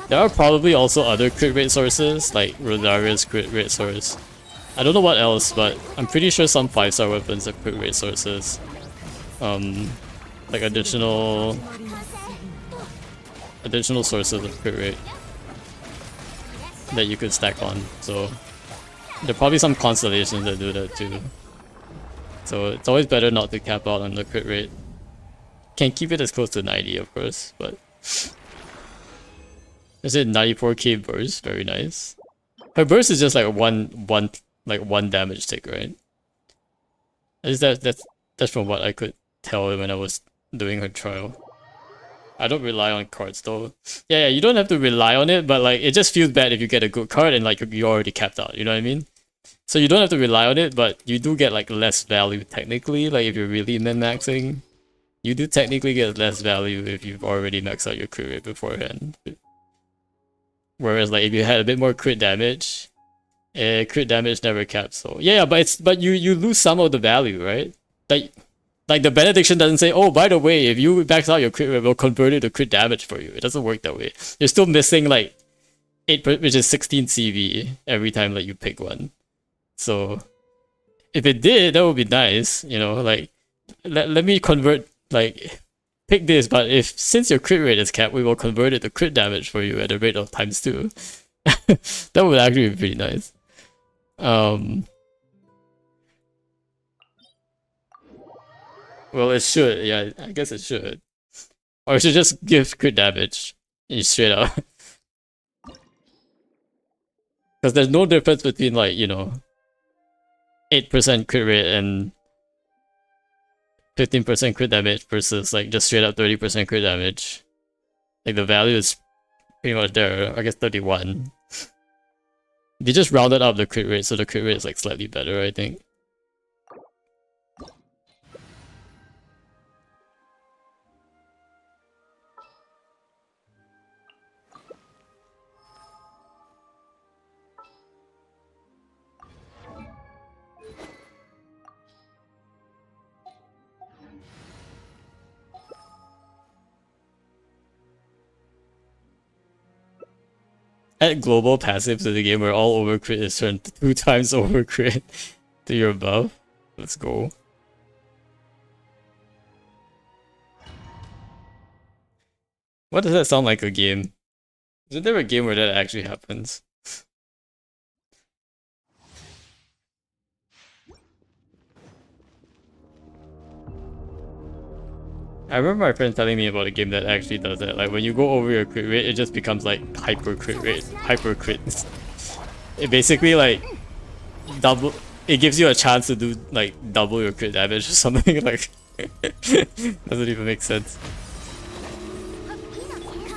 There are probably also other crit rate sources, like Rosaria's crit rate source. I don't know what else, but I'm pretty sure some 5-star weapons have crit rate sources. Like additional sources of crit rate that you could stack on. So there are probably some constellations that do that too. So it's always better not to cap out on the crit rate. Can keep it as close to 90, of course, but is it 94k burst? Very nice. Her burst is just like one damage tick, right? At least that's from what I could tell when I was doing her trial. I don't rely on cards though. Yeah, you don't have to rely on it, but like it just feels bad if you get a good card and like you're already capped out, you know what I mean? So you don't have to rely on it, but you do get like less value technically. Like if you're really min-maxing, you do technically get less value if you've already maxed out your crit rate beforehand. Whereas like if you had a bit more crit damage, crit damage never caps. So yeah, but you lose some of the value, right? Like the benediction doesn't say, oh, by the way, if you max out your crit rate, we'll convert it to crit damage for you. It doesn't work that way. You're still missing like 8, which is 16 CV every time that you pick one. So if it did, that would be nice, you know, like let me convert, like pick this, but since your crit rate is capped, we will convert it to crit damage for you at a rate of ×2. That would actually be pretty nice. Well, it should, yeah, I guess it should. Or it should just give crit damage straight up. Because there's no difference between like, you know, 8% crit rate and 15% crit damage versus like just straight up 30% crit damage. Like the value is pretty much there. I guess 31. They just rounded up the crit rate, so the crit rate is like slightly better, I think. Add global passive to the game where all overcrit is turned 2 times overcrit to your buff. Let's go. What does that sound like a game? Isn't there a game where that actually happens? I remember my friend telling me about a game that actually does that. Like when you go over your crit rate, it just becomes like hyper crit rate, hyper crit. It basically like double. It gives you a chance to do like double your crit damage or something. Like doesn't even make sense.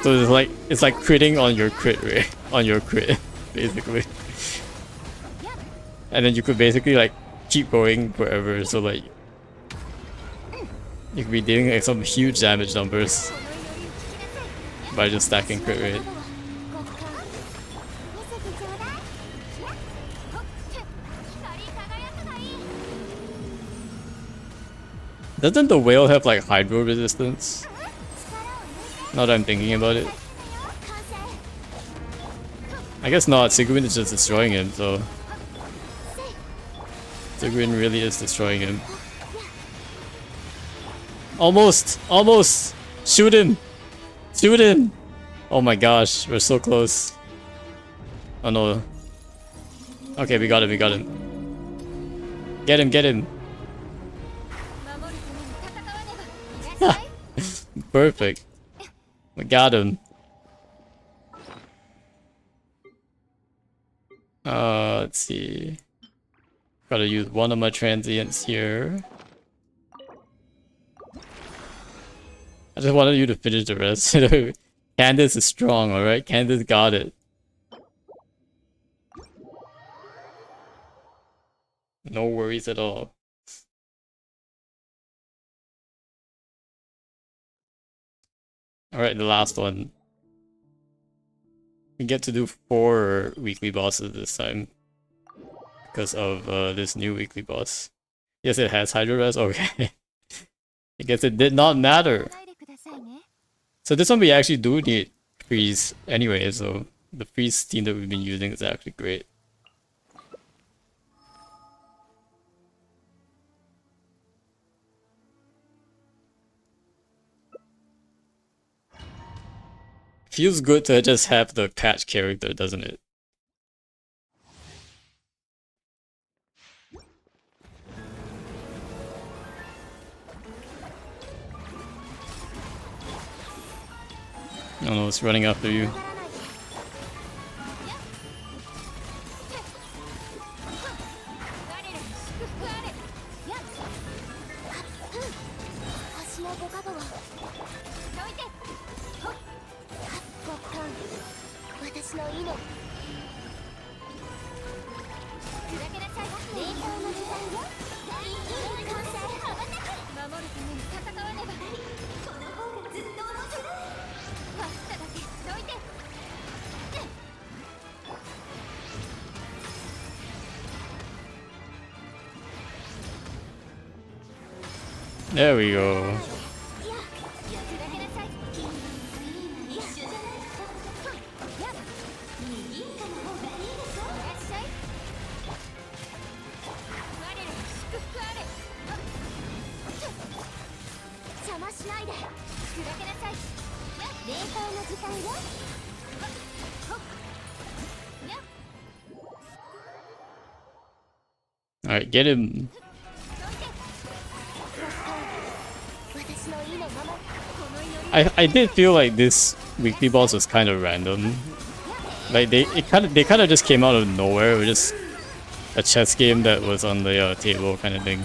So it's like critting on your crit rate, on your crit, basically. And then you could basically like keep going forever. So like. You could be dealing like some huge damage numbers by just stacking crit rate. Doesn't the whale have like hydro resistance? Now that I'm thinking about it. I guess not, Sigurinn is just destroying him, so... Sigurinn really is destroying him. Almost! Almost! Shoot him! Shoot him! Oh my gosh, we're so close. Oh no. Okay, we got him, we got him. Get him, get him. Perfect. We got him. Let's see. Gotta use one of my transients here. I just wanted you to finish the rest. Candace is strong, alright? Candace got it. No worries at all. Alright, the last one. We get to do 4 weekly bosses this time. Because of this new weekly boss. Yes, it has Hydro Res. Okay. I guess it did not matter. So this one we actually do need freeze anyway, so the freeze team that we've been using is actually great. Feels good to just have the patch character, doesn't it? Oh no, it's running after you. There we go. Alright, get him. I did feel like this weekly boss was kind of random. Like they kind of just came out of nowhere. It was just a chess game that was on the table kind of thing.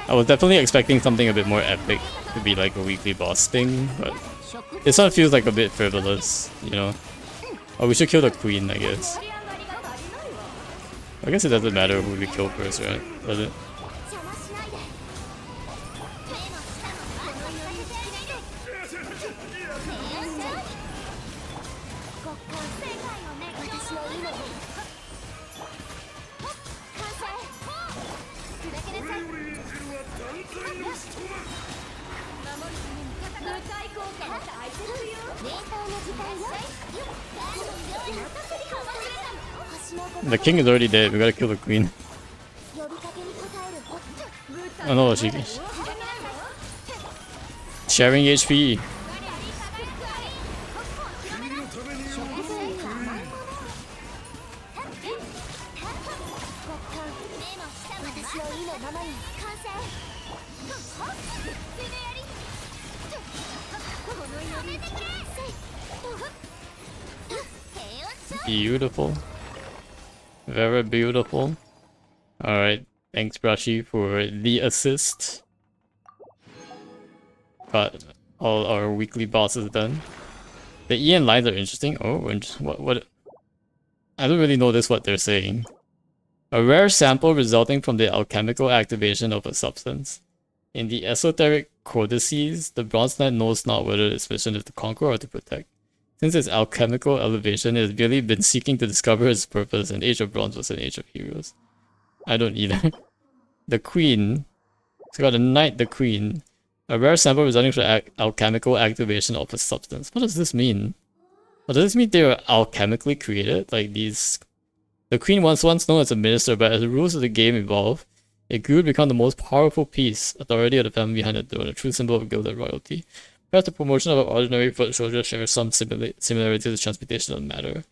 I was definitely expecting something a bit more epic to be like a weekly boss thing, but this one feels like a bit frivolous, you know. Oh, we should kill the queen, I guess. I guess it doesn't matter who we kill first, right? Does it? The king is already dead, we gotta kill the queen. Oh no, she... Sharing HP. Beautiful. Very beautiful. Alright, thanks Brushy for the assist. Got all our weekly bosses done. The EN lines are interesting. Oh, what? I don't really notice what they're saying. A rare sample resulting from the alchemical activation of a substance. In the esoteric codices, the Bronze Knight knows not whether its mission is to conquer or to protect. Since its alchemical elevation, it has really been seeking to discover its purpose, and Age of Bronze was an age of heroes. I don't either. The Queen. It's got a Knight, the Queen. A rare sample resulting from the alchemical activation of a substance. What does this mean? What does this mean they were alchemically created? Like these... The Queen was once known as a minister, but as the rules of the game evolve, It grew to become the most powerful piece, authority of the family behind the throne, a true symbol of gilded royalty. Perhaps the promotion of an ordinary foot soldier shares some similarity to the transmutation of matter.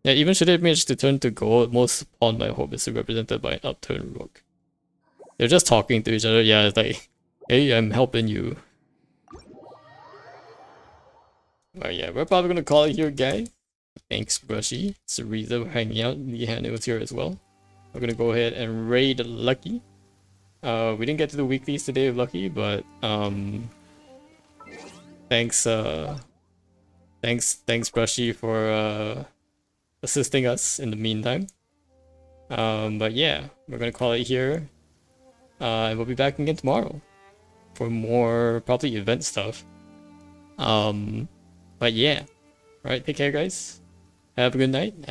Yeah, even should it manage to turn to gold, most pawn by hope is represented by an upturned rook. They're just talking to each other. Yeah, it's like, hey, I'm helping you. But yeah, we're probably gonna call it here, guys. Thanks, Brushy. Cereza, we're hanging out. Lehan was here as well. We're gonna go ahead and raid Lucky. We didn't get to the weeklies today with Lucky, but thanks Brushy for assisting us in the meantime. But yeah, we're gonna call it here. And we'll be back again tomorrow for more probably event stuff. But yeah. Alright, take care guys. Have a good night.